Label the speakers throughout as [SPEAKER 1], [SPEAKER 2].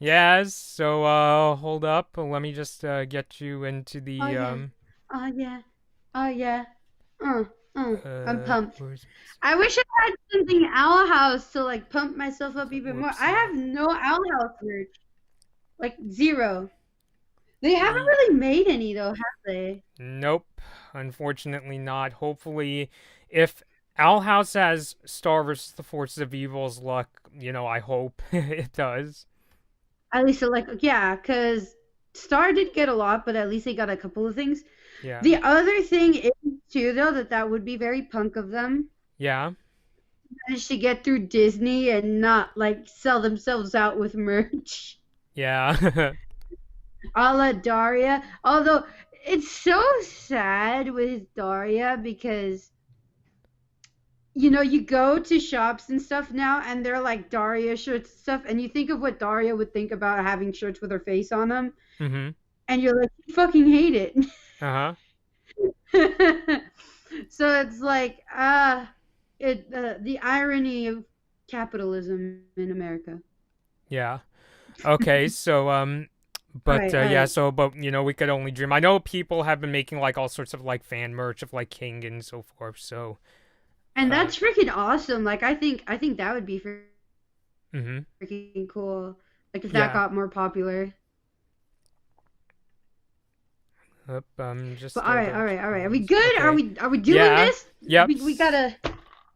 [SPEAKER 1] Yes, so hold up. Let me just get you into
[SPEAKER 2] Oh
[SPEAKER 1] the
[SPEAKER 2] yeah. Oh yeah. Oh yeah. Uh, I'm pumped.
[SPEAKER 1] where's
[SPEAKER 2] I wish I had something Owl House to like pump myself up even more. I
[SPEAKER 1] whoopsie.
[SPEAKER 2] have no Owl House merch. Like zero. They haven't
[SPEAKER 1] E
[SPEAKER 2] really made any though, have they?
[SPEAKER 1] Nope, unfortunately not. Hopefully, if Owl House has Star vs. the Forces of Evil's luck, I hope it does.
[SPEAKER 2] At least like yeah, because Star did get a lot, but at least they got a couple of things.
[SPEAKER 1] Yeah.
[SPEAKER 2] The other thing is too though that would be very punk of them.
[SPEAKER 1] Yeah.
[SPEAKER 2] Managed to get through Disney and not like sell themselves out with merch.
[SPEAKER 1] Yeah.
[SPEAKER 2] A la Daria. Although it's so sad with Daria because you go to shops and stuff now and they're like Daria shirts and stuff, and you think of what Daria would think about having shirts with her face on them,
[SPEAKER 1] Mhm.
[SPEAKER 2] and you're like, you fucking hate it.
[SPEAKER 1] Uh-huh.
[SPEAKER 2] So it's like, the irony of capitalism in America.
[SPEAKER 1] Yeah. Okay, so
[SPEAKER 2] All
[SPEAKER 1] but
[SPEAKER 2] right, all
[SPEAKER 1] yeah,
[SPEAKER 2] right.
[SPEAKER 1] so but we could only dream. I know people have been making like all sorts of like fan merch of like King and so forth. So
[SPEAKER 2] And
[SPEAKER 1] uh
[SPEAKER 2] that's freaking awesome. Like I think that would be
[SPEAKER 1] mhm.
[SPEAKER 2] freaking cool. Like if that
[SPEAKER 1] Yeah.
[SPEAKER 2] got more popular.
[SPEAKER 1] Yep,
[SPEAKER 2] But
[SPEAKER 1] just
[SPEAKER 2] all right, all
[SPEAKER 1] double
[SPEAKER 2] right, all
[SPEAKER 1] checking
[SPEAKER 2] right. Are we
[SPEAKER 1] these.
[SPEAKER 2] good? Are
[SPEAKER 1] Okay.
[SPEAKER 2] we doing
[SPEAKER 1] Yeah.
[SPEAKER 2] this?
[SPEAKER 1] Yep.
[SPEAKER 2] We gotta.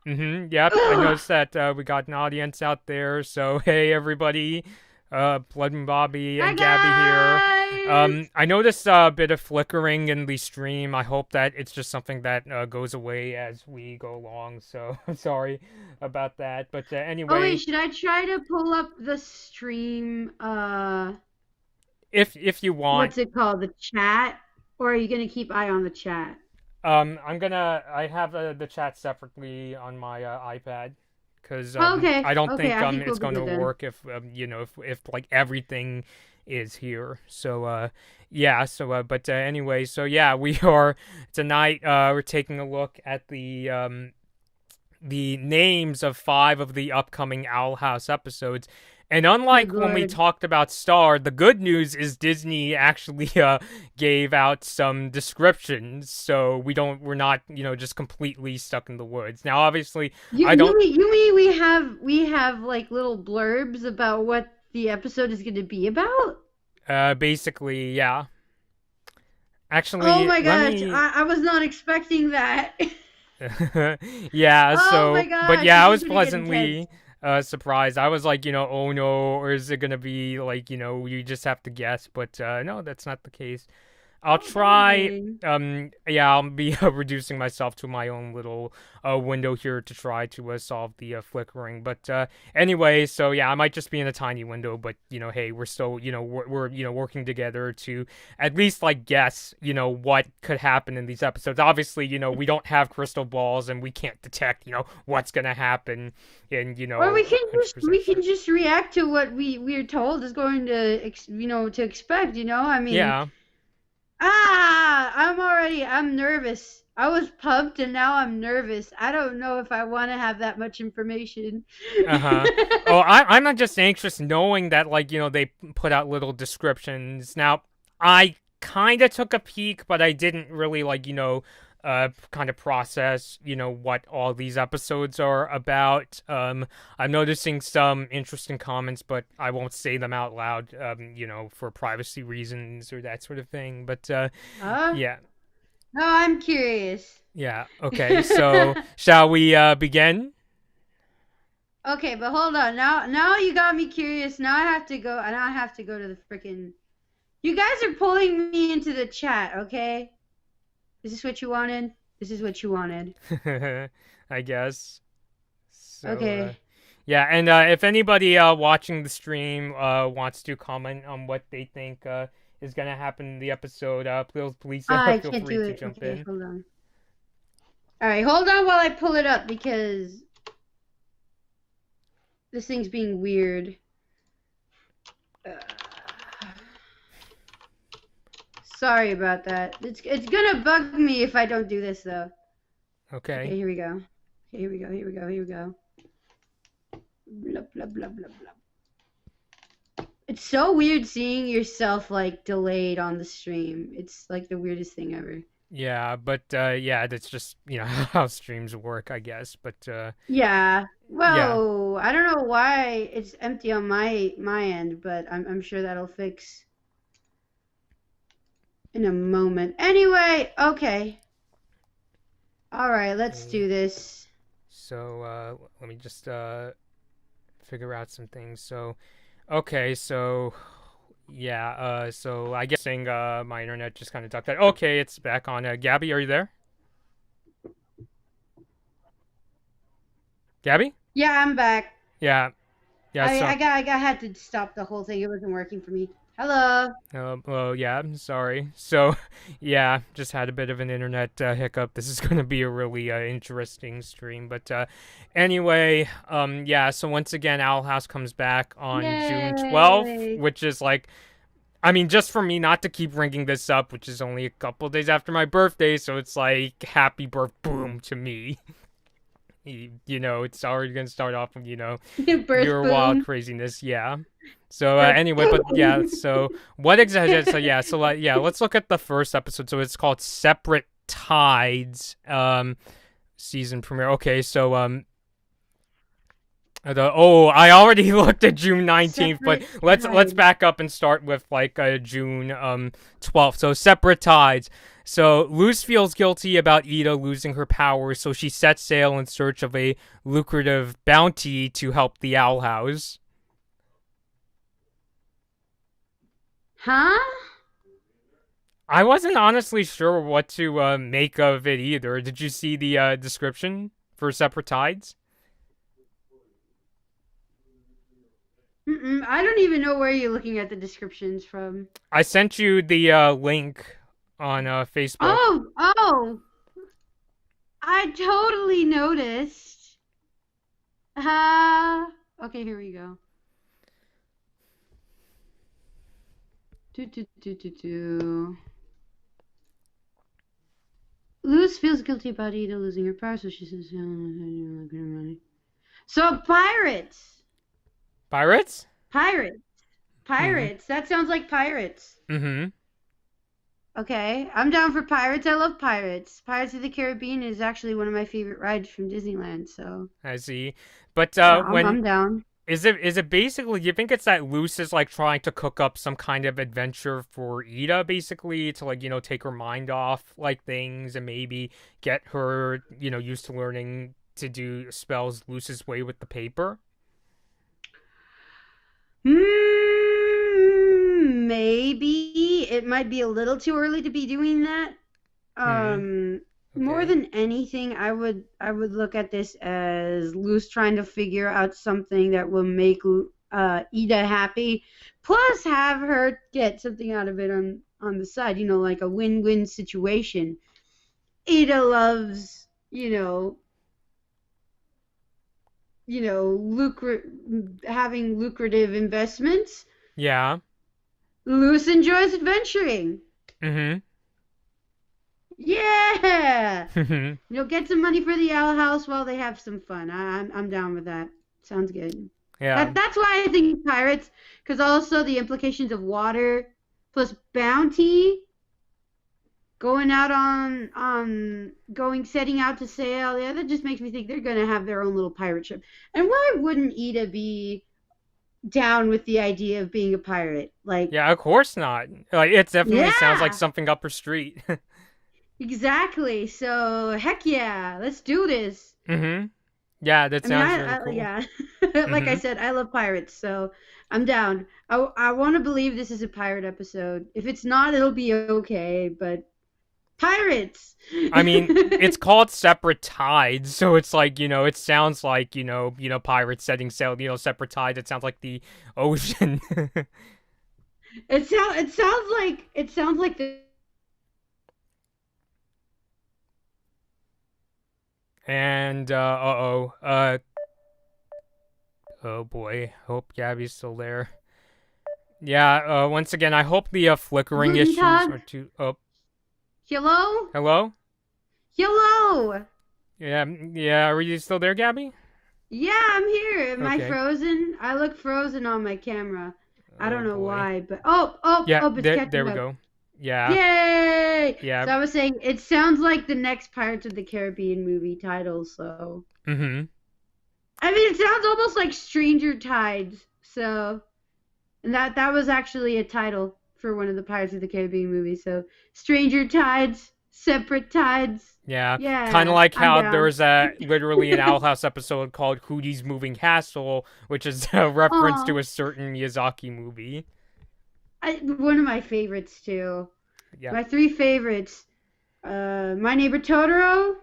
[SPEAKER 1] Yep. I
[SPEAKER 2] Ugh.
[SPEAKER 1] noticed that we got an audience out there. So hey everybody. Blood and Bobby
[SPEAKER 2] Hi
[SPEAKER 1] and Gabby here.
[SPEAKER 2] guys.
[SPEAKER 1] I noticed a bit of flickering in the stream. I hope that it's just something that goes away as we go along. So I'm sorry about that. But
[SPEAKER 2] Oh wait,
[SPEAKER 1] anyway,
[SPEAKER 2] should I try to pull up the stream?
[SPEAKER 1] if you want,
[SPEAKER 2] What's it called? The chat, or are you gonna keep eye on the chat?
[SPEAKER 1] I have the chat separately on my iPad because
[SPEAKER 2] Okay,
[SPEAKER 1] I don't
[SPEAKER 2] okay.
[SPEAKER 1] think
[SPEAKER 2] I think we'll
[SPEAKER 1] it's
[SPEAKER 2] be
[SPEAKER 1] going to
[SPEAKER 2] good then.
[SPEAKER 1] work if if like everything is here. So yeah. So but anyway, so yeah, we are tonight. We're taking a look at the names of 5 of the upcoming Owl House episodes. And
[SPEAKER 2] Good
[SPEAKER 1] unlike when we
[SPEAKER 2] lord.
[SPEAKER 1] talked about Star, the good news is Disney actually gave out some descriptions, so we're not just completely stuck in the woods. Now, obviously,
[SPEAKER 2] You
[SPEAKER 1] I
[SPEAKER 2] you
[SPEAKER 1] don't.
[SPEAKER 2] mean you mean we have like little blurbs about what the episode is gonna be about?
[SPEAKER 1] Basically, yeah.
[SPEAKER 2] Oh
[SPEAKER 1] Actually,
[SPEAKER 2] my
[SPEAKER 1] let
[SPEAKER 2] gosh,
[SPEAKER 1] me.
[SPEAKER 2] I was not expecting that.
[SPEAKER 1] Yeah.
[SPEAKER 2] Oh my
[SPEAKER 1] But
[SPEAKER 2] gosh,
[SPEAKER 1] yeah, I
[SPEAKER 2] this is
[SPEAKER 1] was
[SPEAKER 2] gonna get intense.
[SPEAKER 1] pleasantly surprised. I was like, oh no, or is it gonna be like, you just have to guess? But no, that's not the case. I'll
[SPEAKER 2] Oh
[SPEAKER 1] try.
[SPEAKER 2] dang.
[SPEAKER 1] Yeah, I'll be reducing myself to my own little window here to try to solve the flickering. But anyway, so yeah, I might just be in a tiny window, but hey, we're still, we're working together to at least like guess, what could happen in these episodes. Obviously, we don't have crystal balls and we can't detect, what's gonna happen in,
[SPEAKER 2] Or we can just
[SPEAKER 1] 100%
[SPEAKER 2] we can
[SPEAKER 1] sure.
[SPEAKER 2] just react to what we're told is going to to expect. I mean,
[SPEAKER 1] Yeah.
[SPEAKER 2] I'm nervous. I was pumped and now I'm nervous. I don't know if I want to have that much information.
[SPEAKER 1] Uh-huh. Oh, I'm not just anxious knowing that like, they put out little descriptions. Now, I kind of took a peek, but I didn't really like, kind of process, what all these episodes are about. I'm noticing some interesting comments, but I won't say them out loud, for privacy reasons or that sort of thing. But
[SPEAKER 2] Huh?
[SPEAKER 1] yeah.
[SPEAKER 2] No, I'm curious.
[SPEAKER 1] Yeah. Okay. So, shall we begin?
[SPEAKER 2] Okay, but hold on. Now you got me curious. Now I have to go. Now I have to go to the freaking. You guys are pulling me into the chat, okay? Is this what you wanted? This is what you wanted.
[SPEAKER 1] I guess. So,
[SPEAKER 2] Okay.
[SPEAKER 1] yeah, and if anybody watching the stream wants to comment on what they think is gonna happen in the episode, please
[SPEAKER 2] I
[SPEAKER 1] feel
[SPEAKER 2] can't
[SPEAKER 1] free
[SPEAKER 2] do
[SPEAKER 1] to
[SPEAKER 2] it.
[SPEAKER 1] jump
[SPEAKER 2] Okay,
[SPEAKER 1] in.
[SPEAKER 2] hold on. All right, hold on while I pull it up because this thing's being weird. Uh, sorry about that. It's gonna bug me if I don't do this though. Okay,
[SPEAKER 1] Okay.
[SPEAKER 2] here we go. Okay, here we go. Here we go. Here we go. Blah blah blah blah blah. It's so weird seeing yourself like delayed on the stream. It's like the weirdest thing ever.
[SPEAKER 1] Yeah, but yeah, that's just how streams work, I guess. But
[SPEAKER 2] Yeah.
[SPEAKER 1] yeah,
[SPEAKER 2] Whoa. I don't know why it's empty on my end, but I'm sure that'll fix in a moment. Anyway, okay. All right, let's
[SPEAKER 1] okay.
[SPEAKER 2] do this.
[SPEAKER 1] So let me just figure out some things. So okay, so yeah, so I guess my internet just kind of ducked out. Okay, it's back on. Gabby, are you there? Gabby?
[SPEAKER 2] Yeah, I'm back.
[SPEAKER 1] Yeah, yeah. So
[SPEAKER 2] I had to stop the whole thing. It wasn't working for me. Hello.
[SPEAKER 1] well, yeah, I'm sorry. So, yeah, just had a bit of an internet hiccup. This is going to be a really interesting stream. But anyway, yeah, so once again, Owl House comes back on June 12th,
[SPEAKER 2] Yay.
[SPEAKER 1] which is like, I mean, just for me not to keep bringing this up, which is only a couple days after my birthday, so it's like, happy birth boom to me. It's already going to start off with,
[SPEAKER 2] Birth
[SPEAKER 1] your wild
[SPEAKER 2] boom.
[SPEAKER 1] craziness, yeah. So
[SPEAKER 2] Birth
[SPEAKER 1] anyway, but yeah,
[SPEAKER 2] boom.
[SPEAKER 1] so what exactly? So yeah, so like yeah, let's look at the first episode. So it's called Separate Tides, season premiere. Okay, so I already looked at June 19th, but
[SPEAKER 2] Separate
[SPEAKER 1] let's
[SPEAKER 2] tides.
[SPEAKER 1] back up and start with like June 12th. So Separate Tides. So Luz feels guilty about Ida losing her powers, so she sets sail in search of a lucrative bounty to help the Owl House.
[SPEAKER 2] Huh?
[SPEAKER 1] I wasn't honestly sure what to make of it either. Did you see the description for Separate Tides?
[SPEAKER 2] I don't even know where you're looking at the descriptions from.
[SPEAKER 1] I sent you the link on Facebook.
[SPEAKER 2] Oh, I totally noticed. Okay, here we go. Do. Luz feels guilty about Ida losing her power, so she says, so pirates.
[SPEAKER 1] Pirates?
[SPEAKER 2] Pirates.
[SPEAKER 1] Mm-hmm.
[SPEAKER 2] Pirates. That sounds like pirates.
[SPEAKER 1] Mm-hmm.
[SPEAKER 2] Okay, I'm down for pirates. I love pirates. Pirates of the Caribbean is actually one of my favorite rides from Disneyland. So
[SPEAKER 1] I see. But
[SPEAKER 2] yeah,
[SPEAKER 1] when
[SPEAKER 2] I'm down.
[SPEAKER 1] is it basically? You think it's that Luce is like trying to cook up some kind of adventure for Ida, basically to like take her mind off like things and maybe get her used to learning to do spells Luce's way with the paper.
[SPEAKER 2] Maybe it might be a little too early to be doing that.
[SPEAKER 1] Hmm.
[SPEAKER 2] More
[SPEAKER 1] Okay.
[SPEAKER 2] than anything, I would look at this as Luce trying to figure out something that will make Ida happy, plus have her get something out of it on the side. Like a win-win situation. Ida loves, having lucrative investments.
[SPEAKER 1] Yeah.
[SPEAKER 2] Luce enjoys adventuring.
[SPEAKER 1] Mm-hmm.
[SPEAKER 2] Yeah. Get some money for the Owl House while they have some fun. I'm down with that. Sounds good.
[SPEAKER 1] Yeah.
[SPEAKER 2] That's why I think pirates, because also the implications of water plus bounty, going out on setting out to sail. Yeah, that just makes me think they're gonna have their own little pirate ship. And why wouldn't Ida be down with the idea of being a pirate? Like,
[SPEAKER 1] Yeah, of course not. Like it definitely sounds like
[SPEAKER 2] yeah,
[SPEAKER 1] something up her street.
[SPEAKER 2] exactly. So heck yeah, let's do this.
[SPEAKER 1] Mm-hmm. Yeah, that
[SPEAKER 2] I mean,
[SPEAKER 1] sounds really cool.
[SPEAKER 2] yeah, like I
[SPEAKER 1] Mm-hmm.
[SPEAKER 2] said, I love pirates, so I'm down. I want to believe this is a pirate episode. If it's not, it'll be okay, but pirates.
[SPEAKER 1] I mean, it's called Separate Tides, so it's like, it sounds like, pirates setting sail, separate tides. It sounds like the ocean.
[SPEAKER 2] It sounds like the
[SPEAKER 1] And oh boy, hope Gabby's still there. Yeah, once again, I hope the flickering
[SPEAKER 2] Guten
[SPEAKER 1] issues
[SPEAKER 2] Tag.
[SPEAKER 1] are too. Oh,
[SPEAKER 2] Hello?
[SPEAKER 1] hello.
[SPEAKER 2] Hello.
[SPEAKER 1] Yeah, yeah. Are you still there, Gabby?
[SPEAKER 2] Yeah, I'm here. Am I
[SPEAKER 1] Okay.
[SPEAKER 2] frozen? I look frozen on my camera. I don't
[SPEAKER 1] Oh
[SPEAKER 2] know
[SPEAKER 1] boy.
[SPEAKER 2] why, but oh, it's
[SPEAKER 1] There
[SPEAKER 2] catching
[SPEAKER 1] we
[SPEAKER 2] up.
[SPEAKER 1] go. Yeah.
[SPEAKER 2] Yay!
[SPEAKER 1] Yeah.
[SPEAKER 2] So I was saying it sounds like the next Pirates of the Caribbean movie title, so
[SPEAKER 1] Mm-hmm.
[SPEAKER 2] I mean it sounds almost like Stranger Tides. So and that was actually a title for one of the Pirates of the Caribbean movies. So Stranger Tides, Separate Tides.
[SPEAKER 1] Yeah, kind of
[SPEAKER 2] Yeah,
[SPEAKER 1] like
[SPEAKER 2] I'm
[SPEAKER 1] how
[SPEAKER 2] down.
[SPEAKER 1] there's literally an Owl House episode called Hootie's Moving Castle, which is a reference to
[SPEAKER 2] Oh,
[SPEAKER 1] a certain Miyazaki movie.
[SPEAKER 2] one of my favorites too.
[SPEAKER 1] Yeah.
[SPEAKER 2] My three favorites: My Neighbor Totoro,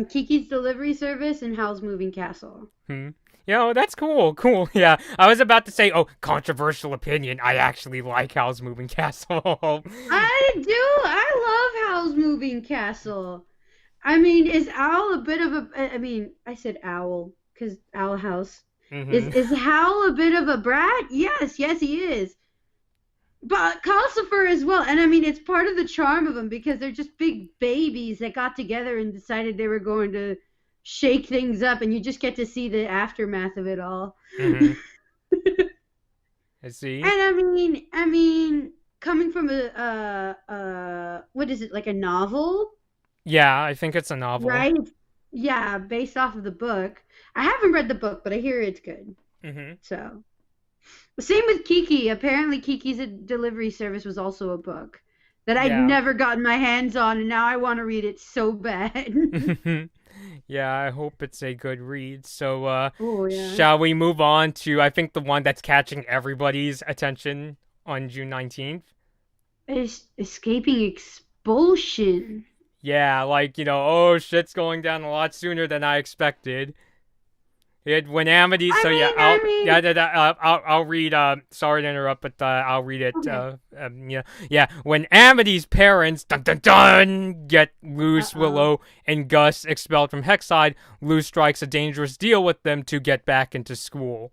[SPEAKER 2] Kiki's Delivery Service, and Howl's Moving Castle.
[SPEAKER 1] Hmm. Yeah, oh, that's cool. Cool. Yeah, I was about to say, oh, controversial opinion. I actually like Howl's Moving Castle.
[SPEAKER 2] I do. I love Howl's Moving Castle. I mean, is Owl a bit of a? I mean, I said Owl because Owl House.
[SPEAKER 1] Mm-hmm.
[SPEAKER 2] Is Howl a bit of a brat? Yes, yes, he is. But Calcifer as well, and I mean, it's part of the charm of them because they're just big babies that got together and decided they were going to shake things up, and you just get to see the aftermath of it all.
[SPEAKER 1] Mm-hmm. I
[SPEAKER 2] And
[SPEAKER 1] see.
[SPEAKER 2] I mean, coming from what is it, like a novel,
[SPEAKER 1] Yeah, I think it's a novel.
[SPEAKER 2] right? Yeah, based off of the book. I haven't read the book, but I hear it's good.
[SPEAKER 1] Mm-hmm.
[SPEAKER 2] So, same with Kiki. Apparently, Kiki's Delivery Service was also a book that I'd
[SPEAKER 1] Yeah.
[SPEAKER 2] never gotten my hands on, and now I want to read it so bad.
[SPEAKER 1] Yeah, I hope it's a good read. So,
[SPEAKER 2] Oh yeah.
[SPEAKER 1] shall we move on to, I think, the one that's catching everybody's attention on June 19th?
[SPEAKER 2] Escaping expulsion.
[SPEAKER 1] Yeah, like, oh, shit's going down a lot sooner than I expected. When Amity,
[SPEAKER 2] I
[SPEAKER 1] so yeah,
[SPEAKER 2] mean, I mean,
[SPEAKER 1] I'll read. Sorry to interrupt, but I'll read it.
[SPEAKER 2] okay.
[SPEAKER 1] Yeah. When Amity's parents, dun dun dun, get Luz,
[SPEAKER 2] Uh-oh.
[SPEAKER 1] Willow, and Gus expelled from Hexside, Luz strikes a dangerous deal with them to get back into school.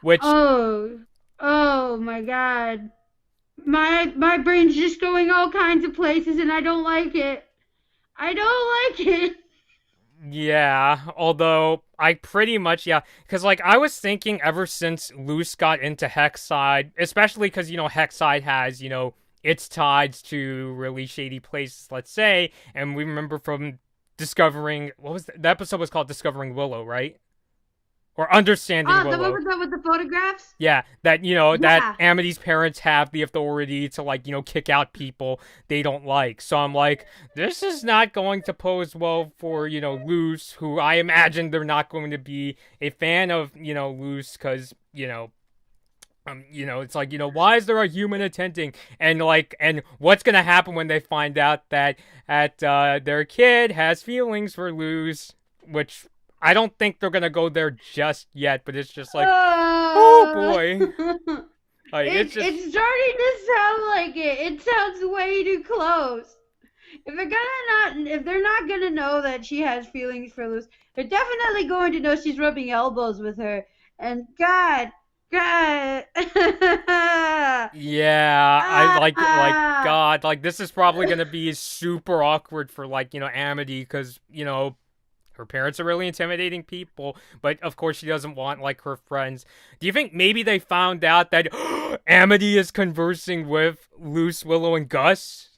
[SPEAKER 1] Which,
[SPEAKER 2] Oh, oh my God. My brain's just going all kinds of places, and I don't like it. I don't like it.
[SPEAKER 1] yeah. Although I pretty much, yeah, because like I was thinking ever since Luz got into Hexside, especially because Hexside has its ties to really shady places, let's say, and we remember from discovering what was the episode was called Discovering Willow, right? Or Understanding
[SPEAKER 2] The one
[SPEAKER 1] Willow.
[SPEAKER 2] with the photographs.
[SPEAKER 1] Yeah, that that
[SPEAKER 2] Yeah.
[SPEAKER 1] Amity's parents have the authority to like kick out people they don't like. So I'm like, this is not going to pose well for Luz, who I imagine they're not going to be a fan of Luz because it's like why is there a human attending and what's gonna happen when they find out that their kid has feelings for Luz, which I don't think they're gonna go there just yet, but it's just like, oh boy. Like, it's just
[SPEAKER 2] It's starting to sound like it. It sounds way too close. If they're not gonna know that she has feelings for Luz, they're definitely going to know she's rubbing elbows with her. And God,
[SPEAKER 1] yeah, I like
[SPEAKER 2] ah,
[SPEAKER 1] God, like this is probably gonna be super awkward for like Amity because her parents are really intimidating people, but of course she doesn't want like her friends. Do you think maybe they found out that Amity is conversing with Luz, Willow, and Gus?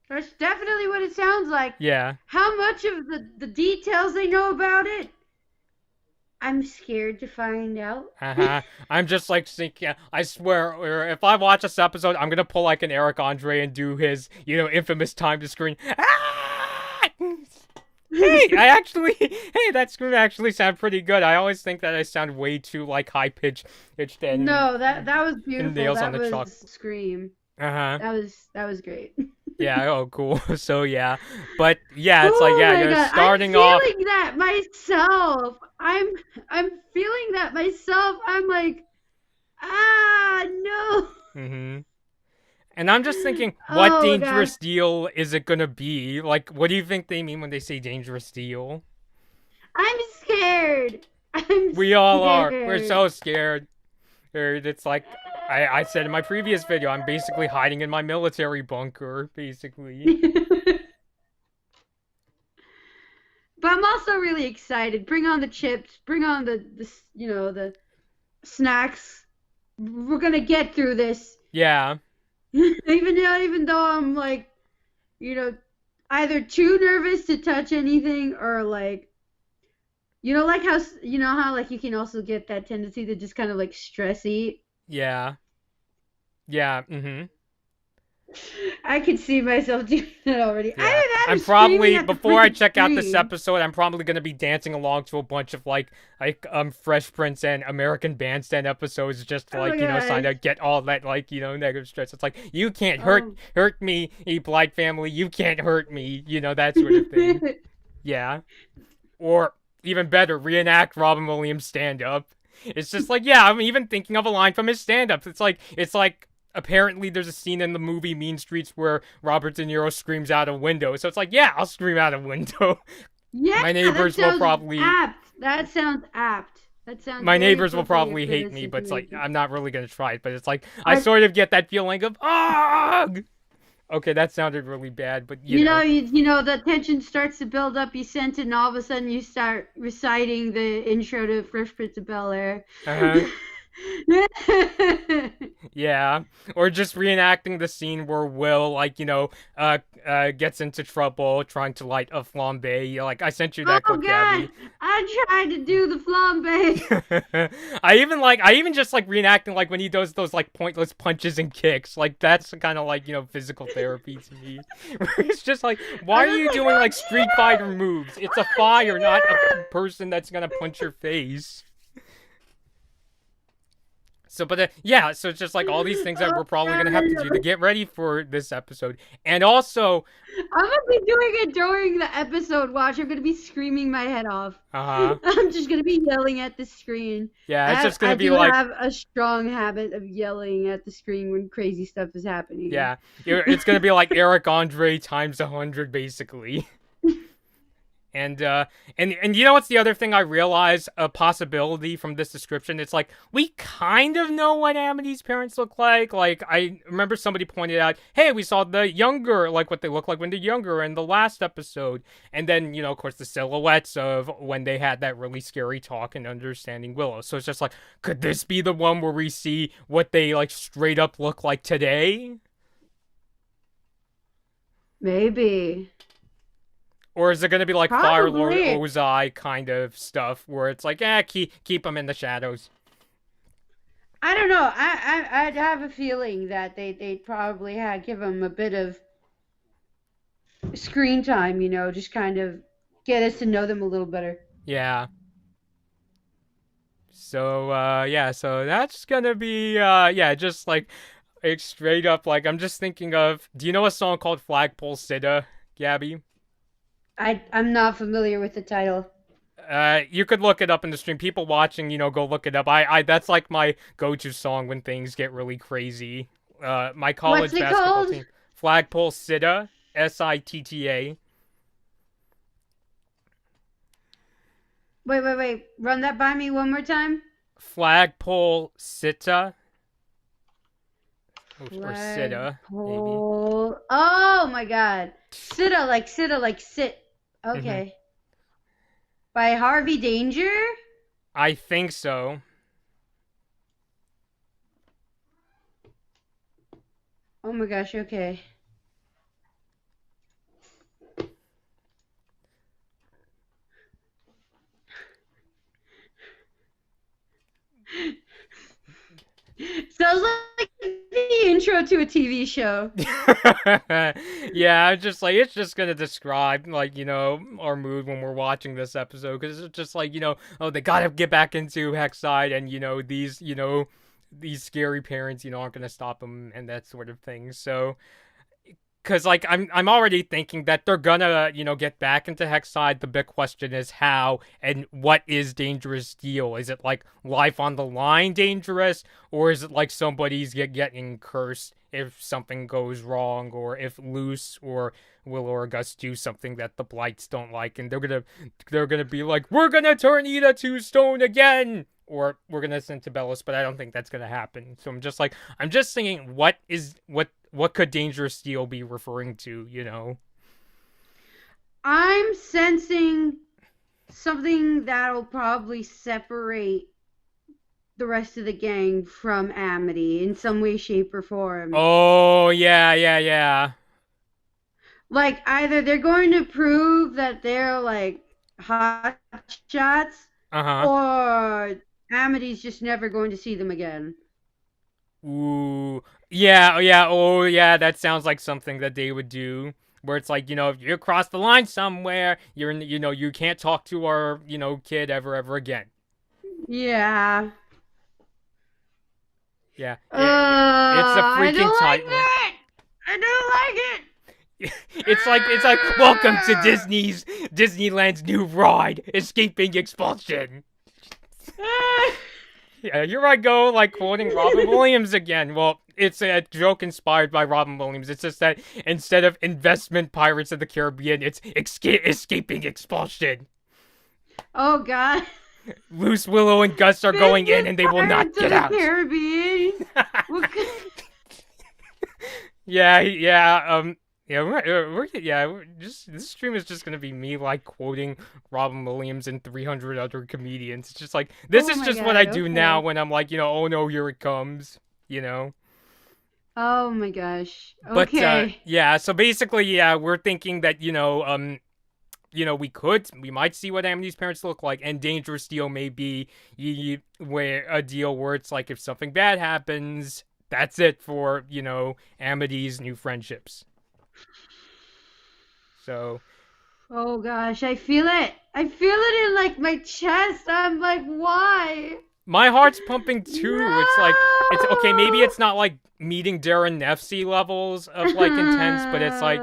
[SPEAKER 2] that's definitely what it sounds like.
[SPEAKER 1] Yeah.
[SPEAKER 2] How much of the details they know about it? I'm scared to find out.
[SPEAKER 1] I'm just like thinking. I swear, if I watch this episode, I'm gonna pull like an Eric Andre and do his infamous time to screen. Ah! Hey, hey, that scream actually sounded pretty good. I always think that I sound way too like high pitched and
[SPEAKER 2] No, that was beautiful.
[SPEAKER 1] nails
[SPEAKER 2] That
[SPEAKER 1] on the
[SPEAKER 2] was
[SPEAKER 1] chalk.
[SPEAKER 2] Scream.
[SPEAKER 1] Uh-huh.
[SPEAKER 2] That was great.
[SPEAKER 1] Yeah, oh cool. So yeah. But yeah, it's like
[SPEAKER 2] Oh
[SPEAKER 1] yeah,
[SPEAKER 2] my
[SPEAKER 1] you're
[SPEAKER 2] God.
[SPEAKER 1] starting
[SPEAKER 2] I'm
[SPEAKER 1] off.
[SPEAKER 2] feeling that myself. I'm feeling that myself. I'm like, no.
[SPEAKER 1] Mhm. And I'm just thinking, what
[SPEAKER 2] Oh God.
[SPEAKER 1] dangerous deal is it gonna be? Like, what do you think they mean when they say dangerous deal?
[SPEAKER 2] I'm scared. I'm
[SPEAKER 1] We all are. We're
[SPEAKER 2] scared.
[SPEAKER 1] so scared. It's like I said in my previous video, I'm basically hiding in my military bunker, basically.
[SPEAKER 2] But I'm also really excited. Bring on the chips. Bring on the snacks. We're gonna get through this.
[SPEAKER 1] Yeah.
[SPEAKER 2] Even though I'm like, you know, either too nervous to touch anything or like, like how like you can also get that tendency to just kind of like stress eat.
[SPEAKER 1] Yeah. Yeah. Mm-hmm.
[SPEAKER 2] I can see myself doing that already.
[SPEAKER 1] Yeah.
[SPEAKER 2] Either that or
[SPEAKER 1] I'm
[SPEAKER 2] screaming
[SPEAKER 1] probably
[SPEAKER 2] at the
[SPEAKER 1] before I
[SPEAKER 2] freaking
[SPEAKER 1] check out this
[SPEAKER 2] screen.
[SPEAKER 1] episode, I'm probably gonna be dancing along to a bunch of like Fresh Prince and American Bandstand episodes just to
[SPEAKER 2] Oh my
[SPEAKER 1] like, sign
[SPEAKER 2] gosh.
[SPEAKER 1] to get all that like, negative stress. It's like you can't
[SPEAKER 2] Um.
[SPEAKER 1] hurt me, Eat Blight family, you can't hurt me, that sort of thing. Yeah. Or even better, reenact Robin Williams stand up. It's just like, yeah, I'm even thinking of a line from his stand up. It's like apparently there's a scene in the movie Mean Streets where Robert De Niro screams out a window. So it's like, yeah, I'll scream out a window.
[SPEAKER 2] Yeah,
[SPEAKER 1] My
[SPEAKER 2] that
[SPEAKER 1] neighbors will
[SPEAKER 2] sounds
[SPEAKER 1] probably
[SPEAKER 2] apt. That sounds apt. That sounds
[SPEAKER 1] my
[SPEAKER 2] very
[SPEAKER 1] neighbors will
[SPEAKER 2] appropriate
[SPEAKER 1] probably
[SPEAKER 2] for
[SPEAKER 1] hate
[SPEAKER 2] this
[SPEAKER 1] me, but it's like
[SPEAKER 2] situation.
[SPEAKER 1] I'm not really gonna try it. But it's like I
[SPEAKER 2] Or
[SPEAKER 1] sort of get that feeling of okay, that sounded really bad, but
[SPEAKER 2] the tension starts to build up. You sense it, and all of a sudden you start reciting the intro to Fresh Prince of Bel Air.
[SPEAKER 1] uh-huh. Yeah, or just reenacting the scene where Will, like, gets into trouble trying to light a flambe. Like, I sent you that
[SPEAKER 2] Oh
[SPEAKER 1] clip,
[SPEAKER 2] God!
[SPEAKER 1] Gabby.
[SPEAKER 2] I tried to do the flambe.
[SPEAKER 1] I even just like reenacting like when he does those like pointless punches and kicks. Like that's kind of like physical therapy to me. It's just like, why
[SPEAKER 2] I
[SPEAKER 1] are
[SPEAKER 2] was
[SPEAKER 1] you
[SPEAKER 2] like,
[SPEAKER 1] doing
[SPEAKER 2] oh
[SPEAKER 1] like Street Fighter moves? It's a fire, not a person that's gonna punch your face. So, but yeah, so it's just like all these things that
[SPEAKER 2] oh
[SPEAKER 1] we're probably gonna have to do to
[SPEAKER 2] God.
[SPEAKER 1] get ready for this episode, and also,
[SPEAKER 2] I'm gonna be doing it during the episode. Watch, I'm gonna be screaming my head off.
[SPEAKER 1] uh huh,
[SPEAKER 2] I'm just gonna be yelling at the screen.
[SPEAKER 1] yeah, it's just
[SPEAKER 2] I
[SPEAKER 1] gonna be
[SPEAKER 2] do
[SPEAKER 1] like,
[SPEAKER 2] have a strong habit of yelling at the screen when crazy stuff is happening.
[SPEAKER 1] yeah, it's gonna be like Eric Andre times 100, basically. And you know what's the other thing I realize a possibility from this description? It's like we kind of know what Amity's parents look like. Like I remember somebody pointed out, hey, we saw the younger, like what they look like when they're younger in the last episode, and then of course the silhouettes of when they had that really scary talk and understanding Willow. So it's just like, could this be the one where we see what they like straight up look like today?
[SPEAKER 2] Maybe.
[SPEAKER 1] Or is it going to be like Fire Lord
[SPEAKER 2] Probably.
[SPEAKER 1] Ozai kind of stuff where it's like, keep them in the shadows?
[SPEAKER 2] I don't know. I'd have a feeling that they'd probably give him a bit of screen time, just kind of get us to know them a little better.
[SPEAKER 1] Yeah. So, yeah, so that's gonna be, yeah, just like straight up, like, I'm just thinking of, do you know a song called Flagpole Sitta, Gabby?
[SPEAKER 2] I'm not familiar with the title.
[SPEAKER 1] You could look it up in the stream. People watching, go look it up. That's like my go-to song when things get really crazy. My college
[SPEAKER 2] What's it
[SPEAKER 1] basketball
[SPEAKER 2] called?
[SPEAKER 1] team, Flagpole Sitta, Sitta.
[SPEAKER 2] Wait. Run that by me one more time.
[SPEAKER 1] Flagpole Sitta, or Sitta, maybe.
[SPEAKER 2] Flagpole. Oh my God. Sitta like sit.
[SPEAKER 1] Hmm.
[SPEAKER 2] Okay. By Harvey Danger?
[SPEAKER 1] I think so.
[SPEAKER 2] Oh my gosh, okay. Sounds like the intro to a TV show.
[SPEAKER 1] Yeah, it's just gonna describe like our mood when we're watching this episode because it's just like oh, they gotta get back into Hexside, and these scary parents aren't gonna stop them and that sort of thing. So because like I'm already thinking that they're gonna get back into Hexside. The big question is how and what is dangerous deal. Is it like life on the line dangerous, or is it like somebody's getting cursed if something goes wrong, or if Luce or Will or Gus do something that the Blights don't like, and they're gonna be like, we're gonna turn Ida to stone again, or we're gonna send to Bellis, but I don't think that's gonna happen. So I'm just thinking, what could Dangerous Steel be referring to?
[SPEAKER 2] I'm sensing something that'll probably separate the rest of the gang from Amity in some way, shape, or form.
[SPEAKER 1] Oh, yeah, yeah, yeah.
[SPEAKER 2] Like either they're going to prove that they're like hot shots,
[SPEAKER 1] Uh-huh.
[SPEAKER 2] or Amity's just never going to see them again.
[SPEAKER 1] Ooh. Yeah, yeah, oh, yeah, that sounds like something that they would do. Where it's like, if you cross the line somewhere, you can't talk to our, kid ever again.
[SPEAKER 2] Yeah.
[SPEAKER 1] Yeah, it's a
[SPEAKER 2] I
[SPEAKER 1] freaking
[SPEAKER 2] don't like
[SPEAKER 1] tightrope.
[SPEAKER 2] that. I don't like it.
[SPEAKER 1] It's like welcome to Disneyland's new ride, escaping expulsion. Yeah, here I go, like quoting Robin Williams again. Well, it's a joke inspired by Robin Williams. It's just that instead of investment Pirates of the Caribbean, it's escaping expulsion.
[SPEAKER 2] Oh God.
[SPEAKER 1] Loose Willow and Gus are going in,
[SPEAKER 2] Business
[SPEAKER 1] and they will not
[SPEAKER 2] Pirates
[SPEAKER 1] get
[SPEAKER 2] of the
[SPEAKER 1] out.
[SPEAKER 2] Caribbean. What
[SPEAKER 1] Yeah, yeah, yeah, this stream is just gonna be me like quoting Robin Williams and 300 other comedians. It's just like this
[SPEAKER 2] Oh
[SPEAKER 1] is
[SPEAKER 2] my
[SPEAKER 1] just what
[SPEAKER 2] God.
[SPEAKER 1] I do now
[SPEAKER 2] Okay.
[SPEAKER 1] when I'm like, oh no, here it comes, you know.
[SPEAKER 2] Oh my gosh.
[SPEAKER 1] But
[SPEAKER 2] Okay.
[SPEAKER 1] yeah, so basically, yeah, we're thinking that we might see what Amity's parents look like, and Dangerous Deal may be where a deal where it's like if something bad happens, that's it for Amity's new friendships. So
[SPEAKER 2] Oh gosh, I feel it. I feel it in like my chest. I'm like, why?
[SPEAKER 1] my heart's pumping too. It's like it's okay. Maybe
[SPEAKER 2] No.
[SPEAKER 1] it's not like meeting Darren Nefsey levels of like intense, but it's like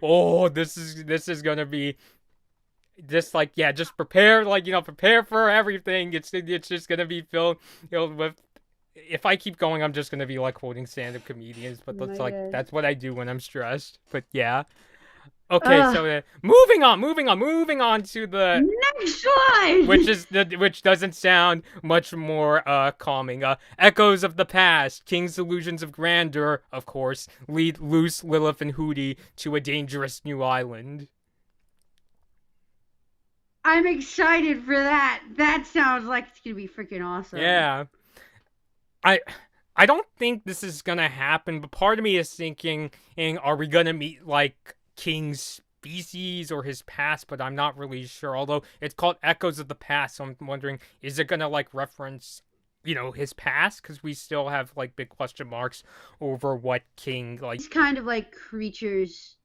[SPEAKER 1] oh, this is gonna be just like yeah, just prepare like prepare for everything. It's just gonna be filled with. If I keep going, I'm just gonna be like quoting stand-up comedians, but
[SPEAKER 2] Oh my God.
[SPEAKER 1] that's what I do when I'm stressed. But yeah, okay.
[SPEAKER 2] Ugh.
[SPEAKER 1] So moving on to the
[SPEAKER 2] Next one.
[SPEAKER 1] which doesn't sound much more calming. Echoes of the past, King's illusions of grandeur, of course, lead Loose, Lilith, and Hootie to a dangerous new island.
[SPEAKER 2] I'm excited for that. That sounds like it's gonna be freaking awesome.
[SPEAKER 1] Yeah, I I don't think this is gonna happen, but part of me is thinking, are we gonna meet like King's species or his past? But I'm not really sure. Although it's called Echoes of the Past, so I'm wondering, is it gonna like reference, his past? Because we still have like big question marks over what King like.
[SPEAKER 2] These kind of like creatures,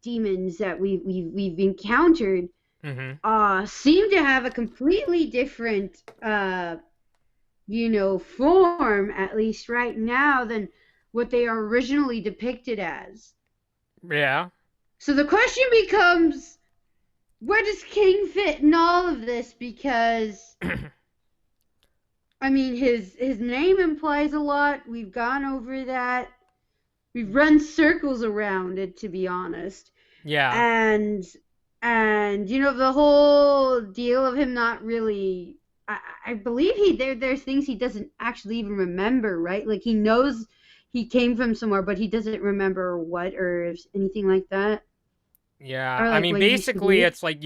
[SPEAKER 2] demons that we've encountered,
[SPEAKER 1] Mm-hmm.
[SPEAKER 2] seem to have a completely different form, at least right now, than what they are originally depicted as.
[SPEAKER 1] Yeah.
[SPEAKER 2] So the question becomes, where does King fit in all of this? Because I mean, his name implies a lot. We've gone over that. We've run circles around it, to be honest.
[SPEAKER 1] Yeah.
[SPEAKER 2] And the whole deal of him not really. I believe there's things he doesn't actually even remember, right? Like he knows he came from somewhere, but he doesn't remember what or anything like that.
[SPEAKER 1] Yeah,
[SPEAKER 2] Or
[SPEAKER 1] I
[SPEAKER 2] like
[SPEAKER 1] mean,
[SPEAKER 2] what he used to
[SPEAKER 1] basically,
[SPEAKER 2] be.
[SPEAKER 1] it's like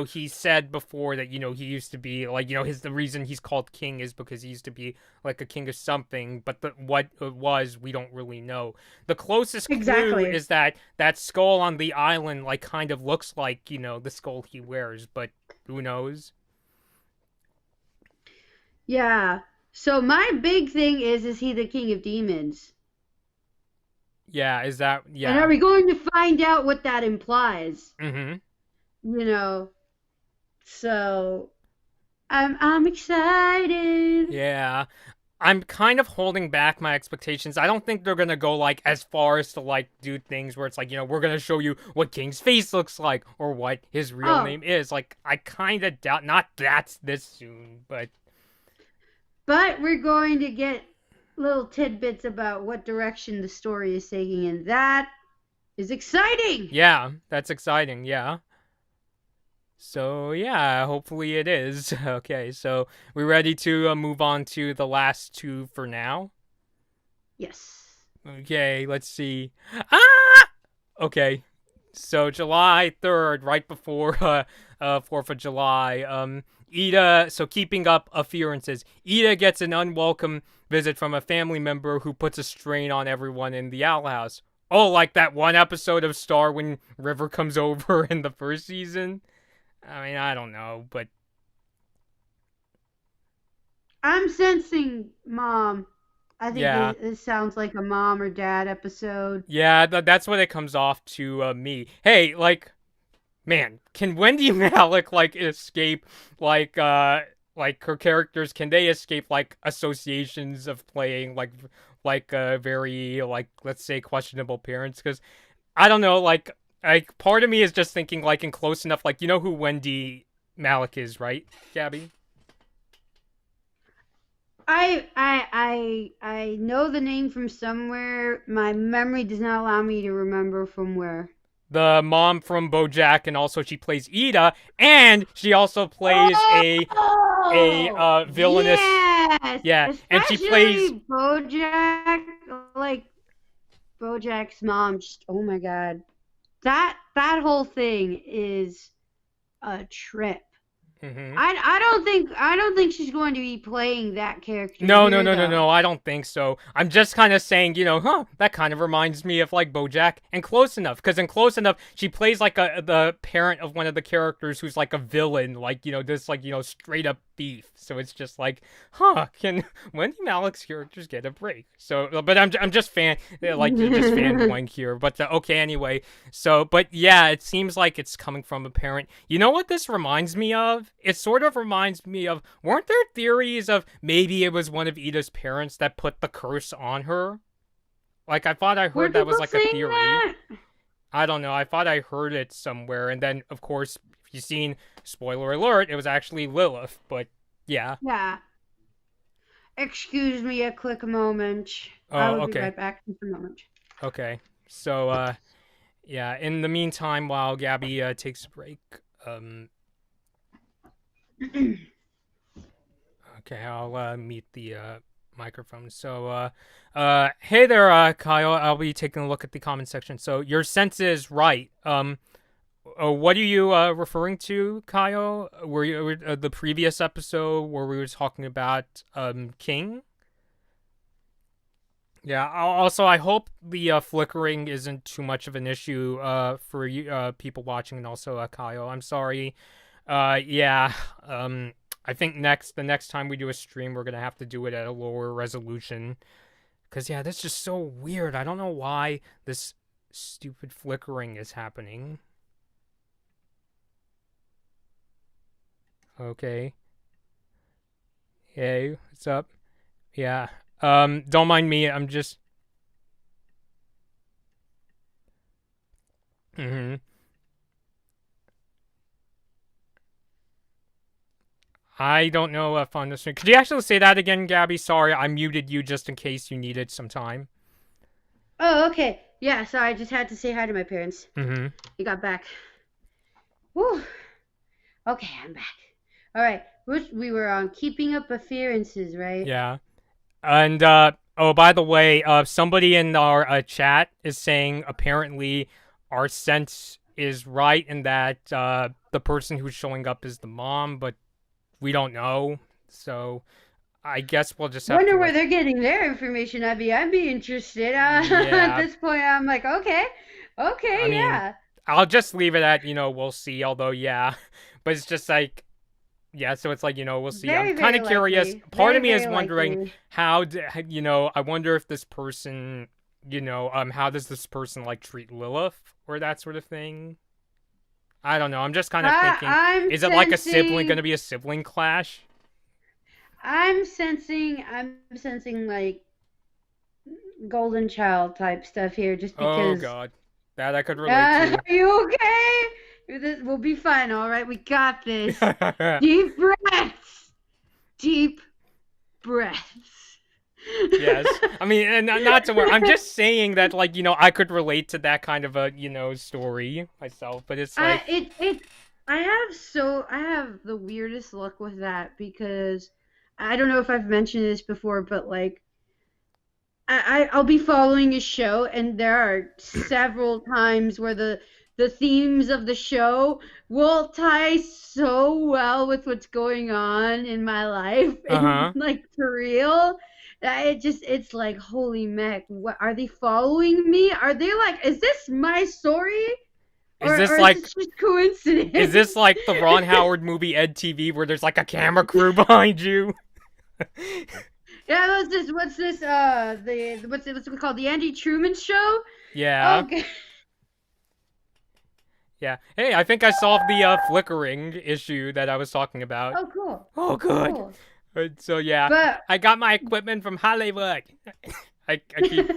[SPEAKER 1] he said before that he used to be like the reason he's called king is because he used to be like a king of something, but what it was we don't really know. The closest clue
[SPEAKER 2] Exactly.
[SPEAKER 1] is that skull on the island like kind of looks like the skull he wears, but who knows?
[SPEAKER 2] Yeah. So my big thing is he the king of demons?
[SPEAKER 1] Yeah, is that
[SPEAKER 2] And are
[SPEAKER 1] yeah?
[SPEAKER 2] we going to find out what that implies?
[SPEAKER 1] Mm-hmm.
[SPEAKER 2] You know. So I'm excited.
[SPEAKER 1] Yeah. I'm kind of holding back my expectations. I don't think they're gonna go like as far as to like do things where it's like, we're gonna show you what King's face looks like or what his real
[SPEAKER 2] Oh,
[SPEAKER 1] name is. Like, I kind of doubt not that's this soon, but
[SPEAKER 2] but we're going to get little tidbits about what direction the story is taking, and that is exciting.
[SPEAKER 1] yeah, that's exciting. Yeah. So yeah, hopefully it is. Okay, so we ready to move on to the last two for now?
[SPEAKER 2] Yes.
[SPEAKER 1] Okay, let's see. Ah! Okay. So July 3rd, right before 4th of July, Ida, so keeping up appearances, Ida gets an unwelcome visit from a family member who puts a strain on everyone in the Owl House. Oh, like that one episode of Star when River comes over in the first season? I mean, I don't know, but
[SPEAKER 2] I'm sensing mom. I think
[SPEAKER 1] yeah.
[SPEAKER 2] this sounds like a mom or dad episode.
[SPEAKER 1] Yeah, that's what it comes off to me. Hey, like, man, can Wendy Malick like escape like her characters? Can they escape like associations of playing like very like let's say questionable parents? Because I don't know, like part of me is just thinking like in Close Enough, like you know who Wendy Malick is, right, Gabby?
[SPEAKER 2] I know the name from somewhere. My memory does not allow me to remember from where.
[SPEAKER 1] The mom from BoJack, and also she plays Ida, and she also plays a
[SPEAKER 2] Oh,
[SPEAKER 1] villainous.
[SPEAKER 2] yes,
[SPEAKER 1] Yeah, and she plays.
[SPEAKER 2] especially BoJack, like BoJack's mom. Just, oh my god, that whole thing is a trip.
[SPEAKER 1] Mhm.
[SPEAKER 2] I don't think she's going to be playing that character
[SPEAKER 1] No, no,
[SPEAKER 2] here
[SPEAKER 1] no, no,
[SPEAKER 2] though.
[SPEAKER 1] no. I don't think so. I'm just kind of saying, that kind of reminds me of like BoJack and Close Enough, because in Close Enough she plays like the parent of one of the characters who's like a villain, like this like straight up thief. So it's just like, can Wendy Malick's characters get a break? So, but I'm just like just fanboying here. But okay, anyway. So, but yeah, it seems like it's coming from a parent. You know what this reminds me of? It sort of reminds me of, weren't there theories of maybe it was one of Ida's parents that put the curse on her? Like, I thought I
[SPEAKER 2] Were
[SPEAKER 1] heard that was
[SPEAKER 2] people
[SPEAKER 1] like a
[SPEAKER 2] saying
[SPEAKER 1] theory.
[SPEAKER 2] that?
[SPEAKER 1] I don't know. I thought I heard it somewhere. And then, of course, if you've seen, spoiler alert, it was actually Lilith. But yeah.
[SPEAKER 2] Yeah. Excuse me a quick moment. I
[SPEAKER 1] Oh,
[SPEAKER 2] will be
[SPEAKER 1] okay.
[SPEAKER 2] right back in a moment.
[SPEAKER 1] Okay. So, yeah. In the meantime, while Gabby takes a break, okay, I'll mute the microphone. So, hey there, Kyle. I'll be taking a look at the comment section. So your sense is right. What are you referring to, Kyle? Were you the previous episode where we were talking about King? Yeah. Also, I hope the flickering isn't too much of an issue for you people watching, and also Kyle. I'm sorry. Yeah. I think the next time we do a stream, we're gonna have to do it at a lower resolution. Cause yeah, that's just so weird. I don't know why this stupid flickering is happening. Okay. Hey, what's up? Yeah. Don't mind me. I'm just. Hmm. I don't know if I'm listening. Could you actually say that again, Gabby? Sorry, I muted you just in case you needed some time.
[SPEAKER 2] Oh, okay. Yeah, so I just had to say hi to my parents.
[SPEAKER 1] Mm-hmm.
[SPEAKER 2] You got back. Whew. Okay, I'm back. All right. We were on keeping up appearances, right?
[SPEAKER 1] Yeah. And oh, by the way, somebody in our chat is saying apparently our sense is right in that the person who's showing up is the mom, but we don't know. So I guess we'll just have
[SPEAKER 2] Wonder
[SPEAKER 1] to
[SPEAKER 2] where they're getting their information. I'd be interested. At
[SPEAKER 1] yeah.
[SPEAKER 2] this point, I'm like, okay,
[SPEAKER 1] I mean,
[SPEAKER 2] yeah.
[SPEAKER 1] I'll just leave it at we'll see. Although yeah, but it's just like. Yeah, so it's like, we'll see. I'm
[SPEAKER 2] Very,
[SPEAKER 1] kind
[SPEAKER 2] very
[SPEAKER 1] of curious.
[SPEAKER 2] likely.
[SPEAKER 1] Part
[SPEAKER 2] Very,
[SPEAKER 1] of me is
[SPEAKER 2] very
[SPEAKER 1] wondering
[SPEAKER 2] likely.
[SPEAKER 1] I wonder if this person, how does this person like treat Lilith or that sort of thing? I don't know. I'm just kind of thinking,
[SPEAKER 2] I'm
[SPEAKER 1] is it like a sibling,
[SPEAKER 2] sensing.
[SPEAKER 1] going to be a sibling clash?
[SPEAKER 2] I'm sensing like golden child type stuff here, just
[SPEAKER 1] Oh
[SPEAKER 2] because.
[SPEAKER 1] God, that I could relate
[SPEAKER 2] Are you okay? We'll be fine. All right, we got this.
[SPEAKER 1] to.
[SPEAKER 2] Deep breaths. Deep breaths.
[SPEAKER 1] Yes, I mean, and not to worry. I'm just saying that, like, I could relate to that kind of a, story myself. But it's like,
[SPEAKER 2] I have the weirdest luck with that because I don't know if I've mentioned this before, but like I'll be following a show and there are several times where the themes of the show will tie so well with what's going on in my life and
[SPEAKER 1] Uh-huh.
[SPEAKER 2] like for real. That it's like holy mac, what are they following me? Are they like, is this my story?
[SPEAKER 1] Is this
[SPEAKER 2] Or is
[SPEAKER 1] like
[SPEAKER 2] this just coincidence?
[SPEAKER 1] is this like the Ron Howard movie Ed TV where there's like a camera crew behind you?
[SPEAKER 2] Yeah, what's this what's it called? The Andy Truman Show?
[SPEAKER 1] Yeah.
[SPEAKER 2] Okay.
[SPEAKER 1] Yeah. Hey, I think I solved the flickering issue that I was talking about.
[SPEAKER 2] Oh, cool.
[SPEAKER 1] Oh, good.
[SPEAKER 2] Cool.
[SPEAKER 1] So yeah,
[SPEAKER 2] But
[SPEAKER 1] I got my equipment from Hollywood. I keep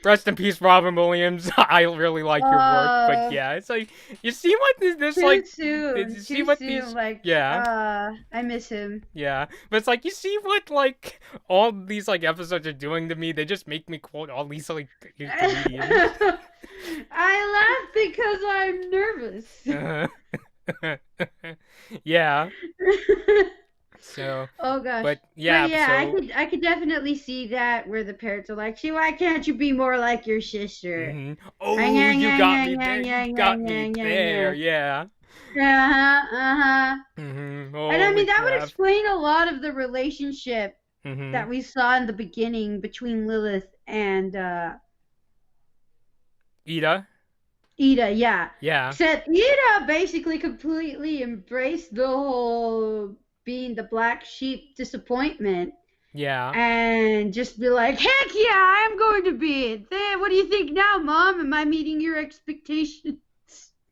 [SPEAKER 1] rest in peace, Robin Williams. I really like your work, but yeah, it's like you see what this
[SPEAKER 2] too
[SPEAKER 1] like. You
[SPEAKER 2] soon.
[SPEAKER 1] see
[SPEAKER 2] Too
[SPEAKER 1] what
[SPEAKER 2] soon.
[SPEAKER 1] these?
[SPEAKER 2] Like,
[SPEAKER 1] Yeah,
[SPEAKER 2] I miss him.
[SPEAKER 1] yeah. But it's like you see what like all these like episodes are doing to me. They just make me quote all these like comedians.
[SPEAKER 2] I laugh because I'm nervous.
[SPEAKER 1] Yeah. So,
[SPEAKER 2] Oh gosh.
[SPEAKER 1] but
[SPEAKER 2] But
[SPEAKER 1] yeah,
[SPEAKER 2] yeah,
[SPEAKER 1] so
[SPEAKER 2] I could definitely see that where the parents are like, "See, why can't you be more like your sister?"
[SPEAKER 1] oh,
[SPEAKER 2] Yeah,
[SPEAKER 1] you
[SPEAKER 2] yeah,
[SPEAKER 1] got
[SPEAKER 2] yeah,
[SPEAKER 1] me
[SPEAKER 2] yeah,
[SPEAKER 1] there.
[SPEAKER 2] yeah,
[SPEAKER 1] You
[SPEAKER 2] yeah,
[SPEAKER 1] got
[SPEAKER 2] yeah,
[SPEAKER 1] me
[SPEAKER 2] yeah,
[SPEAKER 1] there.
[SPEAKER 2] yeah.
[SPEAKER 1] Yeah.
[SPEAKER 2] Uh-huh, uh-huh. And I
[SPEAKER 1] Holy
[SPEAKER 2] mean, that would
[SPEAKER 1] crap.
[SPEAKER 2] explain a lot of the relationship
[SPEAKER 1] Mm-hmm.
[SPEAKER 2] that we saw in the beginning between Lilith and
[SPEAKER 1] Ida.
[SPEAKER 2] Ida, yeah.
[SPEAKER 1] Yeah.
[SPEAKER 2] Except Ida basically completely embraced the whole being the black sheep disappointment
[SPEAKER 1] Yeah.
[SPEAKER 2] and just be like, heck yeah, I'm going to be it. Then what do you think now, Mom? Am I meeting your expectations?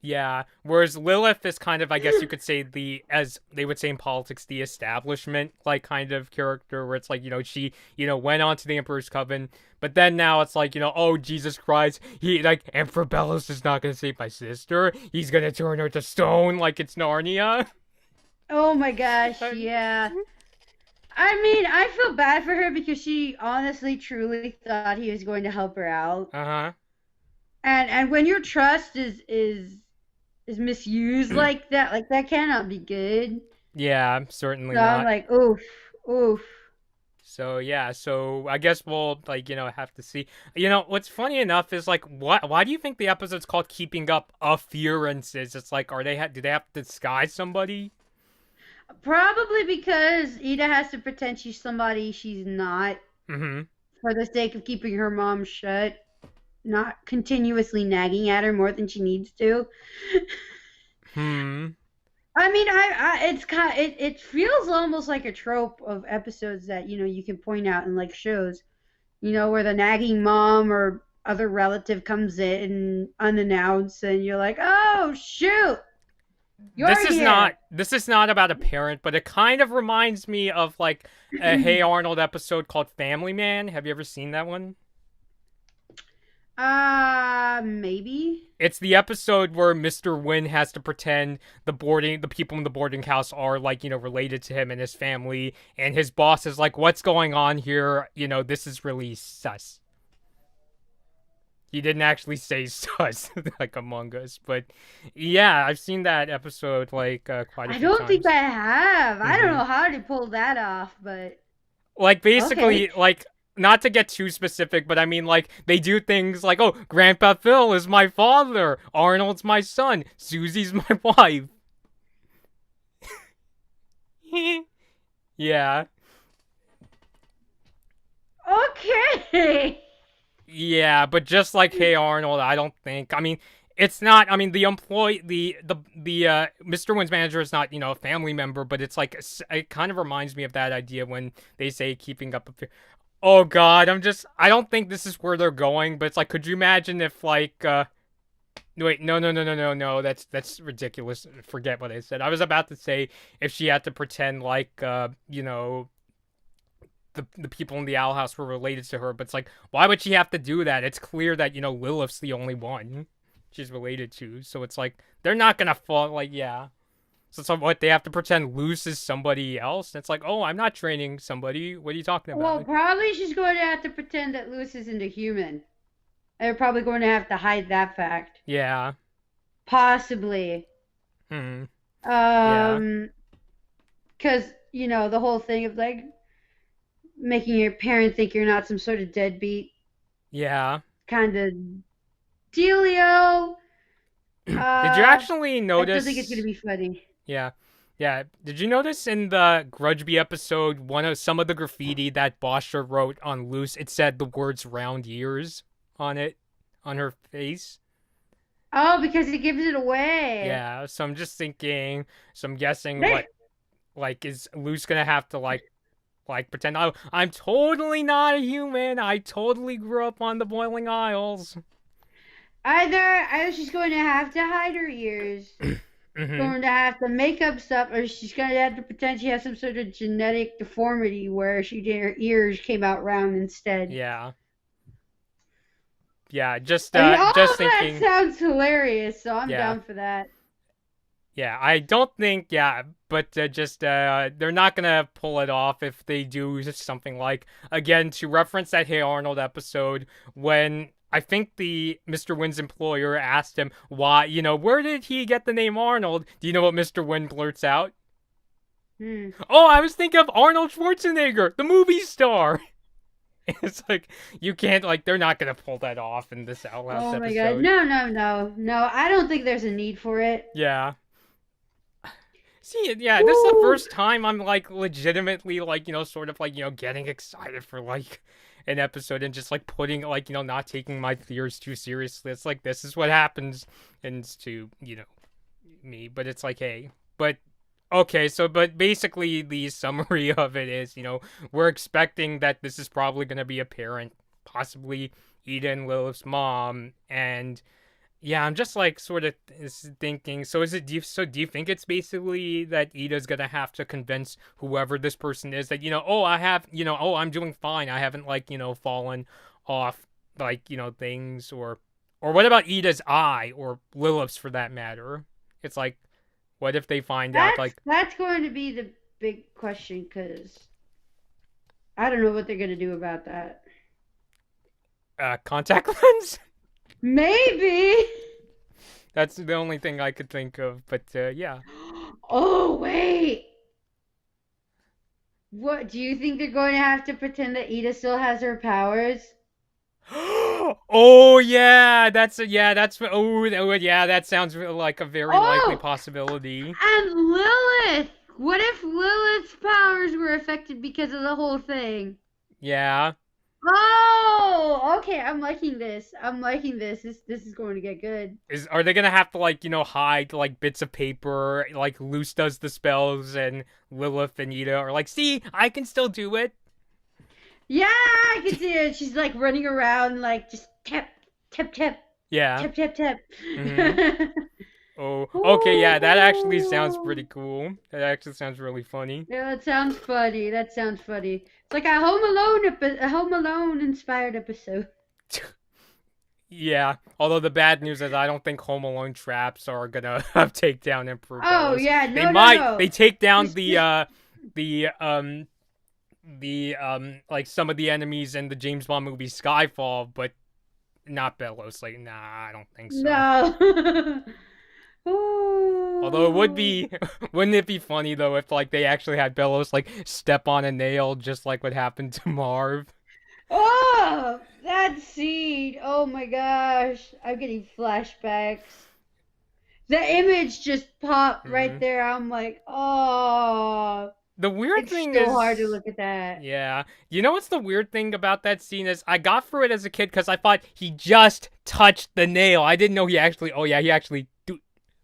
[SPEAKER 1] Yeah. Whereas Lilith is kind of, I guess you could say, as they would say in politics, the establishment, like, kind of character where it's like, she, went on to the Emperor's Coven, but then now it's like, oh, Jesus Christ, Emperor Bellos is not gonna save my sister. He's gonna turn her to stone like it's Narnia.
[SPEAKER 2] Oh my gosh, yeah. I mean, I feel bad for her because she honestly, truly thought he was going to help her out.
[SPEAKER 1] Uh-huh.
[SPEAKER 2] And when your trust is misused like that cannot be good.
[SPEAKER 1] Yeah, certainly
[SPEAKER 2] So I'm
[SPEAKER 1] not.
[SPEAKER 2] like, oof, oof.
[SPEAKER 1] So yeah, so I guess we'll have to see. What's funny enough is like why do you think the episode's called Keeping Up Appearances? It's like do they have to disguise somebody?
[SPEAKER 2] Probably because Ida has to pretend she's somebody she's not
[SPEAKER 1] Mm-hmm.
[SPEAKER 2] for the sake of keeping her mom shut, not continuously nagging at her more than she needs to.
[SPEAKER 1] Hmm.
[SPEAKER 2] I mean, it's it feels almost like a trope of episodes that you can point out in like shows, where the nagging mom or other relative comes in unannounced, and you're like, oh shoot, you're here.
[SPEAKER 1] This is not about a parent, but it kind of reminds me of like a Hey Arnold episode called Family Man. Have you ever seen that one?
[SPEAKER 2] Maybe.
[SPEAKER 1] It's the episode where Mr. Wynn has to pretend the people in the boarding house are like, related to him and his family, and his boss is like, "What's going on here? This is really sus." He didn't actually say sus like Among Us, but yeah, I've seen that episode like quite a
[SPEAKER 2] I
[SPEAKER 1] few
[SPEAKER 2] don't think
[SPEAKER 1] times.
[SPEAKER 2] I have. I don't
[SPEAKER 1] Mm-hmm.
[SPEAKER 2] know how to pull that off, but
[SPEAKER 1] Like
[SPEAKER 2] okay.
[SPEAKER 1] basically, like not to get too specific, but I mean like they do things like, "Oh, Grandpa Phil is my father, Arnold's my son, Susie's my wife." Yeah.
[SPEAKER 2] Okay.
[SPEAKER 1] Yeah, but just like Hey Arnold, I don't think. I mean, it's not. I mean, the employee, the Mr. Wynn's manager is not, a family member, but it's like it kind of reminds me of that idea when they say keeping up. Oh God, I don't think this is where they're going, but it's like, could you imagine if like, wait, no, no, no, no, no, no, that's ridiculous. Forget what I said. I was about to say if she had to pretend like, the people in the owl house were related to her, but it's like, why would she have to do that? It's clear that, Lilith's the only one she's related to. So it's like, they're not gonna fall, like, yeah. So it's like, what, they have to pretend Luce is somebody else? And it's like, oh, I'm not training somebody. What are you talking
[SPEAKER 2] Well,
[SPEAKER 1] about?
[SPEAKER 2] probably she's going to have to pretend that Lewis isn't a human. They're probably going to have to hide that fact.
[SPEAKER 1] Yeah.
[SPEAKER 2] Possibly.
[SPEAKER 1] Hmm. Yeah.
[SPEAKER 2] Um, because, the whole thing of like making your parent think you're not some sort of deadbeat
[SPEAKER 1] Yeah.
[SPEAKER 2] kind of dealio.
[SPEAKER 1] Did you actually
[SPEAKER 2] I still think it's gonna
[SPEAKER 1] notice?
[SPEAKER 2] be funny.
[SPEAKER 1] Yeah. Yeah. Did you notice in the Grudgeby episode, some of the graffiti that Bosher wrote on Loose, it said the words round years on it, on her face?
[SPEAKER 2] Oh, because it gives it away.
[SPEAKER 1] Yeah, so I'm just thinking, so I'm guessing what, like, is Loose gonna have to, like pretend, oh, I'm totally not a human, I totally grew up on the Boiling Isles.
[SPEAKER 2] Either she's going to have to hide her ears,
[SPEAKER 1] Mm-hmm.
[SPEAKER 2] going to have to make up stuff, or she's going to have to pretend she has some sort of genetic deformity where her ears came out round instead.
[SPEAKER 1] Yeah. Yeah,
[SPEAKER 2] I mean, all
[SPEAKER 1] just
[SPEAKER 2] of that
[SPEAKER 1] thinking,
[SPEAKER 2] sounds hilarious, so I'm
[SPEAKER 1] yeah.
[SPEAKER 2] down for that.
[SPEAKER 1] Yeah, I don't think, yeah, but they're not gonna pull it off if they do something like, again, to reference that Hey Arnold episode, when I think the Mr. Wynn's employer asked him why, where did he get the name Arnold? Do you know what Mr. Wynn blurts out?
[SPEAKER 2] Hmm.
[SPEAKER 1] Oh, I was thinking of Arnold Schwarzenegger, the movie star. It's like, you can't, like, they're not gonna pull that off in this Outhouse
[SPEAKER 2] Oh my god.
[SPEAKER 1] episode.
[SPEAKER 2] No, no, no. No, I don't think there's a need for it.
[SPEAKER 1] Yeah. See, yeah, this is the
[SPEAKER 2] Woo!
[SPEAKER 1] first time I'm like legitimately like, sort of like, getting excited for like an episode and just like putting like, not taking my fears too seriously. It's like this is what happens and it's to, me, but it's like, hey, but okay, so but basically the summary of it is, we're expecting that this is probably going to be a parent, possibly Ida and Lilith's mom, and yeah, I'm just like sort of thinking. So is it? Do you think it's basically that Ida's gonna have to convince whoever this person is that oh, I have oh, I'm doing fine. I haven't like fallen off like things, or what about Ida's eye or Lilith's for that matter? It's like, what if they find out like
[SPEAKER 2] That's going to be the big question because I don't know what they're going to do about that.
[SPEAKER 1] contact lens?
[SPEAKER 2] Maybe.
[SPEAKER 1] That's the only thing I could think of. But yeah.
[SPEAKER 2] Oh, wait. What do you think they're going to have to pretend that Ida still has her powers?
[SPEAKER 1] Oh yeah, that sounds like a very likely
[SPEAKER 2] Oh,
[SPEAKER 1] possibility.
[SPEAKER 2] and Lilith. What if Lilith's powers were affected because of the whole thing?
[SPEAKER 1] Yeah.
[SPEAKER 2] Oh, okay. I'm liking this. I'm liking this. This is going to get good.
[SPEAKER 1] Are they gonna have to like hide like bits of paper, like Luce does the spells and Lilith and Ida are like, see, I can still do it.
[SPEAKER 2] Yeah, I can see it. She's like running around, like just tap, tap, tap,
[SPEAKER 1] Yeah.
[SPEAKER 2] tap, tap, tap.
[SPEAKER 1] Mm-hmm. Oh, okay, yeah, that actually sounds pretty cool. That actually sounds really funny.
[SPEAKER 2] Yeah, that sounds funny. That sounds funny. It's like a Home Alone inspired episode.
[SPEAKER 1] Yeah, although the bad news is I don't think Home Alone traps are gonna take down Emperor
[SPEAKER 2] Oh
[SPEAKER 1] Bellows.
[SPEAKER 2] yeah,
[SPEAKER 1] They
[SPEAKER 2] no, no,
[SPEAKER 1] might.
[SPEAKER 2] no.
[SPEAKER 1] They take down
[SPEAKER 2] This, this,
[SPEAKER 1] the like some of the enemies in the James Bond movie Skyfall, but not Bellows. Like, nah, I don't think so.
[SPEAKER 2] no.
[SPEAKER 1] Although it would
[SPEAKER 2] Ooh.
[SPEAKER 1] be, wouldn't it be funny though if like they actually had Bellows like step on a nail just like what happened to Marv?
[SPEAKER 2] Oh, that scene. Oh my gosh. I'm getting flashbacks. The image just popped right
[SPEAKER 1] Mm.
[SPEAKER 2] there. I'm like, oh,
[SPEAKER 1] The weird
[SPEAKER 2] it's
[SPEAKER 1] thing
[SPEAKER 2] so hard to
[SPEAKER 1] is,
[SPEAKER 2] look at that.
[SPEAKER 1] yeah, you know what's the weird thing about that scene is I got through it as a kid because I thought he just touched the nail. I didn't know he actually. Oh yeah, he actually do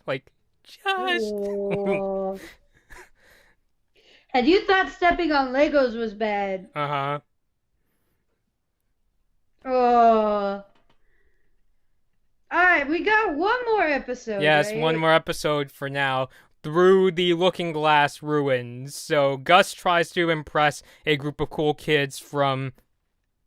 [SPEAKER 1] like just.
[SPEAKER 2] Oh. And you thought stepping on Legos was bad.
[SPEAKER 1] Uh-huh.
[SPEAKER 2] Oh. All right, we got one more episode,
[SPEAKER 1] Yes, one
[SPEAKER 2] right?
[SPEAKER 1] more episode for now. Through the Looking Glass ruins. So Gus tries to impress a group of cool kids from,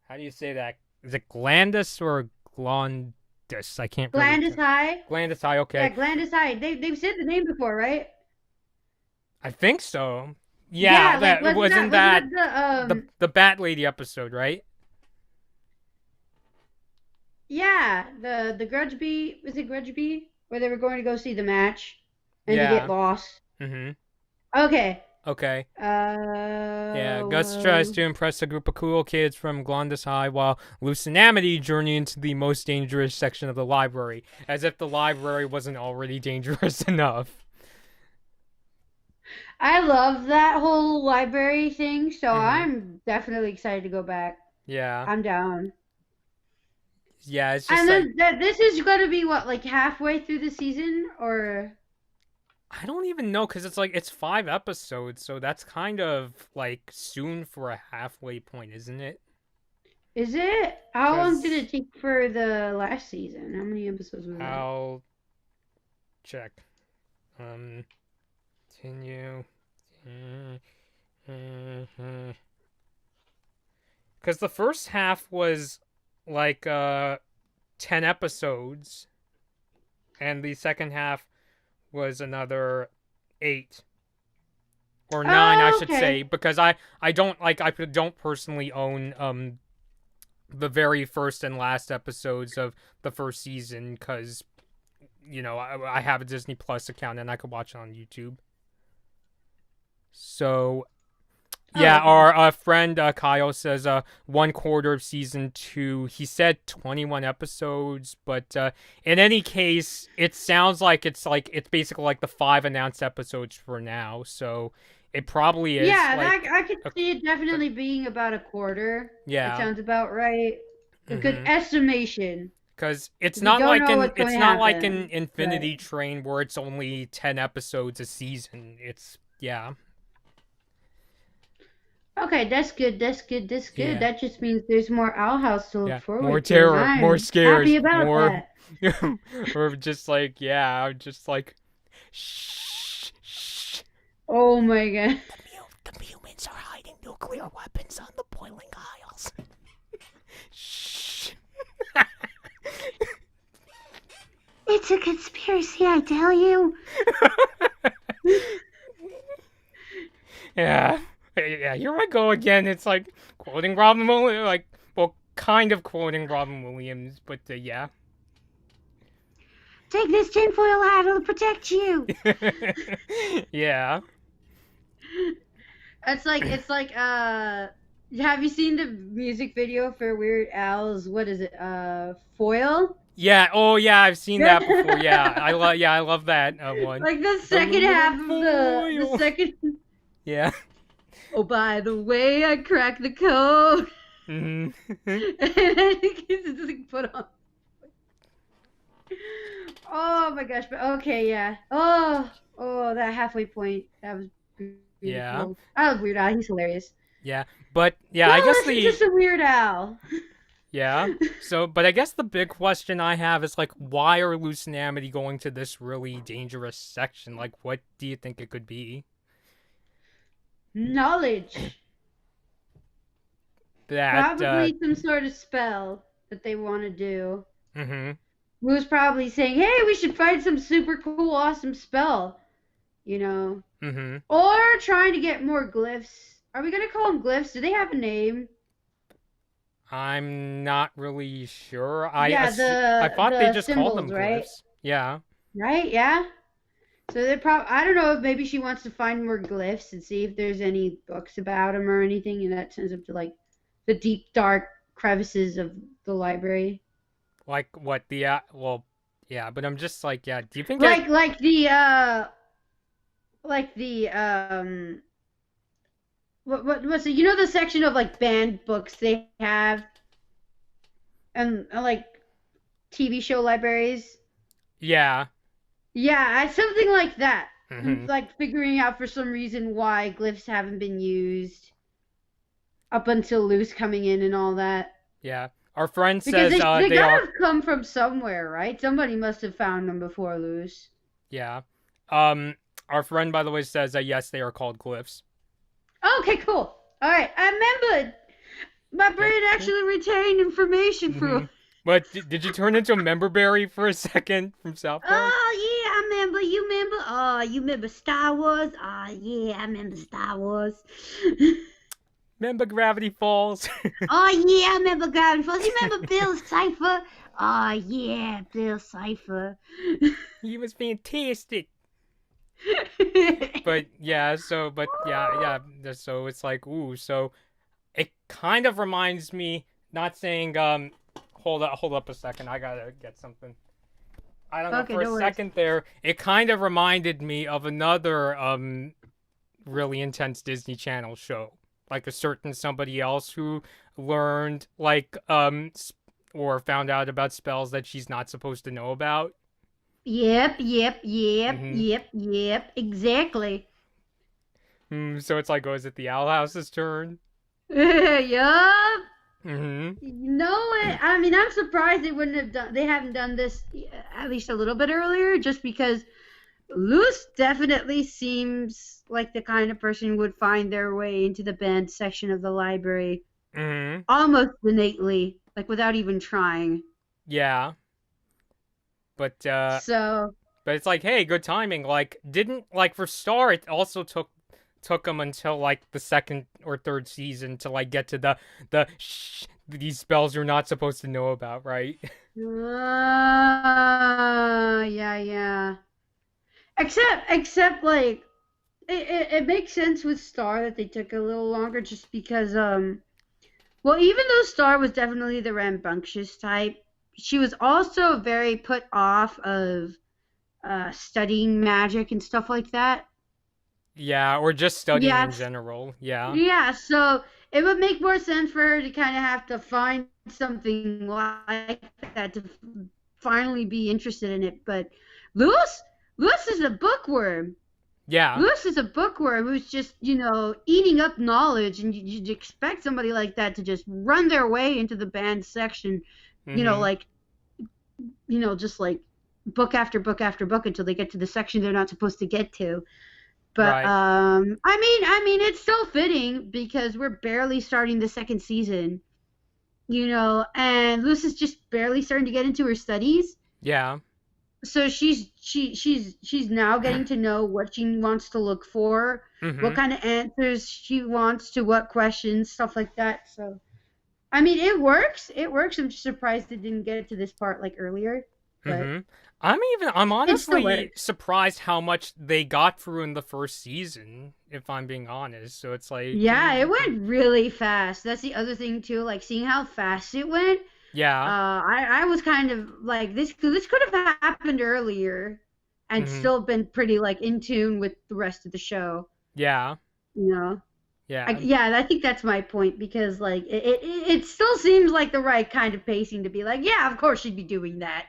[SPEAKER 1] how do you say that? Is it Glandus or Glondus? I can't really
[SPEAKER 2] Glandis
[SPEAKER 1] tell.
[SPEAKER 2] High.
[SPEAKER 1] Glandus High,
[SPEAKER 2] Yeah,
[SPEAKER 1] okay.
[SPEAKER 2] Glandis High. They've said the name before, right?
[SPEAKER 1] I think so. Yeah,
[SPEAKER 2] Yeah, like
[SPEAKER 1] that wasn't that
[SPEAKER 2] wasn't that
[SPEAKER 1] the Bat Lady episode, right?
[SPEAKER 2] yeah, the Grudge Bee, was it Grudge Bee? Where they were going to go see the match and they get
[SPEAKER 1] Yeah.
[SPEAKER 2] lost.
[SPEAKER 1] Mm-hmm.
[SPEAKER 2] Okay.
[SPEAKER 1] Okay. Yeah, Gus tries to impress a group of cool kids from Glondis High while Luce and Amity journey into the most dangerous section of the library, as if the library wasn't already dangerous enough.
[SPEAKER 2] I love that whole library thing, so
[SPEAKER 1] Mm-hmm.
[SPEAKER 2] I'm definitely excited to go back.
[SPEAKER 1] Yeah.
[SPEAKER 2] I'm down.
[SPEAKER 1] Yeah, it's just
[SPEAKER 2] And
[SPEAKER 1] like...
[SPEAKER 2] then this is gonna be what, like halfway through the season, or
[SPEAKER 1] I don't even know, because it's like, it's 5 episodes, so that's kind of, like, soon for a halfway point, isn't it?
[SPEAKER 2] is it? How long did
[SPEAKER 1] 'Cause
[SPEAKER 2] it take for the last season? How many episodes was that?
[SPEAKER 1] I'll check. Continue. Because the first half was, like, 10 episodes, and the second half was another 8. Or 9, I
[SPEAKER 2] Oh,
[SPEAKER 1] should
[SPEAKER 2] okay.
[SPEAKER 1] say, because I don't personally own the very first and last episodes of the first season, because I have a Disney Plus account and I could watch it on YouTube. So yeah,
[SPEAKER 2] okay.
[SPEAKER 1] our friend Kyle says 1/4 of season 2. He said 21 episodes, but in any case, it sounds like it's basically like the 5 announced episodes for now. So it probably is
[SPEAKER 2] Yeah,
[SPEAKER 1] like
[SPEAKER 2] I could see it definitely being about a quarter. That
[SPEAKER 1] yeah.
[SPEAKER 2] sounds about right. A good
[SPEAKER 1] Mm-hmm.
[SPEAKER 2] estimation.
[SPEAKER 1] Because it's
[SPEAKER 2] We
[SPEAKER 1] not
[SPEAKER 2] don't
[SPEAKER 1] like
[SPEAKER 2] know
[SPEAKER 1] an
[SPEAKER 2] what's going to happen.
[SPEAKER 1] Infinity
[SPEAKER 2] Right.
[SPEAKER 1] Train where it's only 10 episodes a season. It's yeah.
[SPEAKER 2] Okay, that's good. That's good. That's good.
[SPEAKER 1] Yeah.
[SPEAKER 2] That just means there's more Owl House to look
[SPEAKER 1] Yeah. More
[SPEAKER 2] forward to, and
[SPEAKER 1] terror, more
[SPEAKER 2] I'm
[SPEAKER 1] scares,
[SPEAKER 2] happy about
[SPEAKER 1] more
[SPEAKER 2] that.
[SPEAKER 1] or just like yeah, just like shh, shh.
[SPEAKER 2] Oh my god.
[SPEAKER 1] The humans are hiding nuclear weapons on the boiling aisles. Shh.
[SPEAKER 2] It's a conspiracy, I tell you.
[SPEAKER 1] Yeah. Yeah, here I go again. It's like quoting Robin Williams, like, well, kind of quoting Robin Williams, but yeah.
[SPEAKER 2] Take this tinfoil hat, it'll protect you.
[SPEAKER 1] Yeah.
[SPEAKER 2] It's like have you seen the music video for Weird Al's what is it? Foil?
[SPEAKER 1] Yeah. Oh, yeah. I've seen that before. Yeah. I love that one.
[SPEAKER 2] Like the second half of the
[SPEAKER 1] Foil.
[SPEAKER 2] second.
[SPEAKER 1] Yeah.
[SPEAKER 2] Oh, by the way, I cracked the code.
[SPEAKER 1] Mm-hmm.
[SPEAKER 2] And then it's just like put on. Oh my gosh! But okay, yeah. Oh, that halfway point. That was beautiful.
[SPEAKER 1] Yeah.
[SPEAKER 2] I love Weird Al. He's hilarious.
[SPEAKER 1] Yeah. But yeah,
[SPEAKER 2] Go
[SPEAKER 1] I guess
[SPEAKER 2] listen to some Weird Al.
[SPEAKER 1] yeah. So, but I guess the big question I have is like, why are Luce and Amity going to this really dangerous section? Like, what do you think it could be?
[SPEAKER 2] Knowledge.
[SPEAKER 1] That
[SPEAKER 2] Probably some sort of spell that they want to do.
[SPEAKER 1] mm-hmm.
[SPEAKER 2] Who's probably saying, "Hey, we should find some super cool, awesome spell," you know,
[SPEAKER 1] Mm-hmm.
[SPEAKER 2] or trying to get more glyphs. Are we gonna call them glyphs? Do they have a name?
[SPEAKER 1] I'm not really sure.
[SPEAKER 2] Yeah,
[SPEAKER 1] I thought they just called them
[SPEAKER 2] symbols, right?
[SPEAKER 1] glyphs. Yeah.
[SPEAKER 2] Right? Yeah. So they're probably. I don't know if maybe she wants to find more glyphs and see if there's any books about them or anything, and that sends up to like the deep, dark crevices of the library.
[SPEAKER 1] Like what the well, yeah, but I'm just like, yeah, do you think
[SPEAKER 2] Like the what's it? You know the section of like banned books they have, and like TV show libraries.
[SPEAKER 1] yeah.
[SPEAKER 2] Yeah, something like that.
[SPEAKER 1] Mm-hmm.
[SPEAKER 2] Like figuring out for some reason why glyphs haven't been used up until Luce coming in and all that.
[SPEAKER 1] Yeah. Our friend
[SPEAKER 2] Because
[SPEAKER 1] says
[SPEAKER 2] they
[SPEAKER 1] they
[SPEAKER 2] gotta
[SPEAKER 1] are
[SPEAKER 2] have come from somewhere, right? Somebody must have found them before Luce.
[SPEAKER 1] yeah. Our friend, by the way, says yes, they are called glyphs.
[SPEAKER 2] Okay, cool. All right, I remembered. My brain actually retained information
[SPEAKER 1] Mm-hmm. But did you turn into a member berry for a second from South Park?
[SPEAKER 2] Oh yeah, I remember. You remember? Oh, you remember Star Wars? Oh yeah, I remember Star Wars.
[SPEAKER 1] Remember Gravity Falls?
[SPEAKER 2] Oh yeah, I remember Gravity Falls. You remember Bill Cipher? Oh yeah, Bill Cipher.
[SPEAKER 1] He was fantastic. But yeah, so it's like, ooh, so it kind of reminds me, not saying, hold up a second, I gotta get something. I don't know,
[SPEAKER 2] Okay,
[SPEAKER 1] for a
[SPEAKER 2] no worries.
[SPEAKER 1] second there, it kind of reminded me of another, really intense Disney Channel show. Like a certain somebody else who learned, like, or found out about spells that she's not supposed to know about.
[SPEAKER 2] Yep, yep, yep,
[SPEAKER 1] Mm-hmm.
[SPEAKER 2] yep, yep, exactly.
[SPEAKER 1] So it's like, oh, is it the Owl House's turn?
[SPEAKER 2] Yup.
[SPEAKER 1] Mm-hmm.
[SPEAKER 2] You know it. I mean, I'm surprised they wouldn't have done. They haven't done this at least a little bit earlier, just because Luz definitely seems like the kind of person who would find their way into the band section of the library
[SPEAKER 1] Mm-hmm.
[SPEAKER 2] almost innately, like without even trying.
[SPEAKER 1] Yeah. But
[SPEAKER 2] So,
[SPEAKER 1] but it's like, hey, good timing. Like, didn't like for Star, it also took them until like the second or third season to like get to the these spells you're not supposed to know about, right?
[SPEAKER 2] yeah, yeah. Except like it makes sense with Star that they took a little longer, just because well, even though Star was definitely the rambunctious type, she was also very put off of studying magic and stuff like that.
[SPEAKER 1] Yeah, or just studying in
[SPEAKER 2] Yes,
[SPEAKER 1] general. Yeah.
[SPEAKER 2] yeah. So it would make more sense for her to kind of have to find something like that to finally be interested in it. But Lewis, Lewis is a bookworm.
[SPEAKER 1] Yeah.
[SPEAKER 2] Lewis is a bookworm who's just, eating up knowledge, and you'd expect somebody like that to just run their way into the band section,
[SPEAKER 1] Mm-hmm.
[SPEAKER 2] like, just like book after book after book until they get to the section they're not supposed to get to. But
[SPEAKER 1] Right.
[SPEAKER 2] I mean, it's still fitting because we're barely starting the second season, and Lewis is just barely starting to get into her studies.
[SPEAKER 1] Yeah.
[SPEAKER 2] So she's now getting to know what she wants to look for, what
[SPEAKER 1] Mm-hmm.
[SPEAKER 2] kind of answers she wants to what questions, stuff like that. So I mean, it works. It works. I'm just surprised it didn't get to this part like earlier, but
[SPEAKER 1] Mm-hmm. I'm
[SPEAKER 2] it still
[SPEAKER 1] honestly
[SPEAKER 2] works.
[SPEAKER 1] surprised how much they got through in the first season, if I'm being honest. So it's like,
[SPEAKER 2] Yeah, it went really fast. That's the other thing too. Like seeing how fast it went.
[SPEAKER 1] yeah.
[SPEAKER 2] I was kind of like this could have happened earlier, and
[SPEAKER 1] Mm-hmm.
[SPEAKER 2] still been pretty like in tune with the rest of the show.
[SPEAKER 1] Yeah.
[SPEAKER 2] You know.
[SPEAKER 1] Yeah.
[SPEAKER 2] Yeah, I think that's my point, because like it still seems like the right kind of pacing to be like, yeah, of course she'd be doing that.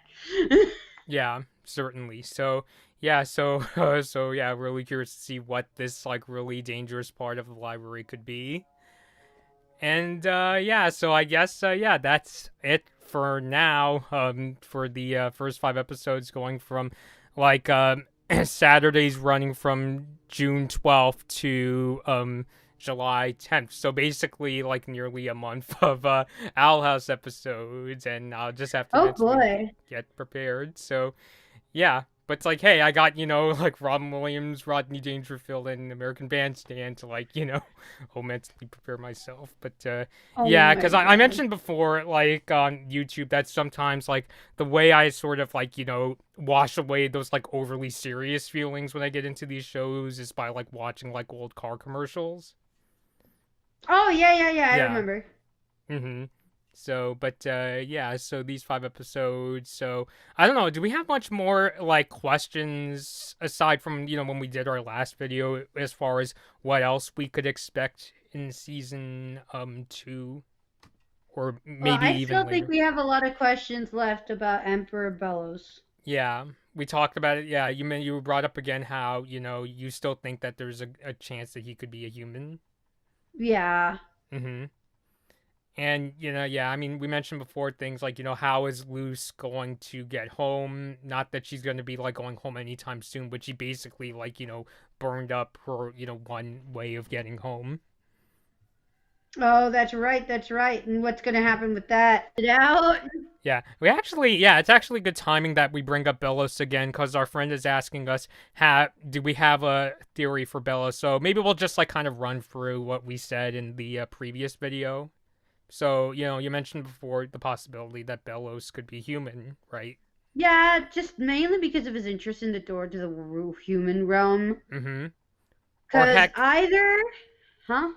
[SPEAKER 1] Yeah, certainly. So, yeah, so so yeah, really curious to see what this like really dangerous part of the library could be. And yeah, so I guess yeah, that's it for now. For the first 5 episodes, going from like Saturdays running from June 12th to July 10th. So basically, like nearly a month of Owl House episodes, and I'll just have to
[SPEAKER 2] Oh
[SPEAKER 1] mentally
[SPEAKER 2] boy.
[SPEAKER 1] get prepared. So yeah, but it's like, hey, I got, like Robin Williams, Rodney Dangerfield, and American Bandstand to, like, oh, mentally prepare myself. But,
[SPEAKER 2] Oh
[SPEAKER 1] yeah,
[SPEAKER 2] my
[SPEAKER 1] because I
[SPEAKER 2] god.
[SPEAKER 1] mentioned before, like, on YouTube, that sometimes, like, the way I sort of, like, wash away those, like, overly serious feelings when I get into these shows is by, like, watching, like, old car commercials.
[SPEAKER 2] Oh yeah, yeah, yeah, I
[SPEAKER 1] Yeah.
[SPEAKER 2] remember.
[SPEAKER 1] Mm-hmm. So, but yeah, so these 5 episodes. So I don't know. Do we have much more like questions aside from when we did our last video as far as what else we could expect in season 2 or
[SPEAKER 2] Well,
[SPEAKER 1] maybe
[SPEAKER 2] I
[SPEAKER 1] even
[SPEAKER 2] still think
[SPEAKER 1] later?
[SPEAKER 2] we have a lot of questions left about Emperor Bellows.
[SPEAKER 1] Yeah, we talked about it. Yeah, you brought up again how you still think that there's a chance that he could be a human.
[SPEAKER 2] Yeah.
[SPEAKER 1] Mm-hmm. And yeah, I mean, we mentioned before things like how is Luce going to get home? Not that she's going to be like going home anytime soon, but she basically like burned up her one way of getting home.
[SPEAKER 2] Oh, that's right, that's right. And what's gonna happen with that? Get out.
[SPEAKER 1] Yeah, yeah, it's actually good timing that we bring up Bellos again because our friend is asking us, do we have a theory for Bellos? So maybe we'll just like kind of run through what we said in the previous video. So you mentioned before the possibility that Bellos could be human, right?
[SPEAKER 2] Yeah, just mainly because of his interest in the door to the human realm.
[SPEAKER 1] Mm-hmm. Or
[SPEAKER 2] Cause
[SPEAKER 1] heck,
[SPEAKER 2] either, huh?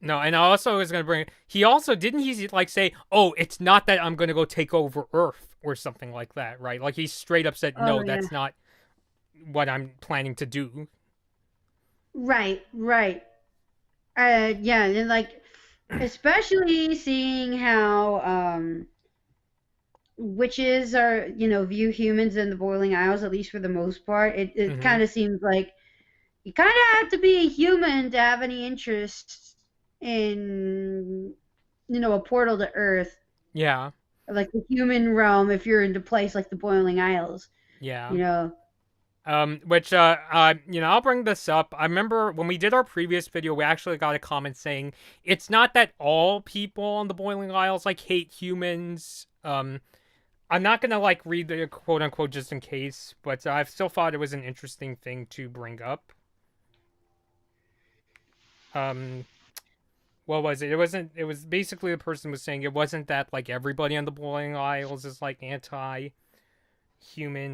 [SPEAKER 1] no, and I also was gonna bring. He also didn't he like say, "Oh, it's not that I'm gonna go take over Earth" or something like that, right? Like he straight up said,
[SPEAKER 2] Oh
[SPEAKER 1] "No,
[SPEAKER 2] yeah.
[SPEAKER 1] that's not what I'm planning to do."
[SPEAKER 2] Right, right. Yeah, and like especially seeing how witches are, view humans in the Boiling Isles, at least for the most part. It
[SPEAKER 1] Mm-hmm.
[SPEAKER 2] kind of seems like you kind of have to be a human to have any interest in, a portal to Earth,
[SPEAKER 1] Yeah,
[SPEAKER 2] like the human realm. If you're into a place like the Boiling Isles,
[SPEAKER 1] yeah.
[SPEAKER 2] you know.
[SPEAKER 1] Which I'll bring this up. I remember when we did our previous video, we actually got a comment saying it's not that all people on the Boiling Isles like hate humans. I'm not gonna like read the quote unquote just in case, but I've still thought it was an interesting thing to bring up. Um, what was it? It wasn't. It was basically the person was saying it wasn't that like everybody on the Boiling Isles is like anti-human.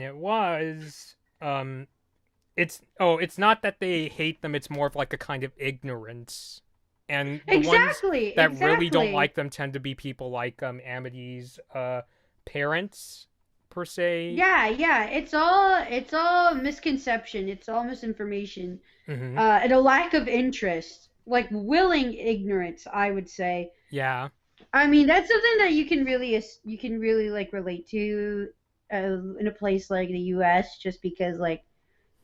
[SPEAKER 1] It was. It's not that they hate them. It's more of like a kind of ignorance, and the ones
[SPEAKER 2] Exactly,
[SPEAKER 1] that really don't
[SPEAKER 2] exactly.
[SPEAKER 1] like them tend to be people like Amity's parents per se.
[SPEAKER 2] Yeah, yeah. It's all misconception. It's all misinformation.
[SPEAKER 1] Mm-hmm.
[SPEAKER 2] And a lack of interest, like willing ignorance, I would say.
[SPEAKER 1] Yeah.
[SPEAKER 2] I mean, that's something that you can really like relate to in a place like the U.S. Just because, like,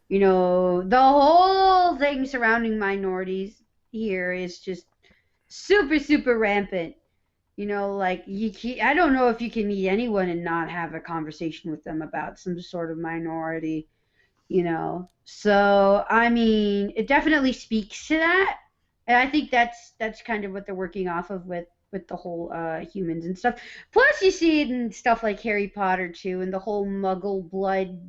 [SPEAKER 2] the whole thing surrounding minorities here is just super, super rampant. Like I don't know if you can meet anyone and not have a conversation with them about some sort of minority. So I mean, it definitely speaks to that, and I think that's kind of what they're working off of with the whole humans and stuff. Plus, you see it in stuff like Harry Potter too, and the whole Muggle blood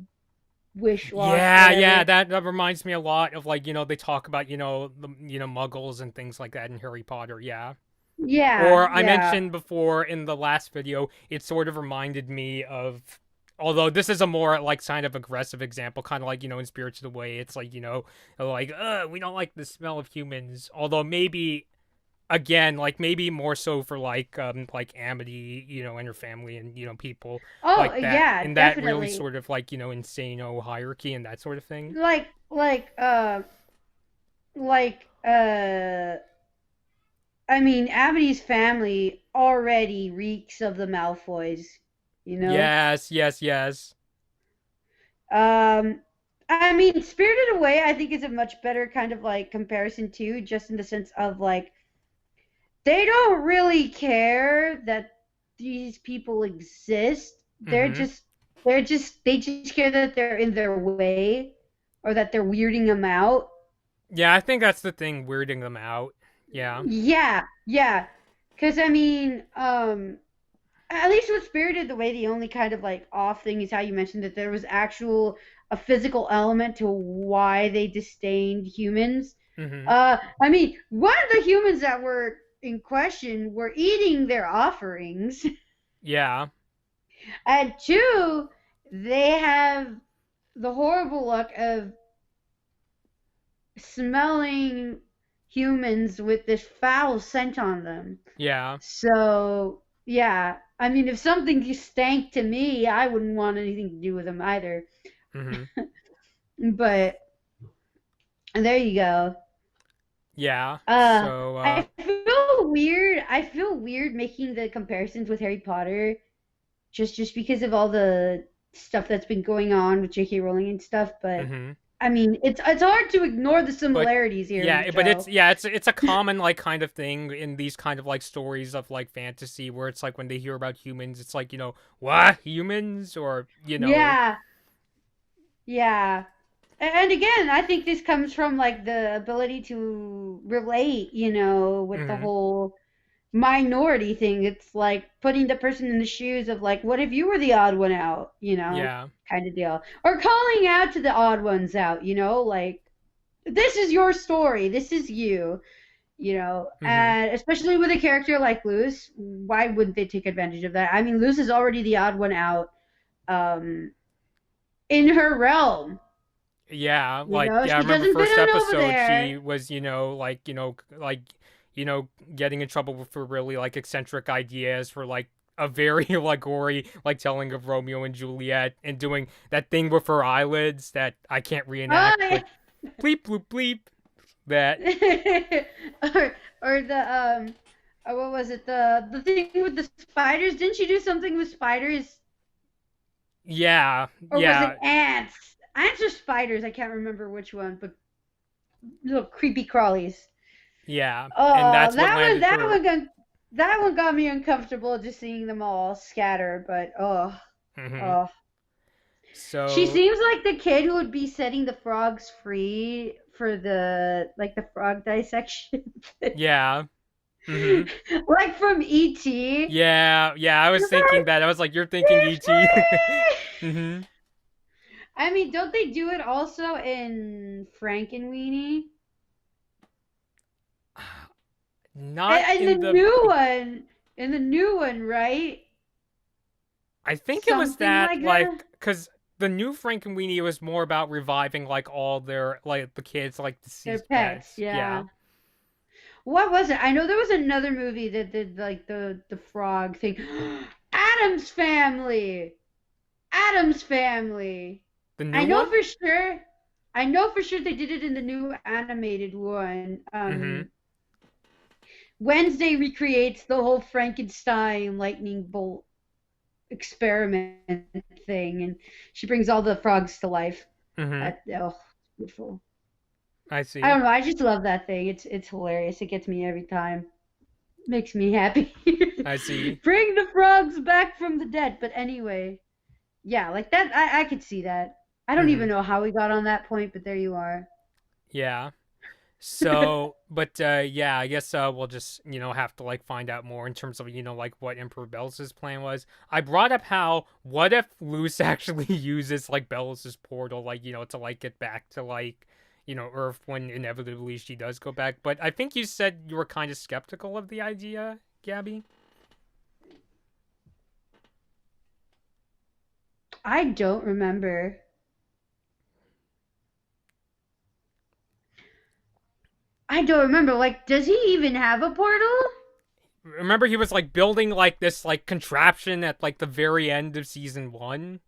[SPEAKER 2] wish wash
[SPEAKER 1] Yeah, yeah,
[SPEAKER 2] whatever.
[SPEAKER 1] that reminds me a lot of like, they talk about, the muggles and things like that in Harry Potter, yeah.
[SPEAKER 2] Yeah,
[SPEAKER 1] Or I
[SPEAKER 2] yeah.
[SPEAKER 1] mentioned before in the last video, it sort of reminded me of, although this is a more like kind of aggressive example, kind of like, in Spirited Away, it's like, like, we don't like the smell of humans. Although maybe again, like maybe more so for like Amity, and her family and people
[SPEAKER 2] Oh,
[SPEAKER 1] like that
[SPEAKER 2] yeah,
[SPEAKER 1] in that really
[SPEAKER 2] definitely.
[SPEAKER 1] sort of like, insano hierarchy and that sort of thing.
[SPEAKER 2] Like I mean, Amity's family already reeks of the Malfoys, you know?
[SPEAKER 1] Yes, yes, yes.
[SPEAKER 2] Um, I mean, Spirited Away, I think is a much better kind of like comparison too, just in the sense of like they don't really care that these people exist. They're
[SPEAKER 1] Mm-hmm.
[SPEAKER 2] just, they just care that they're in their way or that they're weirding them out.
[SPEAKER 1] Yeah, I think that's the thing weirding them out. Yeah.
[SPEAKER 2] Yeah, yeah. Because I mean, at least with Spirited, the way the only kind of like off thing is how you mentioned that there was actual a physical element to why they disdained humans.
[SPEAKER 1] Mm-hmm.
[SPEAKER 2] I mean, one of the humans that were in question were eating their offerings,
[SPEAKER 1] Yeah.
[SPEAKER 2] and two, they have the horrible luck of smelling humans with this foul scent on them.
[SPEAKER 1] Yeah.
[SPEAKER 2] So yeah, I mean, if something stank to me, I wouldn't want anything to do with them either.
[SPEAKER 1] Mm-hmm.
[SPEAKER 2] But there you go.
[SPEAKER 1] Yeah.
[SPEAKER 2] Uh,
[SPEAKER 1] So
[SPEAKER 2] I feel weird. I feel weird making the comparisons with Harry Potter, just because of all the stuff that's been going on with J.K. Rowling and stuff. But
[SPEAKER 1] mm-hmm.
[SPEAKER 2] I mean, it's hard to ignore the
[SPEAKER 1] But
[SPEAKER 2] similarities here in the
[SPEAKER 1] yeah, but it's
[SPEAKER 2] show.
[SPEAKER 1] yeah, it's a common like kind of thing in these kind of like stories of like fantasy where it's like when they hear about humans, it's like, what? Humans or,
[SPEAKER 2] Yeah, yeah. And again, I think this comes from like the ability to relate, with the
[SPEAKER 1] mm-hmm.
[SPEAKER 2] whole minority thing. It's like putting the person in the shoes of like, what if you were the odd one out,
[SPEAKER 1] Yeah.
[SPEAKER 2] kind of deal. Or calling out to the odd ones out, like this is your story, this is you,
[SPEAKER 1] Mm-hmm.
[SPEAKER 2] and especially with a character like Luz, why wouldn't they take advantage of that? I mean, Luz is already the odd one out. in her realm.
[SPEAKER 1] Yeah,
[SPEAKER 2] You
[SPEAKER 1] like
[SPEAKER 2] know,
[SPEAKER 1] yeah, I
[SPEAKER 2] she
[SPEAKER 1] remember
[SPEAKER 2] doesn't fit
[SPEAKER 1] first
[SPEAKER 2] on over
[SPEAKER 1] episode
[SPEAKER 2] there.
[SPEAKER 1] she was, getting in trouble for really like eccentric ideas for like a very like gory like telling of Romeo and Juliet and doing that thing with her eyelids that I can't reenact,
[SPEAKER 2] Oh,
[SPEAKER 1] but bleep bloop bleep that
[SPEAKER 2] yeah. or the what was it? The thing with the spiders? Didn't she do something with spiders?
[SPEAKER 1] yeah,
[SPEAKER 2] Or was it
[SPEAKER 1] yeah,
[SPEAKER 2] ants? Ants or spiders? I can't remember which one, but little creepy crawlies.
[SPEAKER 1] yeah, and
[SPEAKER 2] Oh,
[SPEAKER 1] that's what landed her.
[SPEAKER 2] that one got me uncomfortable just seeing them all scatter. But
[SPEAKER 1] Hmm.
[SPEAKER 2] oh, she
[SPEAKER 1] So
[SPEAKER 2] seems like the kid who would be setting the frogs free for the frog dissection,
[SPEAKER 1] yeah. Hmm.
[SPEAKER 2] like from E.T.
[SPEAKER 1] Yeah, yeah, I was thinking that. I was like, you're thinking ET. Hmm.
[SPEAKER 2] I mean, don't they do it also in Frankenweenie?
[SPEAKER 1] Not
[SPEAKER 2] In the
[SPEAKER 1] in the
[SPEAKER 2] new one, in the new one, right?
[SPEAKER 1] I think it was
[SPEAKER 2] Something
[SPEAKER 1] that
[SPEAKER 2] like that.
[SPEAKER 1] like because the new Frankenweenie was more about reviving like all their like the kids like
[SPEAKER 2] Their
[SPEAKER 1] deceased
[SPEAKER 2] pets,
[SPEAKER 1] pets. Yeah.
[SPEAKER 2] yeah. What was it? I know there was another movie that did like the frog thing. Adam's Family. Adam's Family.
[SPEAKER 1] The new
[SPEAKER 2] I know
[SPEAKER 1] one?
[SPEAKER 2] for sure. I know for sure they did it in the new animated one.
[SPEAKER 1] Mm-hmm.
[SPEAKER 2] Wednesday recreates the whole Frankenstein lightning bolt experiment thing, and she brings all the frogs to life.
[SPEAKER 1] Mm-hmm.
[SPEAKER 2] Oh, beautiful.
[SPEAKER 1] I
[SPEAKER 2] I
[SPEAKER 1] see.
[SPEAKER 2] don't know. I just love that thing. It's hilarious. It gets me every time. Makes me happy.
[SPEAKER 1] I see.
[SPEAKER 2] Bring the frogs back from the dead. But anyway, yeah, like that. I could see that. I don't
[SPEAKER 1] Mm-hmm.
[SPEAKER 2] even know how we got on that point, but there you are.
[SPEAKER 1] Yeah. So, but yeah, I guess we'll just have to like find out more in terms of like what Emperor Bells' plan was. I brought up how what if Luce actually uses like Bells' portal like to like get back to like Earth when inevitably she does go back. But I think you said you were kind of skeptical of the idea, Gabby.
[SPEAKER 2] I don't remember. I don't remember. Like, does he even have a portal?
[SPEAKER 1] Remember he was like building like this like contraption at like the very end of season 1?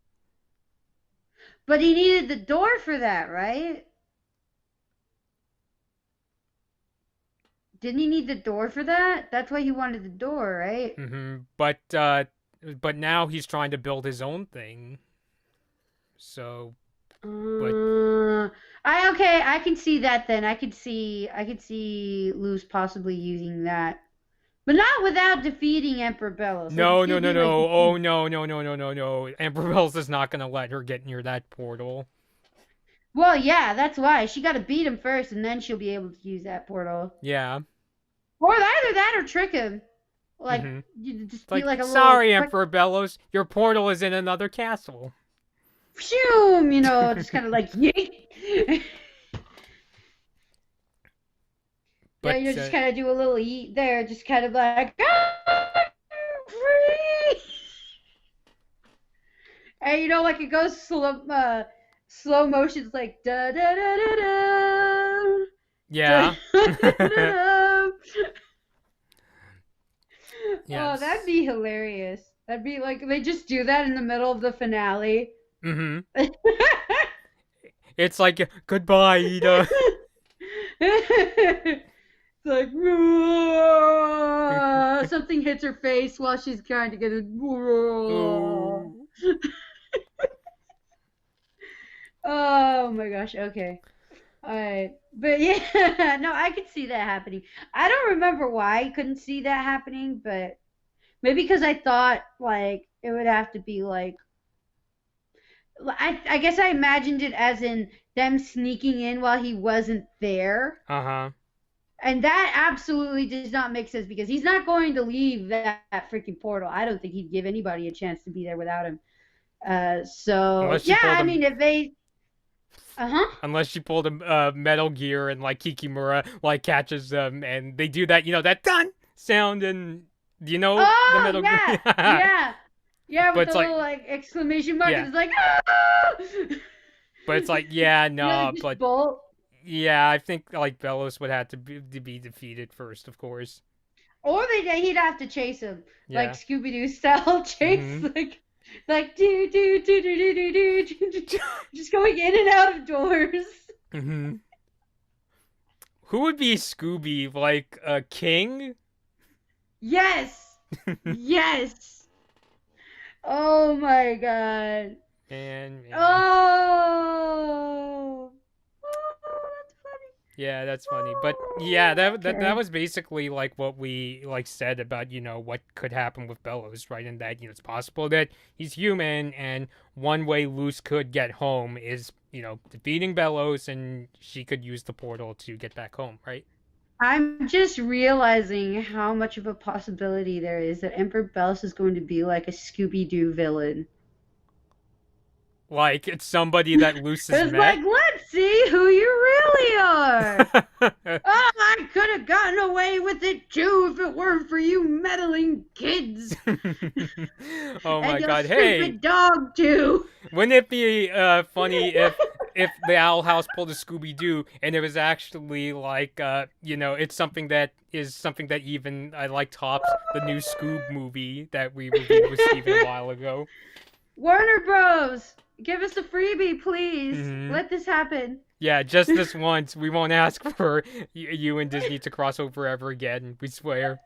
[SPEAKER 2] But he needed the door for that, right? Didn't he need the door for that? That's why he wanted the door, right?
[SPEAKER 1] Mm-hmm. But now he's trying to build his own thing. So, but
[SPEAKER 2] I okay, I can see that then. I could see Luz possibly using that. But not without defeating Emperor Bellos. Like
[SPEAKER 1] no, no,
[SPEAKER 2] excuse
[SPEAKER 1] no,
[SPEAKER 2] me, like
[SPEAKER 1] no. Oh no, no, no, no, no, no. Amber Bells is not gonna let her get near that portal.
[SPEAKER 2] well, yeah, that's why. She gotta beat him first and then she'll be able to use that portal.
[SPEAKER 1] Yeah.
[SPEAKER 2] Or either that or trick him. Like
[SPEAKER 1] Mm-hmm.
[SPEAKER 2] you just
[SPEAKER 1] It's
[SPEAKER 2] be
[SPEAKER 1] like,
[SPEAKER 2] like a little
[SPEAKER 1] sorry,
[SPEAKER 2] quick
[SPEAKER 1] Emperor Bellows, your portal is in another castle.
[SPEAKER 2] shoom, just kinda like yeet. Yeah,
[SPEAKER 1] But
[SPEAKER 2] just kind of do a little eat there, just kind of like, ah, free. And like it goes slow motions, like da da da da da da
[SPEAKER 1] yeah.
[SPEAKER 2] da da da. Oh, that'd
[SPEAKER 1] Yes.
[SPEAKER 2] be hilarious. That'd be like they just do that in the middle of the finale.
[SPEAKER 1] Mm-hmm. It's like goodbye, Ida.
[SPEAKER 2] It's like something hits her face while she's trying to get it.
[SPEAKER 1] Ooh.
[SPEAKER 2] Oh my gosh. Okay. All right. But yeah, no, I could see that happening. I don't remember why I couldn't see that happening, but maybe because I thought like it would have to be like I guess I imagined it as in them sneaking in while he wasn't there.
[SPEAKER 1] Uh-huh.
[SPEAKER 2] And that absolutely does not make sense because he's not going to leave that freaking portal. I don't think he'd give anybody a chance to be there without him. So
[SPEAKER 1] Unless she
[SPEAKER 2] yeah,
[SPEAKER 1] pulled
[SPEAKER 2] I
[SPEAKER 1] a
[SPEAKER 2] mean if they, huh,
[SPEAKER 1] unless she pulled a Metal Gear and like Kikimura like catches them and they do that that dun sound and do you know the
[SPEAKER 2] oh
[SPEAKER 1] Metal Gear?
[SPEAKER 2] yeah, yeah, Yeah, with
[SPEAKER 1] But
[SPEAKER 2] the
[SPEAKER 1] it's like,
[SPEAKER 2] little like exclamation mark, and
[SPEAKER 1] yeah.
[SPEAKER 2] it's like, ah!
[SPEAKER 1] But it's like, yeah,
[SPEAKER 2] Yeah,
[SPEAKER 1] no,
[SPEAKER 2] just
[SPEAKER 1] but
[SPEAKER 2] bolt.
[SPEAKER 1] yeah, I think like Bellows would have to be defeated first, of course.
[SPEAKER 2] Or he'd have to chase him like
[SPEAKER 1] Yeah.
[SPEAKER 2] Scooby Doo style chase,
[SPEAKER 1] Mm-hmm.
[SPEAKER 2] like do do do do do do do, just going in and out of doors.
[SPEAKER 1] Mm-hmm. Who would be Scooby? Like a king?
[SPEAKER 2] Yes, yes. Oh my god.
[SPEAKER 1] Man.
[SPEAKER 2] Oh. Oh, that's funny.
[SPEAKER 1] Yeah, that's funny. But yeah,
[SPEAKER 2] Oh,
[SPEAKER 1] that
[SPEAKER 2] okay.
[SPEAKER 1] was basically like what we like said about, what could happen with Bellows, right? And that, it's possible that he's human and one way Luce could get home is, defeating Bellows and she could use the portal to get back home, right?
[SPEAKER 2] I'm just realizing how much of a possibility there is that Emperor Bells is going to be like a Scooby Doo villain.
[SPEAKER 1] Like it's somebody that Luce has
[SPEAKER 2] It's like,
[SPEAKER 1] met.
[SPEAKER 2] let's see who you really are. Oh, I could have gotten away with it too if it weren't for you meddling kids
[SPEAKER 1] Oh
[SPEAKER 2] and
[SPEAKER 1] my
[SPEAKER 2] your
[SPEAKER 1] god. Hey,
[SPEAKER 2] stupid dog too.
[SPEAKER 1] wouldn't it be funny if the Owl House pulled a Scooby Doo and it was actually like it's something that even I like tops the new Scoob movie that we reviewed with Steven a while ago.
[SPEAKER 2] Warner Bros. Give us a freebie, please.
[SPEAKER 1] Hmm.
[SPEAKER 2] Let this happen.
[SPEAKER 1] Yeah, just this once. We won't ask for you and Disney to cross over ever again. We swear.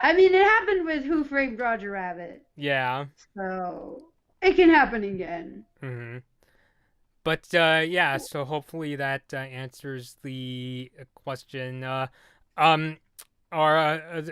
[SPEAKER 2] I mean, it happened with Who Framed Roger Rabbit,
[SPEAKER 1] Yeah.
[SPEAKER 2] so it can happen again.
[SPEAKER 1] Hmm. But yeah, so hopefully that answers the question. Um, our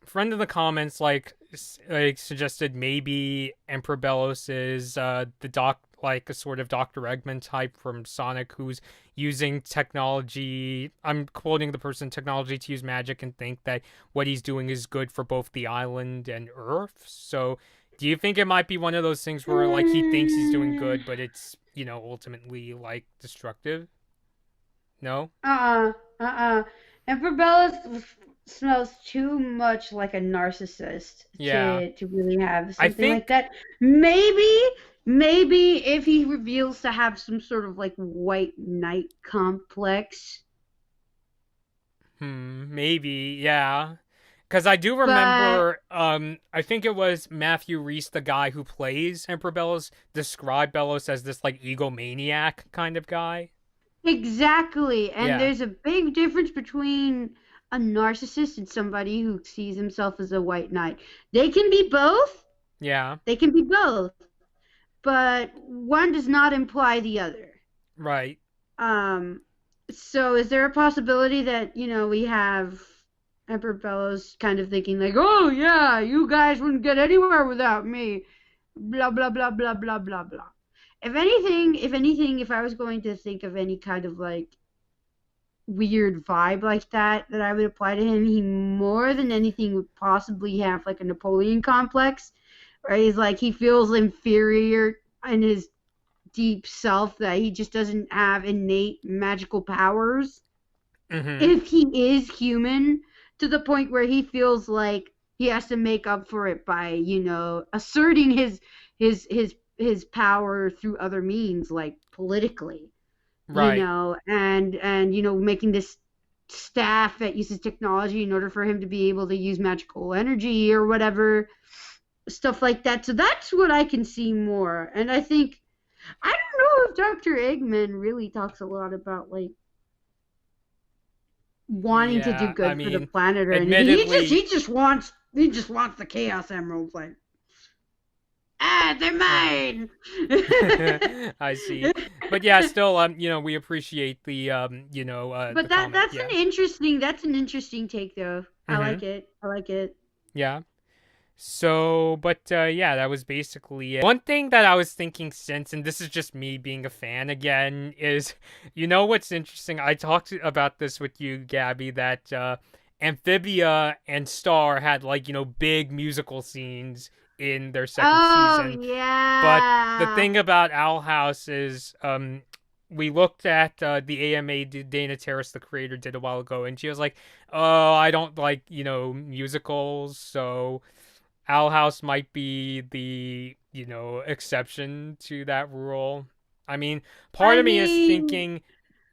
[SPEAKER 1] friend in the comments like suggested maybe Emperor Bellos is the doc like a sort of Dr. Eggman type from Sonic who's using technology. I'm quoting the person technology to use magic and think that what he's doing is good for both the island and Earth. So do you think it might be one of those things where like he thinks he's doing good, but it's ultimately like destructive? No?
[SPEAKER 2] Uh-uh. Emperor Bellas smells too much like a narcissist
[SPEAKER 1] Yeah.
[SPEAKER 2] to really have
[SPEAKER 1] I
[SPEAKER 2] something like
[SPEAKER 1] think
[SPEAKER 2] that. Maybe if he reveals to have some sort of like white knight complex,
[SPEAKER 1] maybe, yeah. Because I do
[SPEAKER 2] but
[SPEAKER 1] remember, I think it was Matthew Reese, the guy who plays Emperor Bellos, described Bellos as this like egomaniac kind of guy.
[SPEAKER 2] exactly. And
[SPEAKER 1] Yeah,
[SPEAKER 2] there's a big difference between a narcissist and somebody who sees himself as a white knight. They can be both.
[SPEAKER 1] yeah,
[SPEAKER 2] They can be both, but one does not imply the other.
[SPEAKER 1] right.
[SPEAKER 2] Um, so is there a possibility that, we have Emperor Bellows kind of thinking like, oh yeah, you guys wouldn't get anywhere without me. Blah blah blah blah blah blah blah. If I was going to think of any kind of like weird vibe like that I would apply to him, he more than anything would possibly have like a Napoleon complex, right? He's like he feels inferior in his deep self that he just doesn't have innate magical powers
[SPEAKER 1] Mm-hmm.
[SPEAKER 2] if he is human, to the point where he feels like he has to make up for it by asserting his power through other means like politically,
[SPEAKER 1] Right.
[SPEAKER 2] and making this staff that uses technology in order for him to be able to use magical energy or whatever, stuff like that. So that's what I can see more. And I think I don't know if Dr. Eggman really talks a lot about like wanting to do
[SPEAKER 1] Yeah, I
[SPEAKER 2] good for the
[SPEAKER 1] mean,
[SPEAKER 2] planet or anything.
[SPEAKER 1] admittedly,
[SPEAKER 2] He just wants the Chaos Emeralds. Like, they're
[SPEAKER 1] uh-huh.
[SPEAKER 2] mine.
[SPEAKER 1] I see. But yeah, still, we appreciate
[SPEAKER 2] But
[SPEAKER 1] the comment.
[SPEAKER 2] that's
[SPEAKER 1] Yeah.
[SPEAKER 2] an interesting take though. I
[SPEAKER 1] Mm-hmm.
[SPEAKER 2] like it. I like it.
[SPEAKER 1] Yeah. So, but yeah, that was basically it. One thing that I was thinking since, and this is just me being a fan again, is what's interesting? I talked about this with you, Gabby, that Amphibia and Star had like, big musical scenes in their second
[SPEAKER 2] Oh
[SPEAKER 1] season. But the
[SPEAKER 2] yeah.
[SPEAKER 1] thing about Owl House is, we looked at the AMA Dana Terrace, the creator, did a while ago, and she was like, "Oh, I don't like musicals, so." Owl House might be the, exception to that rule. I mean, part
[SPEAKER 2] I
[SPEAKER 1] of me is
[SPEAKER 2] mean,
[SPEAKER 1] thinking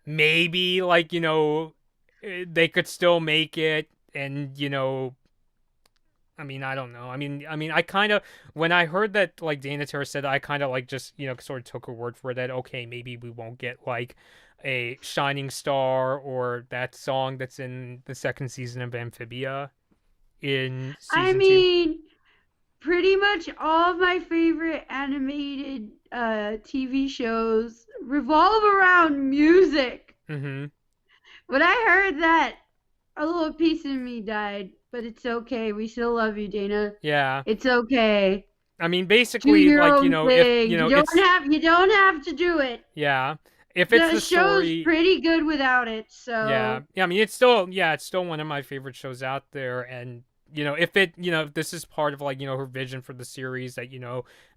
[SPEAKER 1] maybe, like, they could still make it, and, I mean, I don't know. I mean, I kind of, when I heard that, like, Dana Terra said, I kind of, like, just, sort of took her word for it that, okay, maybe we won't get, like, a Shining Star or that song that's in the second season of Amphibia in
[SPEAKER 2] I
[SPEAKER 1] season two.
[SPEAKER 2] mean, pretty much all of my favorite animated TV shows revolve around music.
[SPEAKER 1] Mm-hmm.
[SPEAKER 2] When I heard that, a little piece of me died, but it's okay. We still love you, Dana.
[SPEAKER 1] Yeah.
[SPEAKER 2] It's okay.
[SPEAKER 1] I mean,
[SPEAKER 2] Do
[SPEAKER 1] basically,
[SPEAKER 2] your
[SPEAKER 1] like,
[SPEAKER 2] own
[SPEAKER 1] if,
[SPEAKER 2] thing. You don't have to do it.
[SPEAKER 1] yeah, if it's
[SPEAKER 2] The
[SPEAKER 1] the
[SPEAKER 2] show's
[SPEAKER 1] story,
[SPEAKER 2] pretty good without it,
[SPEAKER 1] yeah.
[SPEAKER 2] so
[SPEAKER 1] Yeah, I mean, it's still one of my favorite shows out there. And, if this is part of, like, her vision for the series that,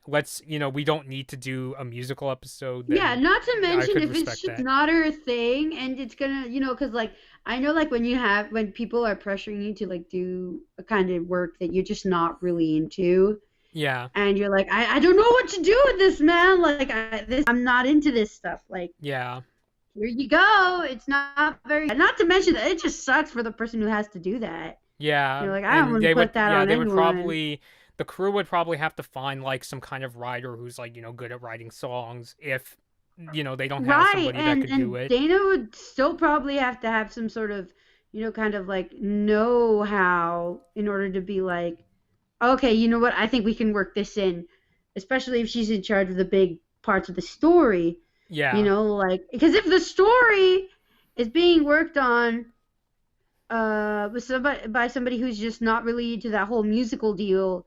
[SPEAKER 1] let's, we don't need to do a musical episode,
[SPEAKER 2] yeah,
[SPEAKER 1] then
[SPEAKER 2] not to
[SPEAKER 1] I
[SPEAKER 2] mention
[SPEAKER 1] could
[SPEAKER 2] if it's
[SPEAKER 1] respect
[SPEAKER 2] just
[SPEAKER 1] that.
[SPEAKER 2] not her thing and it's gonna, cause like I know like when people are pressuring you to like do a kind of work that you're just not really into
[SPEAKER 1] Yeah,
[SPEAKER 2] and you're like, I don't know what to do with this, man. Like I'm not into this stuff. Like
[SPEAKER 1] yeah,
[SPEAKER 2] here you go. It's not very, not to mention that it just sucks for the person who has to do that.
[SPEAKER 1] yeah.
[SPEAKER 2] You're like, I don't
[SPEAKER 1] And
[SPEAKER 2] want to put that on
[SPEAKER 1] they would
[SPEAKER 2] anyone.
[SPEAKER 1] probably, the crew would probably have to find, like, some kind of writer who's, like, good at writing songs if, they don't have
[SPEAKER 2] Right,
[SPEAKER 1] somebody that
[SPEAKER 2] and
[SPEAKER 1] could do
[SPEAKER 2] and
[SPEAKER 1] it.
[SPEAKER 2] Dana would still probably have to have some sort of, kind of like know how in order to be like, okay, you know what? I think we can work this in, especially if she's in charge of the big parts of the story.
[SPEAKER 1] Yeah,
[SPEAKER 2] Like because if the story is being worked on with somebody by somebody who's just not really into that whole musical deal,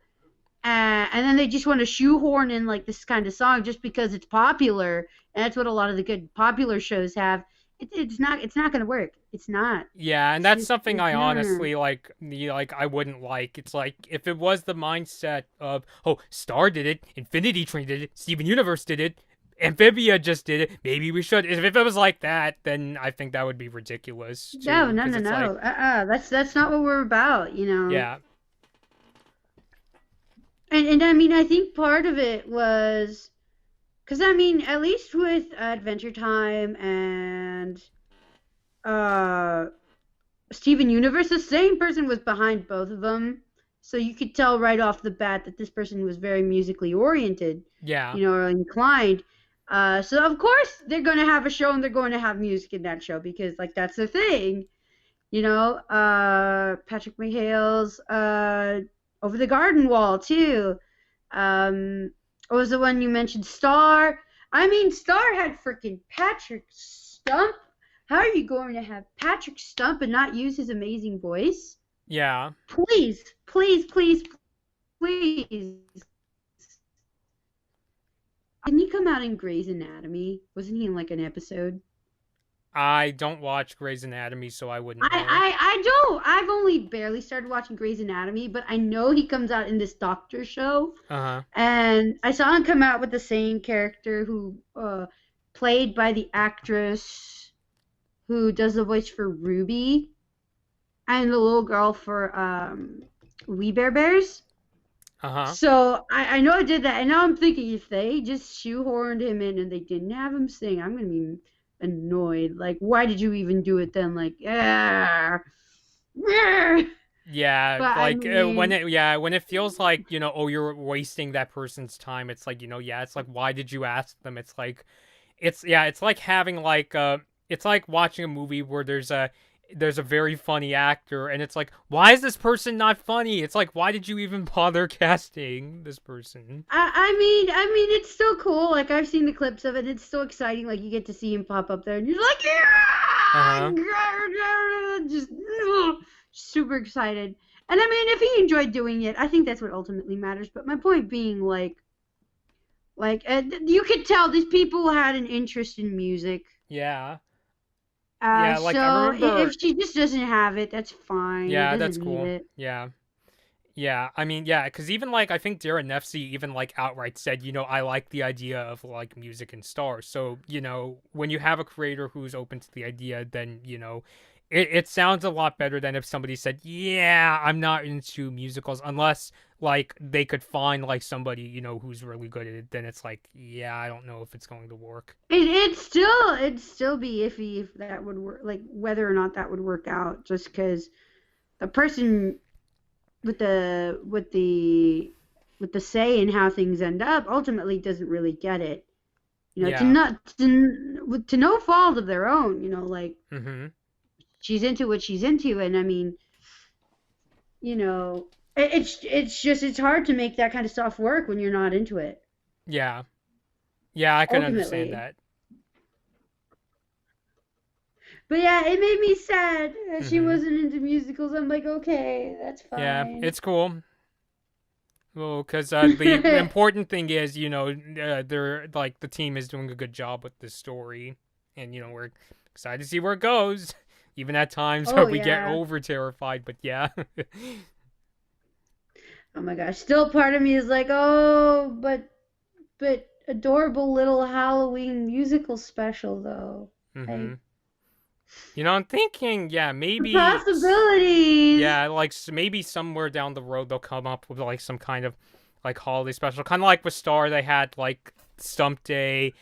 [SPEAKER 2] and then they just want to shoehorn in like this kind of song just because it's popular, and that's what a lot of the good popular shows have. It's not gonna work. It's not.
[SPEAKER 1] yeah, and
[SPEAKER 2] It's
[SPEAKER 1] that's
[SPEAKER 2] just
[SPEAKER 1] something
[SPEAKER 2] it's
[SPEAKER 1] I
[SPEAKER 2] not.
[SPEAKER 1] honestly, I wouldn't like. It's like, if it was the mindset of, oh, Star did it, Infinity Train did it, Steven Universe did it, Amphibia just did it, maybe we should. If it was like that, then I think that would be ridiculous
[SPEAKER 2] No,
[SPEAKER 1] too,
[SPEAKER 2] no,
[SPEAKER 1] because
[SPEAKER 2] no,
[SPEAKER 1] it's like,
[SPEAKER 2] no. That's not what we're about.
[SPEAKER 1] yeah,
[SPEAKER 2] And I mean, I think part of it was because I mean, at least with Adventure Time and uh Steven Universe, the same person was behind both of them. So you could tell right off the bat that this person was very musically oriented,
[SPEAKER 1] yeah,
[SPEAKER 2] or inclined. So of course they're going to have a show and they're going to have music in that show because like that's the thing. Patrick McHale's Over the Garden Wall too. What was the one you mentioned? Star. I mean, Star had freaking Patrick Stump. How are you going to have Patrick Stump and not use his amazing voice?
[SPEAKER 1] yeah.
[SPEAKER 2] Please, please, please, please. Didn't he come out in Grey's Anatomy? Wasn't he in like an episode?
[SPEAKER 1] I don't watch Grey's Anatomy, so I wouldn't
[SPEAKER 2] I,
[SPEAKER 1] know.
[SPEAKER 2] I, I don't. I've only barely started watching Grey's Anatomy, but I know he comes out in this doctor show.
[SPEAKER 1] Uh-huh.
[SPEAKER 2] And I saw him come out with the same character who played by the actress who does the voice for Ruby and the little girl for We Bare Bears.
[SPEAKER 1] Uh-huh.
[SPEAKER 2] So I know I did that, and now I'm thinking if they just shoehorned him in and they didn't have him sing, I'm gonna be annoyed. Like, why did you even do it then? Like, yeah, yeah.
[SPEAKER 1] Yeah,
[SPEAKER 2] But I
[SPEAKER 1] like,
[SPEAKER 2] mean,
[SPEAKER 1] when it feels like, oh, you're wasting that person's time, it's like, yeah, it's like, why did you ask them? It's like, it's like having, like, it's like watching a movie where there's a very funny actor, and it's like, why is this person not funny? It's like, why did you even bother casting this person?
[SPEAKER 2] I mean, it's still cool. Like I've seen the clips of it. It's still exciting. Like you get to see him pop up there, and you're like,
[SPEAKER 1] Uh-huh.
[SPEAKER 2] yeah, just super excited. And I mean, if he enjoyed doing it, I think that's what ultimately matters. But my point being, you could tell these people had an interest in music.
[SPEAKER 1] Yeah. Yeah, like, I
[SPEAKER 2] So if
[SPEAKER 1] remember,
[SPEAKER 2] she just doesn't have it, that's fine. He
[SPEAKER 1] yeah, that's
[SPEAKER 2] doesn't need
[SPEAKER 1] cool.
[SPEAKER 2] it.
[SPEAKER 1] Yeah. Yeah, I mean, yeah, because even, like, I think Darren Nefsey even, like, outright said, I like the idea of, like, music and stars. So, when you have a creator who's open to the idea, then, it sounds a lot better than if somebody said, "Yeah, I'm not into musicals," unless like they could find like somebody who's really good at it. Then it's like, yeah, I don't know if it's going to work.
[SPEAKER 2] It'd still be iffy if that would work, like whether or not that would work out, just because the person with the say in how things end up ultimately doesn't really get it.
[SPEAKER 1] Yeah.
[SPEAKER 2] To no fault of their own. Like
[SPEAKER 1] Mm-hmm.
[SPEAKER 2] she's into what she's into, and I mean, it's hard to make that kind of stuff work when you're not into it.
[SPEAKER 1] Yeah. Yeah, I can understand
[SPEAKER 2] Ultimately.
[SPEAKER 1] that.
[SPEAKER 2] But yeah, it made me sad that she
[SPEAKER 1] Mm-hmm.
[SPEAKER 2] wasn't into musicals. I'm like, okay, that's
[SPEAKER 1] Yeah,
[SPEAKER 2] fine.
[SPEAKER 1] it's cool. Well, because the important thing is, they're like the team is doing a good job with this story, and we're excited to see where it goes. Even at times
[SPEAKER 2] Oh
[SPEAKER 1] we get
[SPEAKER 2] yeah.
[SPEAKER 1] over terrified, but yeah.
[SPEAKER 2] Oh my gosh. Still part of me is like, oh, but adorable little Halloween musical special though.
[SPEAKER 1] Mm-hmm.
[SPEAKER 2] Like
[SPEAKER 1] I'm thinking, yeah,
[SPEAKER 2] the
[SPEAKER 1] maybe,
[SPEAKER 2] possibilities.
[SPEAKER 1] yeah, like maybe somewhere down the road they'll come up with like some kind of like holiday special, kind of like with Star. They had like Stump Day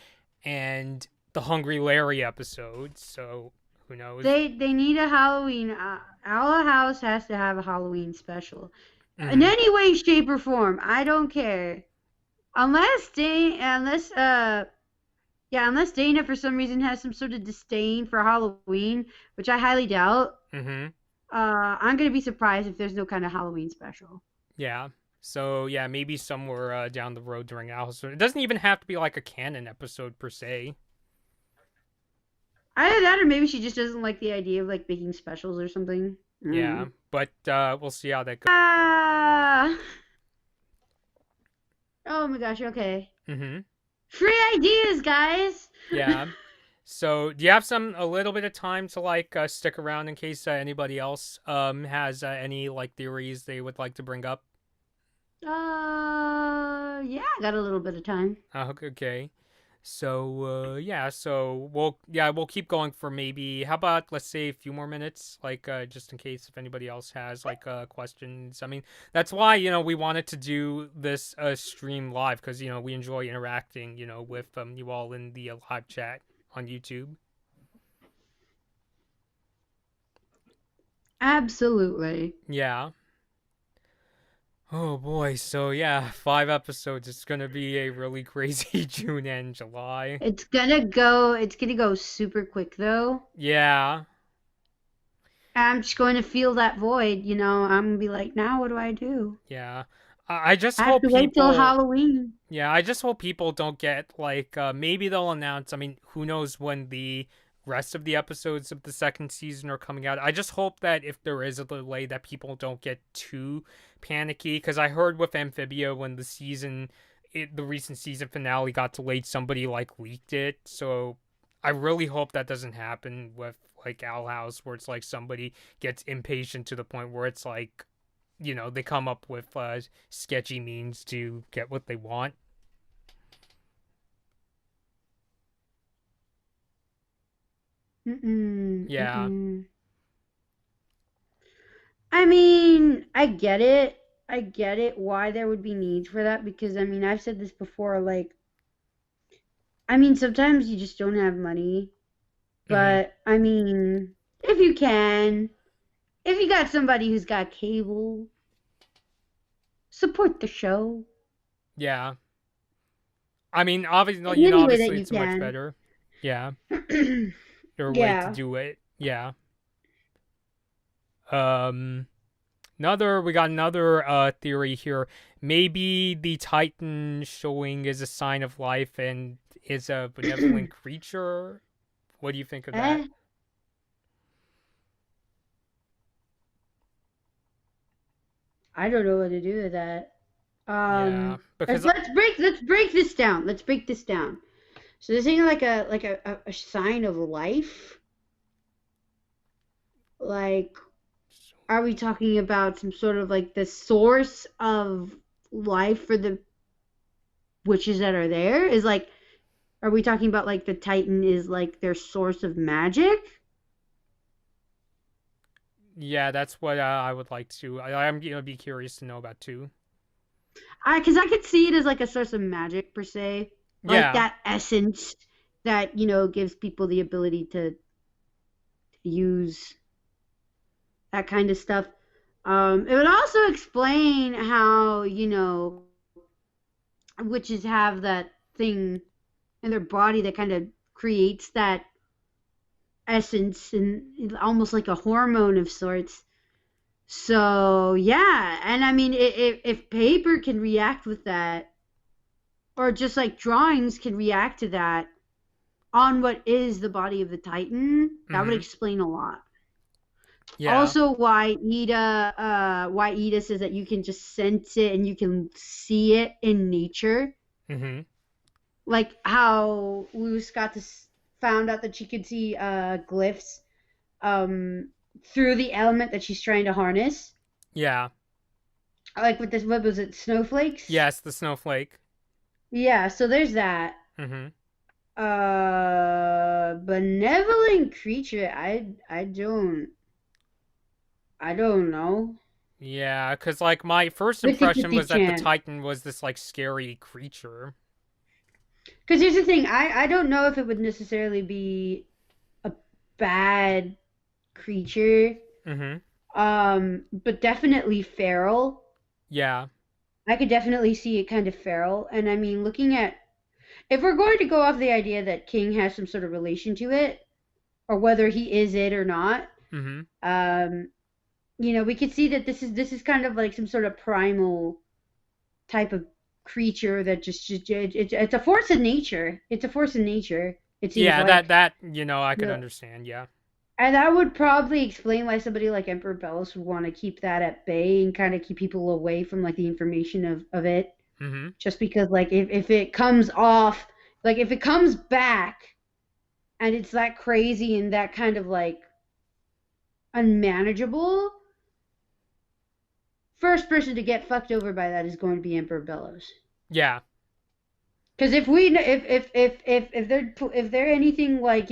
[SPEAKER 1] and the Hungry Larry episode. So who knows?
[SPEAKER 2] They need a Halloween. Our house has to have a Halloween special in
[SPEAKER 1] Mm-hmm.
[SPEAKER 2] any way, shape, or form. I don't care. Unless Dana for some reason has some sort of disdain for Halloween, which I highly doubt.
[SPEAKER 1] Mm-hmm.
[SPEAKER 2] I'm gonna be surprised if there's no kind of Halloween special.
[SPEAKER 1] Yeah. So yeah, maybe somewhere down the road during Alice. It doesn't even have to be like a canon episode per se.
[SPEAKER 2] Either that, or maybe she just doesn't like the idea of like making specials or something.
[SPEAKER 1] Yeah, but we'll see how that goes.
[SPEAKER 2] Ah. Oh my gosh. Okay.
[SPEAKER 1] Mm-hmm.
[SPEAKER 2] Free ideas, guys.
[SPEAKER 1] Yeah. So do you have a little bit of time to like stick around in case anybody else has any like theories they would like to bring up?
[SPEAKER 2] Yeah, I got a little bit of time.
[SPEAKER 1] Okay. So yeah, so we'll keep going for maybe how about let's say a few more minutes, like just in case if anybody else has like questions. I mean, that's why we wanted to do this stream live because we enjoy interacting with you all in the live chat on YouTube.
[SPEAKER 2] Absolutely.
[SPEAKER 1] Yeah. Oh boy, so yeah, 5 episodes. It's gonna be a really crazy June and July.
[SPEAKER 2] It's gonna go super quick though.
[SPEAKER 1] Yeah,
[SPEAKER 2] I'm just going to feel that void, I'm gonna be like, now what do I do?
[SPEAKER 1] yeah. I just
[SPEAKER 2] I have
[SPEAKER 1] hope
[SPEAKER 2] to wait till
[SPEAKER 1] people.
[SPEAKER 2] Halloween.
[SPEAKER 1] Yeah, I just hope people don't get like maybe they'll announce. I mean, who knows when the rest of the episodes of the second season are coming out. I just hope that if there is a delay that people don't get too panicky because I heard with Amphibia when the recent season finale got delayed, somebody like leaked it. So I really hope that doesn't happen with like Owl House where it's like somebody gets impatient to the point where it's like they come up with sketchy means to get what they want.
[SPEAKER 2] Mm-mm,
[SPEAKER 1] Yeah.
[SPEAKER 2] mm-mm. I mean, I get it. I get it why there would be need for that because I mean, I've said this before, like I mean, sometimes you just don't have money,
[SPEAKER 1] Mm-hmm.
[SPEAKER 2] but I mean, if you got somebody who's got cable, support the show
[SPEAKER 1] Yeah. I mean, obviously,
[SPEAKER 2] in any way that
[SPEAKER 1] obviously,
[SPEAKER 2] you
[SPEAKER 1] it's much
[SPEAKER 2] can.
[SPEAKER 1] better. Yeah, there a way to
[SPEAKER 2] Yeah.
[SPEAKER 1] do it. Yeah. Um. We got another theory here. Maybe the Titan showing is a sign of life and is a benevolent creature. What do you think of that?
[SPEAKER 2] eh, I don't know what to do with that.
[SPEAKER 1] Yeah,
[SPEAKER 2] Let's
[SPEAKER 1] because
[SPEAKER 2] let's break this down. Let's break this down. So this ain't like a sign of life. Like, are we talking about some sort of like the source of life for the witches that are there? Is like, are we talking about like the Titan is like their source of magic?
[SPEAKER 1] Yeah, that's what I would like to. I'm be curious to know about too.
[SPEAKER 2] Because I could see it as like a source of magic per se, like
[SPEAKER 1] Yeah.
[SPEAKER 2] that essence that gives people the ability to use that kind of stuff. It would also explain how witches have that thing in their body that kind of creates that essence and almost like a hormone of sorts. So yeah, and I mean, if paper can react with that, or just like drawings can react to that on what is the body of the Titan, that would
[SPEAKER 1] Mhm.
[SPEAKER 2] explain a lot.
[SPEAKER 1] Yeah.
[SPEAKER 2] Also, why Ida says that you can just sense it and you can see it in nature,
[SPEAKER 1] Mhm.
[SPEAKER 2] like how Luz got to found out that she could see glyphs through the element that she's trying to harness.
[SPEAKER 1] Yeah.
[SPEAKER 2] Like with this, what was it, snowflakes?
[SPEAKER 1] Yes, the snowflake.
[SPEAKER 2] Yeah, so there's that.
[SPEAKER 1] Mhm.
[SPEAKER 2] Benevolent creature. I don't know.
[SPEAKER 1] Yeah, cuz like my first impression
[SPEAKER 2] 50-50
[SPEAKER 1] was that the
[SPEAKER 2] chance.
[SPEAKER 1] Titan was this like scary creature.
[SPEAKER 2] Because here's the thing, I don't know if it would necessarily be a bad creature,
[SPEAKER 1] Mhm.
[SPEAKER 2] but definitely feral.
[SPEAKER 1] Yeah.
[SPEAKER 2] I could definitely see it kind of feral, and I mean, looking at if we're going to go off the idea that King has some sort of relation to it, or whether he is it or not,
[SPEAKER 1] Mhm.
[SPEAKER 2] um, we could see that this is kind of like some sort of primal type of creature that it's a force of nature. It's a force of nature. It seems
[SPEAKER 1] Yeah, that
[SPEAKER 2] like.
[SPEAKER 1] that I could
[SPEAKER 2] Yeah.
[SPEAKER 1] understand. Yeah.
[SPEAKER 2] And that would probably explain why somebody like Emperor Bellis would want to keep that at bay and kind of keep people away from like the information of it.
[SPEAKER 1] Mhm.
[SPEAKER 2] Just because like if it comes off, like if it comes back and it's that crazy and that kind of like unmanageable, first person to get fucked over by that is going to be Emperor Bellows.
[SPEAKER 1] Yeah.
[SPEAKER 2] Because if they're anything like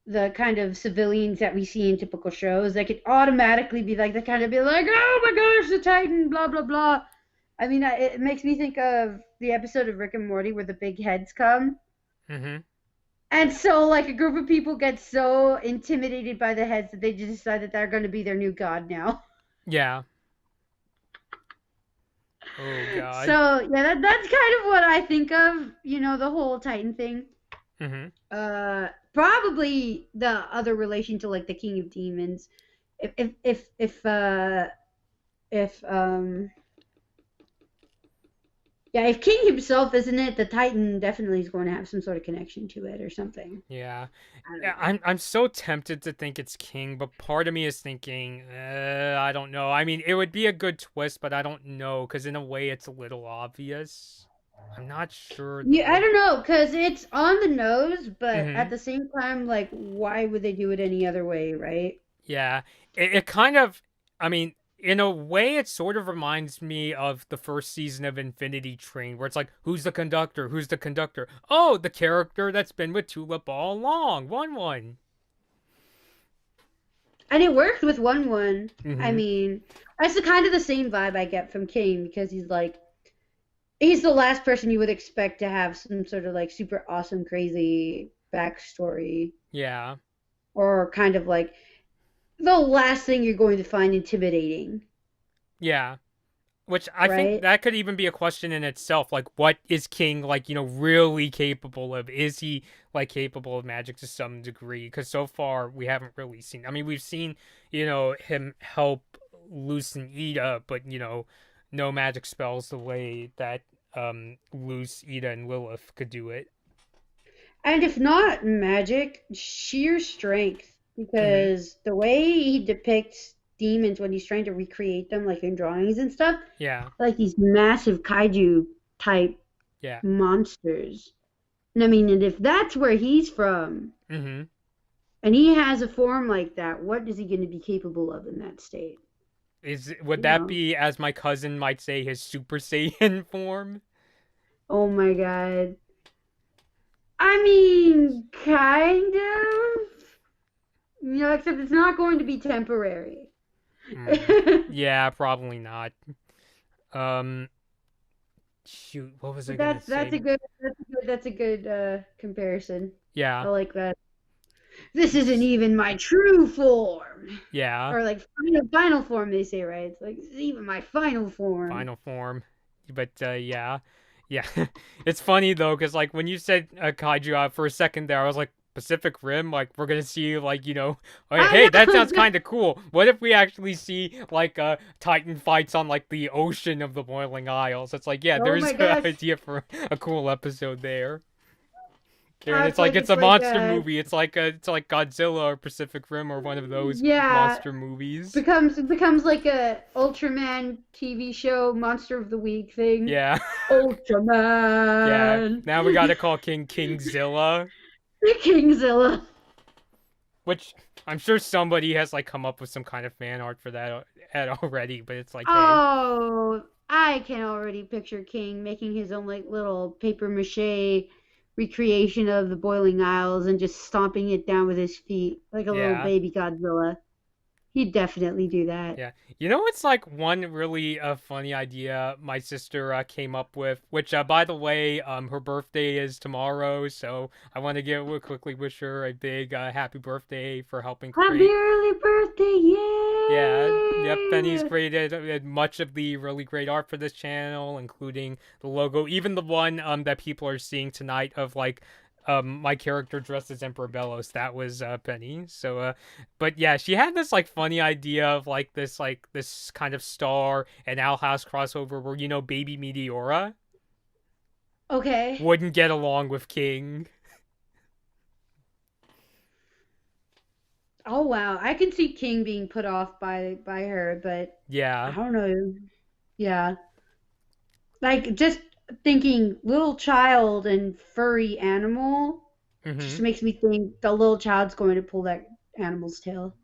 [SPEAKER 2] the kind of civilians that we see in typical shows, they could automatically be like the kind of be like, oh my gosh, the Titan, blah blah blah. I mean, it makes me think of the episode of Rick and Morty where the big heads come.
[SPEAKER 1] Mhm.
[SPEAKER 2] And so, like, a group of people get so intimidated by the heads that they just decide that they're going to be their new god now.
[SPEAKER 1] Yeah. Oh god.
[SPEAKER 2] So, yeah, that's kind of what I think of, the whole Titan thing.
[SPEAKER 1] Mhm.
[SPEAKER 2] Probably the other relation to, like, the King of Demons. If yeah, if King himself isn't it, the Titan definitely is going to have some sort of connection to it or something.
[SPEAKER 1] Yeah.
[SPEAKER 2] I don't
[SPEAKER 1] Yeah,
[SPEAKER 2] know.
[SPEAKER 1] I'm so tempted to think it's King, but part of me is thinking, I don't know. I mean, it would be a good twist, but I don't know because in a way it's a little obvious. I'm not sure
[SPEAKER 2] Yeah, I
[SPEAKER 1] though.
[SPEAKER 2] don't know, because it's on the nose, but at
[SPEAKER 1] Mhm.
[SPEAKER 2] the same time, like, why would they do it any other way, right?
[SPEAKER 1] Yeah. It kind of, I mean, in a way it sort of reminds me of the first season of Infinity Train where it's like, who's the conductor? Who's the conductor? Oh, the character that's been with Tulip all along. 1-1.
[SPEAKER 2] And it worked with one. I
[SPEAKER 1] Mhm.
[SPEAKER 2] mean, that's the kind of the same vibe I get from King because he's the last person you would expect to have some sort of like super awesome, crazy backstory,
[SPEAKER 1] Yeah.
[SPEAKER 2] or kind of like the last thing you're going to find intimidating,
[SPEAKER 1] Yeah. Which I think
[SPEAKER 2] right?
[SPEAKER 1] that could even be a question in itself. Like, what is King, like, really capable of? Is he, like, capable of magic to some degree? Because so far, we haven't really seen. I mean, we've seen, him help loosen Ida, but, no magic spells the way that Luce, Ida, and Lilith could do it.
[SPEAKER 2] And if not magic, sheer strength.
[SPEAKER 1] Mm-hmm.
[SPEAKER 2] Because the way he depicts demons when he's trying to recreate them, like in drawings and stuff,
[SPEAKER 1] Yeah.
[SPEAKER 2] like these massive kaiju type
[SPEAKER 1] Yeah.
[SPEAKER 2] monsters. And I mean, and if that's where he's from,
[SPEAKER 1] Mm-hmm.
[SPEAKER 2] and he has a form like that, what is he going to be capable of in that state?
[SPEAKER 1] Would
[SPEAKER 2] You
[SPEAKER 1] that
[SPEAKER 2] know?
[SPEAKER 1] be, as my cousin might say, his Super Saiyan form?
[SPEAKER 2] Oh my god. I mean, kind of. except it's not going to be temporary.
[SPEAKER 1] Yeah, probably not. Um, shoot, what was I
[SPEAKER 2] But
[SPEAKER 1] gonna
[SPEAKER 2] that's
[SPEAKER 1] say?
[SPEAKER 2] a good comparison. I
[SPEAKER 1] Yeah,
[SPEAKER 2] like that. This isn't even my true form.
[SPEAKER 1] yeah,
[SPEAKER 2] Or like final form they say, right? It's like this is even my final form.
[SPEAKER 1] final form. But yeah, yeah. It's funny though, because like when you said kaiju for a second there, I was like Pacific Rim. Like we're gonna see like oh,
[SPEAKER 2] I
[SPEAKER 1] hey, that
[SPEAKER 2] know.
[SPEAKER 1] sounds kind of cool. What if we actually see like Titan fights on like the ocean of the Boiling Isles? It's like yeah,
[SPEAKER 2] Oh
[SPEAKER 1] there's
[SPEAKER 2] my
[SPEAKER 1] an
[SPEAKER 2] gosh.
[SPEAKER 1] idea for a cool episode there. Karen,
[SPEAKER 2] I
[SPEAKER 1] it's
[SPEAKER 2] feel
[SPEAKER 1] like
[SPEAKER 2] like
[SPEAKER 1] it's
[SPEAKER 2] it's
[SPEAKER 1] a
[SPEAKER 2] like
[SPEAKER 1] monster movie. It's like Godzilla or Pacific Rim or one of those
[SPEAKER 2] yeah,
[SPEAKER 1] monster movies.
[SPEAKER 2] becomes like a Ultraman TV show monster of the week thing.
[SPEAKER 1] Yeah, yeah.
[SPEAKER 2] Ultraman.
[SPEAKER 1] Now we gotta call King Kingzilla,
[SPEAKER 2] Kingzilla.
[SPEAKER 1] which I'm sure somebody has like come up with some kind of fan art for that already. But it's like, hey,
[SPEAKER 2] Oh, I can already picture King making his own like little paper mache recreation of the Boiling Isles and just stomping it down with his feet like a little
[SPEAKER 1] yeah.
[SPEAKER 2] baby Godzilla. He'd definitely do that.
[SPEAKER 1] Yeah. It's like one really funny idea my sister came up with, which by the way, her birthday is tomorrow, so I want to quickly wish her a big happy birthday for helping
[SPEAKER 2] Happy
[SPEAKER 1] create.
[SPEAKER 2] early birthday,
[SPEAKER 1] Yeah, yep, Penny's
[SPEAKER 2] yay!
[SPEAKER 1] created much of the really great art for this channel, including the logo, even the one that people are seeing tonight of like my character dressed as Emperor Bellos. That was Penny. So but yeah, she had this like funny idea of this kind of star and Owl House crossover where baby Meteora
[SPEAKER 2] Okay.
[SPEAKER 1] wouldn't get along with King.
[SPEAKER 2] Oh wow, I can see King being put off by her, but I
[SPEAKER 1] Yeah.
[SPEAKER 2] don't know. Yeah, like just thinking little child and furry animal just
[SPEAKER 1] Mhm.
[SPEAKER 2] makes me think the little child's going to pull that animal's tail.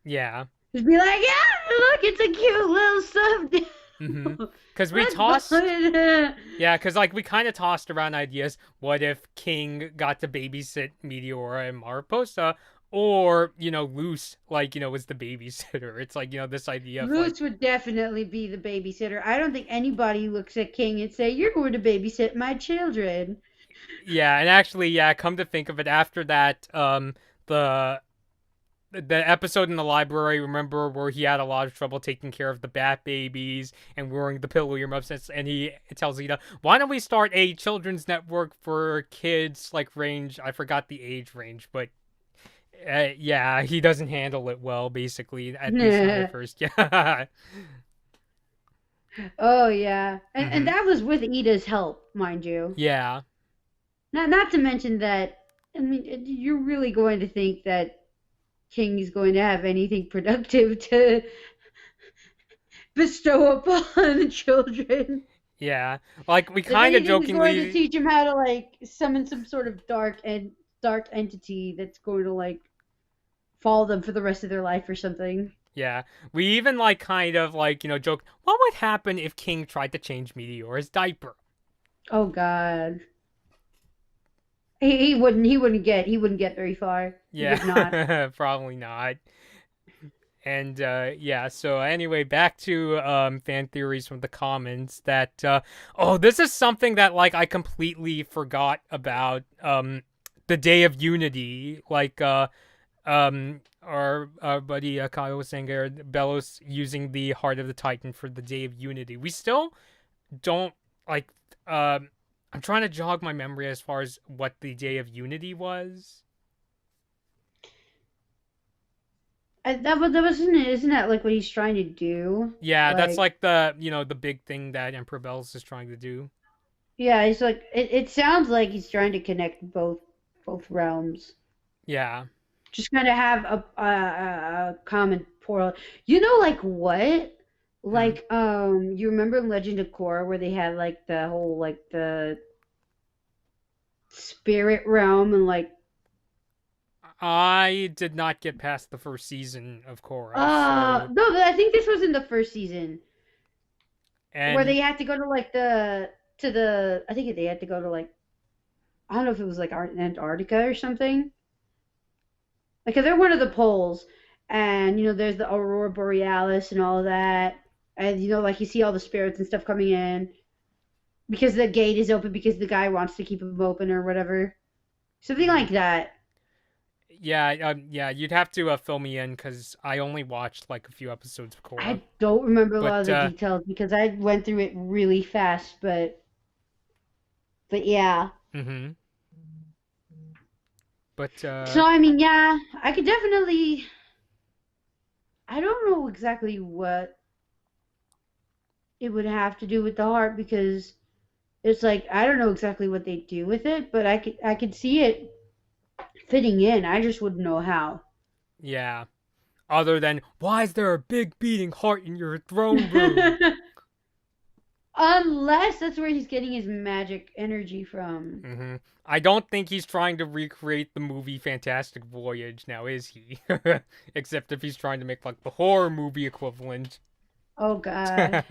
[SPEAKER 1] Yeah.
[SPEAKER 2] Just be like, yeah, look, it's a cute little stuffed
[SPEAKER 1] Mhm.
[SPEAKER 2] animal.
[SPEAKER 1] Cuz we
[SPEAKER 2] Let's pull
[SPEAKER 1] tossed
[SPEAKER 2] it.
[SPEAKER 1] Yeah, because like we kind of tossed around ideas. What if King got to babysit Meteora and Mariposa, or Luce was the babysitter? It's like this idea of like
[SPEAKER 2] Roots would definitely be the babysitter. I don't think anybody looks at King and say, "You're going to babysit my children."
[SPEAKER 1] yeah, and actually yeah, come to think of it, after that the the episode in the library, remember, where he had a lot of trouble taking care of the bat babies and wearing the pillow earmuffs, and he tells Ida, why don't we start a children's network for kids like range, I forgot the age range, but yeah, he doesn't handle it well, basically, at least not at first. Yeah.
[SPEAKER 2] Oh yeah, and
[SPEAKER 1] Hmm.
[SPEAKER 2] that was with Ida's help, mind you.
[SPEAKER 1] Yeah.
[SPEAKER 2] Not to mention that. I mean, you're really going to think that King's going to have anything productive to bestow upon the children?
[SPEAKER 1] Yeah. Like we
[SPEAKER 2] If
[SPEAKER 1] kind of
[SPEAKER 2] anything, he's going to
[SPEAKER 1] jokingly.
[SPEAKER 2] teach him how to like summon some sort of dark entity that's going to like follow them for the rest of their life or something.
[SPEAKER 1] Yeah. We even like kind of like joke. What would happen if King tried to change Meteor's diaper?
[SPEAKER 2] Oh God. He wouldn't get very far. He would not.
[SPEAKER 1] Yeah. Probably not. And yeah, so anyway, back to fan theories from the comments that oh, this is something that like I completely forgot about, the Day of Unity, like our buddy Kyle was saying there, Belos using the Heart of the Titan for the Day of Unity. We still don't like I'm trying to jog my memory as far as what the Day of Unity was.
[SPEAKER 2] That wasn't it. Isn't that like what he's trying to do?
[SPEAKER 1] Yeah, that's
[SPEAKER 2] Like,
[SPEAKER 1] like the big thing that Emperor Bells is trying to do.
[SPEAKER 2] yeah, he's like it sounds like he's trying to connect both realms.
[SPEAKER 1] Yeah.
[SPEAKER 2] Just kind of have a common portal. Like what?
[SPEAKER 1] Hmm.
[SPEAKER 2] Like you remember in Legend of Korra where they had like the whole like the spirit realm and like
[SPEAKER 1] I did not get past the first season of Korra, so
[SPEAKER 2] no, I think this was in the first season where
[SPEAKER 1] and
[SPEAKER 2] they had to go to like the I think they had to go to like I don't know if it was like Antarctica or something. Like, 'cause they're one of the poles, and there's the aurora borealis and all of that, and like you see all the spirits and stuff coming in because the gate is open because the guy wants to keep them open or whatever, something
[SPEAKER 1] Mm-hmm.
[SPEAKER 2] like that.
[SPEAKER 1] Yeah, yeah, you'd have to fill me in because I only watched like a few episodes of Korra.
[SPEAKER 2] I don't remember a lot of
[SPEAKER 1] But
[SPEAKER 2] the details because I went through it really fast, but yeah.
[SPEAKER 1] mm-hmm. But
[SPEAKER 2] So I mean, yeah, I could definitely. I don't know exactly what it would have to do with the heart because it's like I don't know exactly what they do with it, but I could see it fitting in. I just wouldn't know how.
[SPEAKER 1] yeah, other than why is there a big beating heart in your throne room?
[SPEAKER 2] Unless that's where he's getting his magic energy from.
[SPEAKER 1] Mm-hmm. I don't think he's trying to recreate the movie Fantastic Voyage, now is he? Except if he's trying to make like the horror movie equivalent.
[SPEAKER 2] Oh God.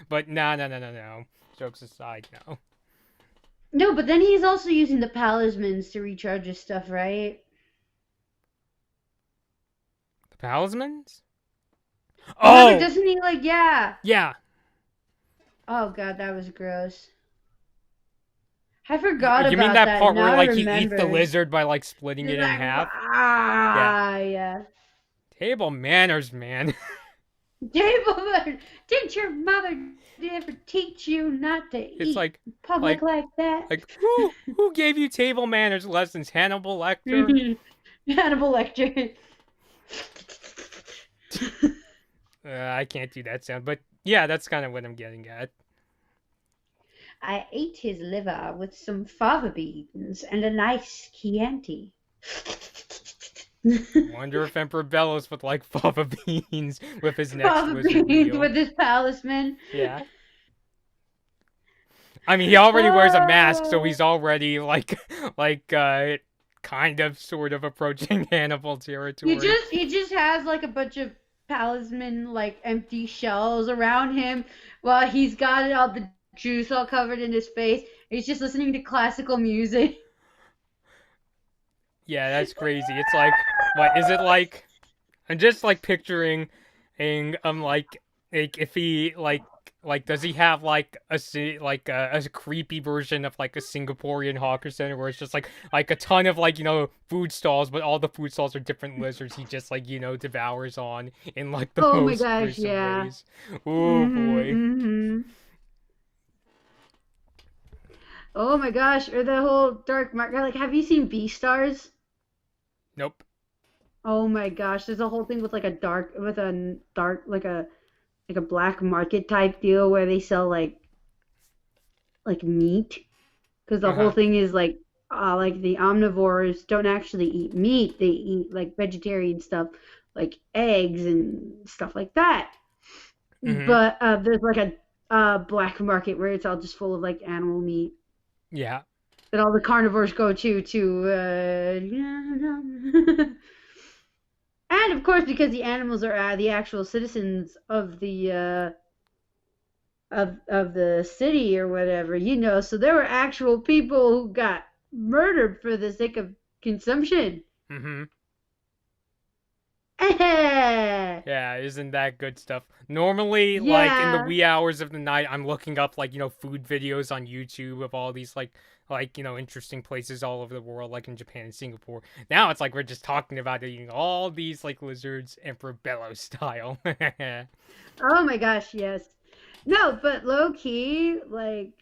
[SPEAKER 1] But no, no, no, no, no. Jokes aside, no.
[SPEAKER 2] No, but then he's also using the talismans to recharge his stuff, right?
[SPEAKER 1] The Talismans?
[SPEAKER 2] Remember,
[SPEAKER 1] Oh,
[SPEAKER 2] doesn't he like yeah.
[SPEAKER 1] yeah.
[SPEAKER 2] Oh God, that was gross. I forgot
[SPEAKER 1] You mean
[SPEAKER 2] about
[SPEAKER 1] that
[SPEAKER 2] that.
[SPEAKER 1] part where
[SPEAKER 2] Now I
[SPEAKER 1] like he eats the
[SPEAKER 2] remember.
[SPEAKER 1] lizard by like splitting
[SPEAKER 2] He's
[SPEAKER 1] it in
[SPEAKER 2] like,
[SPEAKER 1] half? Yeah.
[SPEAKER 2] yeah.
[SPEAKER 1] Table manners, man.
[SPEAKER 2] David, did your mother ever teach you not to
[SPEAKER 1] It's
[SPEAKER 2] eat in public
[SPEAKER 1] like,
[SPEAKER 2] like that?
[SPEAKER 1] who gave you table manners lessons? Hannibal Lecter?
[SPEAKER 2] Hannibal Lecter.
[SPEAKER 1] I can't do that sound, but yeah, that's kind of what I'm getting at.
[SPEAKER 2] I ate his liver with some fava beans and a nice Chianti.
[SPEAKER 1] Wonder if Emperor Bellows would like fava beans with his next
[SPEAKER 2] Fava
[SPEAKER 1] lizard
[SPEAKER 2] beans
[SPEAKER 1] meal.
[SPEAKER 2] with his talisman.
[SPEAKER 1] Yeah. I mean, he already wears a mask, so
[SPEAKER 2] Oh.
[SPEAKER 1] he's already like kind of sort of approaching Hannibal territory.
[SPEAKER 2] He just has like a bunch of talisman like empty shells around him while he's got all the juice all covered in his face. He's just listening to classical music.
[SPEAKER 1] Yeah, that's crazy. It's like, what is it like? I'm just like picturing, and I'm like if he like does he have like a creepy version of like a Singaporean hawker center where it's just like a ton of like food stalls, but all the food stalls are different lizards he just like devours on in like the
[SPEAKER 2] Oh my
[SPEAKER 1] most
[SPEAKER 2] gosh,
[SPEAKER 1] gruesome
[SPEAKER 2] yeah.
[SPEAKER 1] ways. Oh boy.
[SPEAKER 2] Oh my gosh, or the whole dark market. Like, have you seen Beastars?
[SPEAKER 1] Nope.
[SPEAKER 2] Oh my gosh, there's a whole thing with like a dark like a black market type deal where they sell like meat because the
[SPEAKER 1] Uh
[SPEAKER 2] whole
[SPEAKER 1] huh.
[SPEAKER 2] thing is like the omnivores don't actually eat meat, they eat like vegetarian stuff like eggs and stuff like that,
[SPEAKER 1] Mhm.
[SPEAKER 2] but there's like a black market where it's all just full of like animal meat
[SPEAKER 1] Yeah.
[SPEAKER 2] that all the carnivores go to and of course because the animals are the actual citizens of the city or whatever, so there were actual people who got murdered for the sake of consumption.
[SPEAKER 1] Mhm.
[SPEAKER 2] Yeah.
[SPEAKER 1] Yeah, isn't that good stuff? Normally, like in the wee hours of the night, I'm looking up like food videos on YouTube of all these like interesting places all over the world, like in Japan and Singapore. Now it's like we're just talking about eating all these like lizards, Emperor Bello style.
[SPEAKER 2] Oh my gosh, yes. No, but low key, like,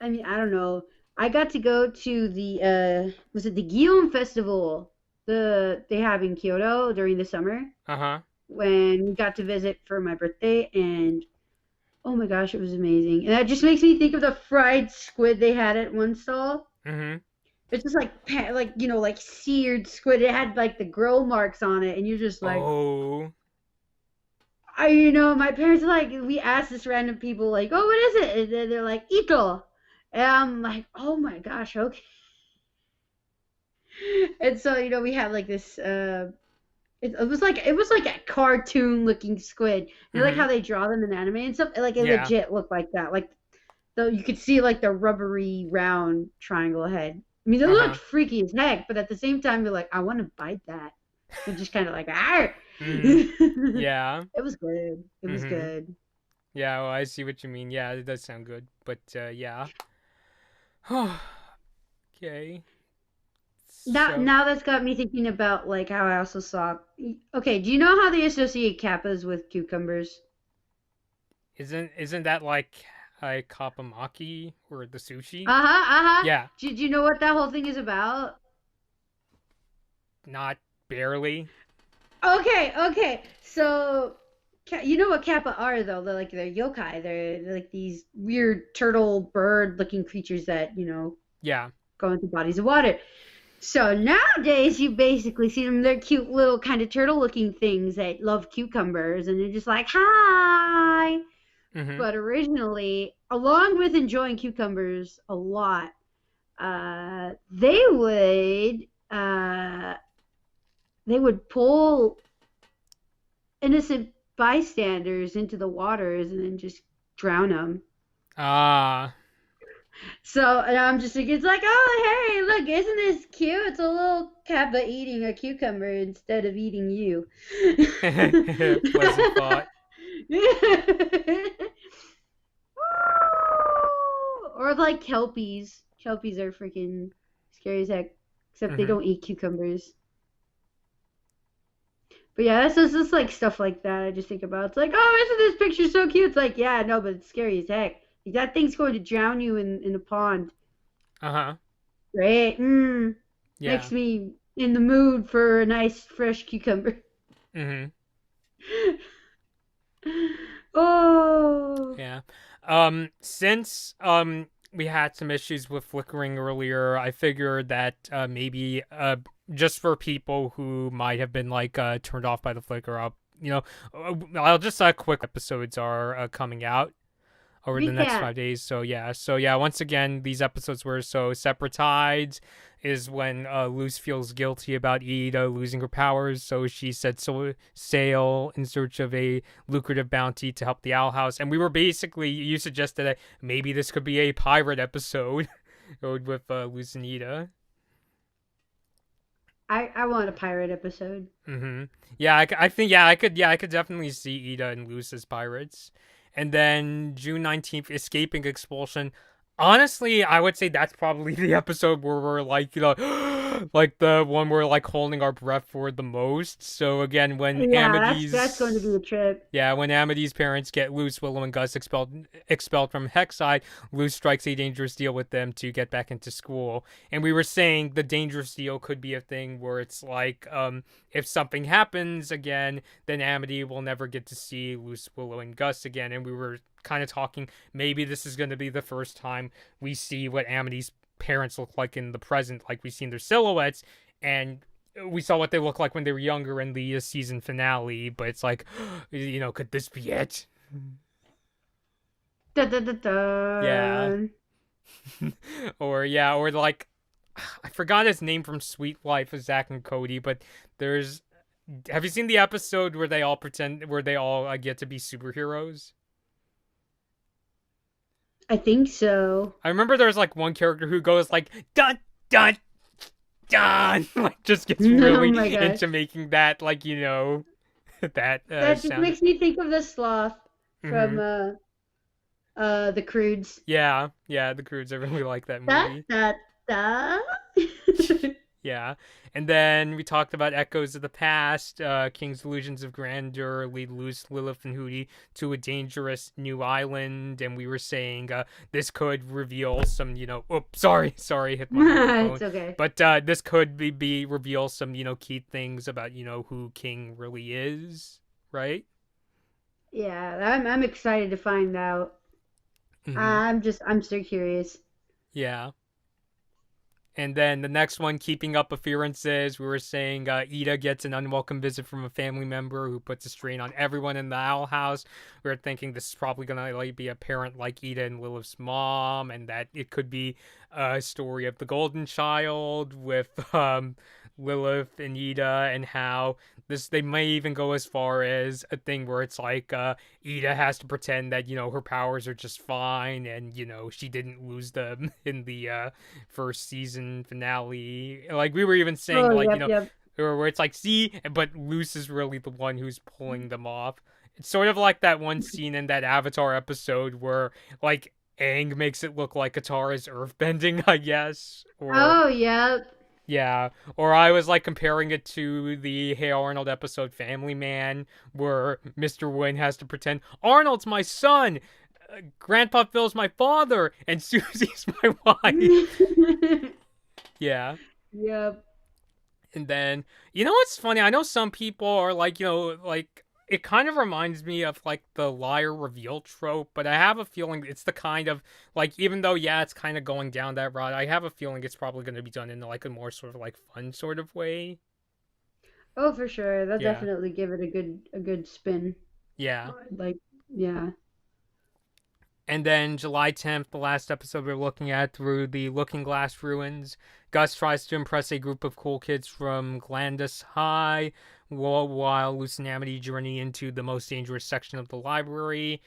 [SPEAKER 2] I mean, I don't know. I got to go to the was it the Gion Festival they have in Kyoto during the summer
[SPEAKER 1] Uh-huh.
[SPEAKER 2] when we got to visit for my birthday, and oh my gosh, it was amazing. And that just makes me think of the fried squid they had at one stall.
[SPEAKER 1] Mhm.
[SPEAKER 2] It's just like like seared squid. It had like the grill marks on it, and you're just like,
[SPEAKER 1] Oh.
[SPEAKER 2] my parents are like, we asked this random people like, oh, what is it? And then they're like, ito. And I'm like, oh my gosh, okay. And so we had like this. It was like a cartoon looking squid. Like
[SPEAKER 1] Mhm.
[SPEAKER 2] how they draw them in anime and stuff. Like it
[SPEAKER 1] Yeah.
[SPEAKER 2] legit looked like that. Like though you could see like the rubbery round triangle head. I mean, it looked
[SPEAKER 1] Uh-huh.
[SPEAKER 2] freaky as heck, but at the same time, you're like, I want to bite that. and just kind of like, ah.
[SPEAKER 1] Mm-hmm.
[SPEAKER 2] It
[SPEAKER 1] Yeah.
[SPEAKER 2] was good. It was
[SPEAKER 1] Mm-hmm.
[SPEAKER 2] good.
[SPEAKER 1] Yeah, well, I see what you mean. Yeah, it does sound good. But yeah. Okay.
[SPEAKER 2] Now,
[SPEAKER 1] So
[SPEAKER 2] now that's got me thinking about like how I also saw. Okay, do you know how they associate kappas with cucumbers?
[SPEAKER 1] isn't that like a kapamaki or the sushi?
[SPEAKER 2] Uh huh. Uh huh.
[SPEAKER 1] Yeah,
[SPEAKER 2] Do you know what that whole thing is about?
[SPEAKER 1] not barely.
[SPEAKER 2] Okay. Okay. So, you know what kappa are though? They're yokai. They're like these weird turtle bird-looking creatures that
[SPEAKER 1] Yeah.
[SPEAKER 2] go into bodies of water. So nowadays, you basically see them. They're cute little kind of turtle-looking things that love cucumbers, and they're just like, "Hi."
[SPEAKER 1] Mm-hmm.
[SPEAKER 2] But originally, along with enjoying cucumbers a lot, they would pull innocent bystanders into the waters and then just drown them.
[SPEAKER 1] Ah.
[SPEAKER 2] So, and I'm just thinking, it's like, oh, hey, look, isn't this cute? It's a little kappa eating a cucumber instead of eating you.
[SPEAKER 1] Pleasant thought.
[SPEAKER 2] Or like kelpies. Kelpies are freaking scary as heck, except they
[SPEAKER 1] Mm-hmm.
[SPEAKER 2] don't eat cucumbers. But yeah, that's just like stuff like that I just think about. It's like, oh, isn't this picture so cute? It's like, yeah, no, but it's scary as heck. Like, that thing's going to drown you in the pond.
[SPEAKER 1] Uh-huh.
[SPEAKER 2] Right?
[SPEAKER 1] Yeah.
[SPEAKER 2] Makes me in the mood for a nice fresh cucumber.
[SPEAKER 1] Mm-hmm.
[SPEAKER 2] Oh.
[SPEAKER 1] Yeah. Since we had some issues with flickering earlier, I figured that maybe just for people who might have been like turned off by the flicker, I'll just quick episodes are coming out over the next
[SPEAKER 2] Recap.
[SPEAKER 1] 5 days. So yeah, once again, these episodes were so separate tides is when Luz feels guilty about Ida losing her powers, so she sets sail in search of a lucrative bounty to help the Owl House. And we were basically, you suggested that maybe this could be a pirate episode with Luz and Ida.
[SPEAKER 2] I want a pirate episode.
[SPEAKER 1] Mm-hmm. Yeah, I think I could definitely see Ida and Luz as pirates. And then June 19th, Escaping Expulsion. Honestly, I would say that's probably the episode where we're like, like the one we're like holding our breath for the most. So again,
[SPEAKER 2] Yeah, that's going to be a trip.
[SPEAKER 1] when Amity's parents get Luz, Willow, and Gus expelled from Hexside, Luz strikes a dangerous deal with them to get back into school. And we were saying the dangerous deal could be a thing where it's like, if something happens again, then Amity will never get to see Luz, Willow, and Gus again. And we were kind of talking maybe this is going to be the first time we see what Amity's parents look like in the present, like we've seen their silhouettes, and we saw what they look like when they were younger in the season finale. But it's like, could this be it?
[SPEAKER 2] Da, da, da,
[SPEAKER 1] Yeah.
[SPEAKER 2] da.
[SPEAKER 1] or like, I forgot his name from Sweet Life of Zach and Cody, but there's. Have you seen the episode where they all get to be superheroes?
[SPEAKER 2] I think so.
[SPEAKER 1] I remember there's like one character who goes like dun dun dun, like just gets
[SPEAKER 2] Oh
[SPEAKER 1] really
[SPEAKER 2] my gosh.
[SPEAKER 1] into making that that
[SPEAKER 2] That just
[SPEAKER 1] sound.
[SPEAKER 2] makes me think of the sloth from
[SPEAKER 1] Hmm.
[SPEAKER 2] the Crudes.
[SPEAKER 1] Yeah, the Croods. I really like that
[SPEAKER 2] Da
[SPEAKER 1] movie.
[SPEAKER 2] da da.
[SPEAKER 1] Yeah. And then we talked about Echoes of the Past, King's Illusions of Grandeur lead Luz, Lilith, and Hootie to a dangerous new island. And we were saying this could reveal some, oops, sorry, hit my microphone.
[SPEAKER 2] It's okay.
[SPEAKER 1] But this could be reveal some, key things about, who King really is, right?
[SPEAKER 2] Yeah, I'm excited to find out.
[SPEAKER 1] Mm-hmm.
[SPEAKER 2] I'm so curious.
[SPEAKER 1] Yeah. And then the next one, Keeping Up Appearances, we were saying Ida gets an unwelcome visit from a family member who puts a strain on everyone in the Owl House. We were thinking this is probably going to be a parent like Ida and Lilith's mom, and that it could be a story of the Golden Child with Lilith and Ida, and how they may even go as far as a thing where it's like Ida has to pretend that her powers are just fine, and she didn't lose them in the first season finale. Like we were even saying,
[SPEAKER 2] Oh,
[SPEAKER 1] like
[SPEAKER 2] yep, yep.
[SPEAKER 1] or where it's like, see, but Luce is really the one who's pulling them off. It's sort of like that one scene in that Avatar episode where like Aang makes it look like Katara's earthbending, I guess, or
[SPEAKER 2] Oh, yeah.
[SPEAKER 1] yeah, or I was like comparing it to the Hey Arnold episode Family Man, where Mr. Wynn has to pretend Arnold's my son, Grandpa Phil's my father, and Susie's my wife. Yeah.
[SPEAKER 2] Yep.
[SPEAKER 1] And then, you know what's funny? I know some people are like, like, it kind of reminds me of like the liar reveal trope, but I have a feeling it's the kind of like, even though, yeah, it's kind of going down that route, I have a feeling it's probably going to be done in like a more sort of like fun sort of way.
[SPEAKER 2] Oh, for sure. They'll
[SPEAKER 1] Yeah.
[SPEAKER 2] definitely give it a good spin.
[SPEAKER 1] Yeah.
[SPEAKER 2] Like, yeah.
[SPEAKER 1] And then July 10th, the last episode we're looking at, through the Looking Glass ruins, Gus tries to impress a group of cool kids from Glandus High while Luce and Amity journey into the most dangerous section of the library.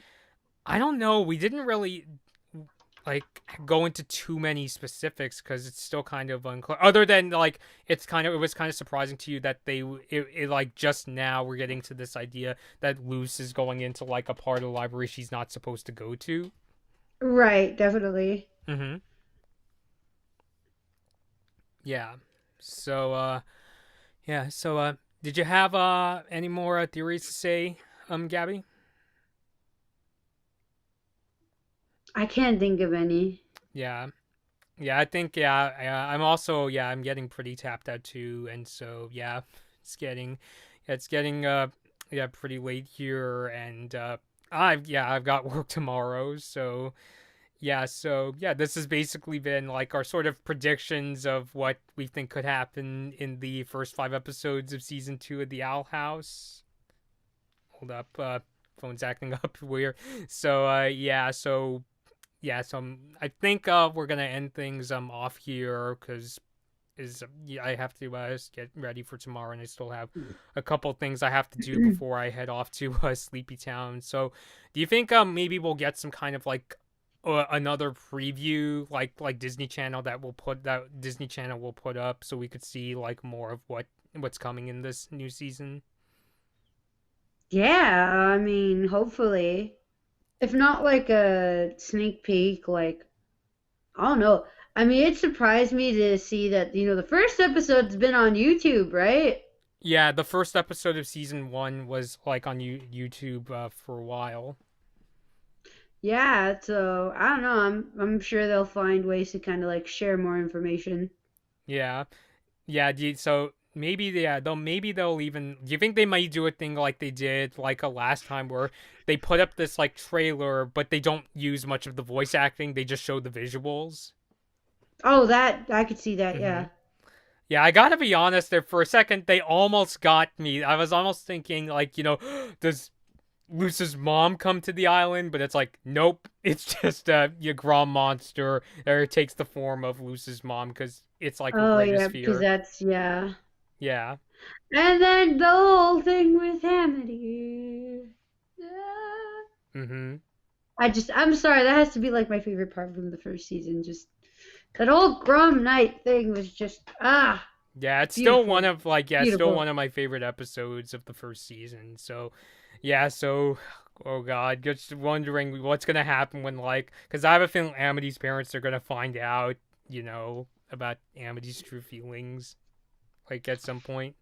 [SPEAKER 1] I don't know. We didn't really like go into too many specifics because it's still kind of unclear. Other than like it was kind of surprising to you that it like just now we're getting to this idea that Luce is going into like a part of the library she's not supposed to go to.
[SPEAKER 2] Right, definitely.
[SPEAKER 1] Mm-hmm. Yeah. So did you have any more theories to say, Gabby?
[SPEAKER 2] I can't think of any.
[SPEAKER 1] Yeah. Yeah, I think I'm also I'm getting pretty tapped out too, and so it's getting pretty late here, and I've got work tomorrow, so this has basically been like our sort of predictions of what we think could happen in the first 5 episodes of season 2 of the Owl House. Hold up, phone's acting up weird. So I think we're gonna end things off here because I have to get ready for tomorrow, and I still have a couple things I have to do before I head off to Sleepy Town. So, do you think maybe we'll get some kind of like another preview like Disney Channel will put up so we could see like more of what's coming in this new season?
[SPEAKER 2] Yeah, I mean, hopefully. If not like a sneak peek, like, I don't know. I mean, it surprised me to see that, the first episode's been on YouTube, right?
[SPEAKER 1] Yeah, the first episode of season 1 was like on YouTube for a while.
[SPEAKER 2] Yeah, so I don't know. I'm sure they'll find ways to kind of like share more information.
[SPEAKER 1] Yeah. Yeah, so maybe they'll even, do you think they might do a thing like they did like a last time where they put up this like trailer but they don't use much of the voice acting, they just show the visuals?
[SPEAKER 2] Oh, that I could see that,
[SPEAKER 1] Mm-hmm.
[SPEAKER 2] yeah.
[SPEAKER 1] Yeah, I gotta be honest there for a second, they almost got me. I was almost thinking like, does Luce's mom come to the island? But it's like, nope, it's just a Grom monster that takes the form of Luce's mom because it's like her
[SPEAKER 2] Oh,
[SPEAKER 1] greatest
[SPEAKER 2] yeah, because
[SPEAKER 1] fear.
[SPEAKER 2] that's, yeah.
[SPEAKER 1] Yeah.
[SPEAKER 2] And then the whole thing with Amity. Yeah.
[SPEAKER 1] Mm-hmm.
[SPEAKER 2] I'm sorry, that has to be like my favorite part from the first season. Just that whole Grom Knight thing was just,
[SPEAKER 1] Yeah, it's still
[SPEAKER 2] beautiful.
[SPEAKER 1] one of it's still
[SPEAKER 2] Beautiful.
[SPEAKER 1] one of my favorite episodes of the first season. So, oh god, just wondering what's gonna happen when because I have a feeling Amity's parents are gonna find out, about Amity's true feelings, like at some point.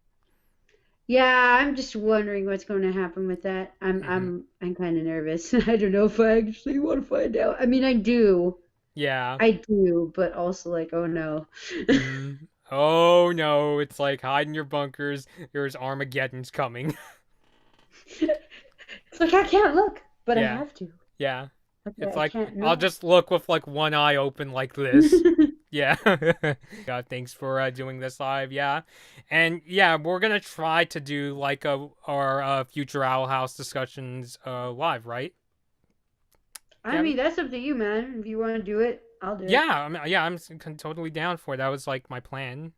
[SPEAKER 2] Yeah, I'm just wondering what's going to happen with that. I'm
[SPEAKER 1] Mm-hmm.
[SPEAKER 2] I'm I'm kind of nervous. I don't know if I actually want to find out. I mean, I do.
[SPEAKER 1] Yeah.
[SPEAKER 2] I do, but also like, oh no.
[SPEAKER 1] Mm-hmm. Oh no, it's like hide in your bunkers. There's Armageddon's coming.
[SPEAKER 2] It's like I can't look, but I
[SPEAKER 1] Yeah.
[SPEAKER 2] have to.
[SPEAKER 1] Yeah.
[SPEAKER 2] Okay,
[SPEAKER 1] It's
[SPEAKER 2] I
[SPEAKER 1] like
[SPEAKER 2] can't
[SPEAKER 1] I'll
[SPEAKER 2] not.
[SPEAKER 1] just look with like one eye open like this. Yeah. Yeah, thanks for doing this live. Yeah. And yeah, we're going to try to do like our future Owl House discussions live, right?
[SPEAKER 2] I mean,
[SPEAKER 1] Gabby?
[SPEAKER 2] that's up to you, man. If you want to do it, I'll do
[SPEAKER 1] Yeah,
[SPEAKER 2] it.
[SPEAKER 1] I mean, yeah, I'm totally down for it. That was like my plan.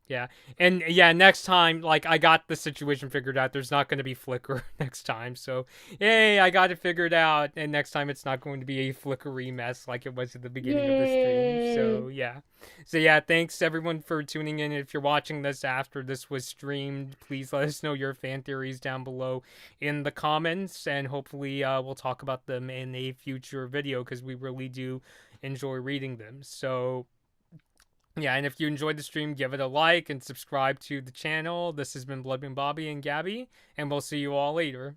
[SPEAKER 1] Yeah. And yeah, next time, like, I got the situation figured out. There's not going to be Flicker next time. So, yay, I got it figured out. And next time it's not going to be a flickery mess like it was at the beginning of the stream. So,
[SPEAKER 2] Yay!
[SPEAKER 1] yeah. So, yeah, thanks everyone for tuning in. If you're watching this after this was streamed, please let us know your fan theories down below in the comments. And hopefully, we'll talk about them in a future video because we really do enjoy reading them. So, yeah, and if you enjoyed the stream, give it a like and subscribe to the channel. This has been Bloodman Bobby and Gabby, and we'll see you all later.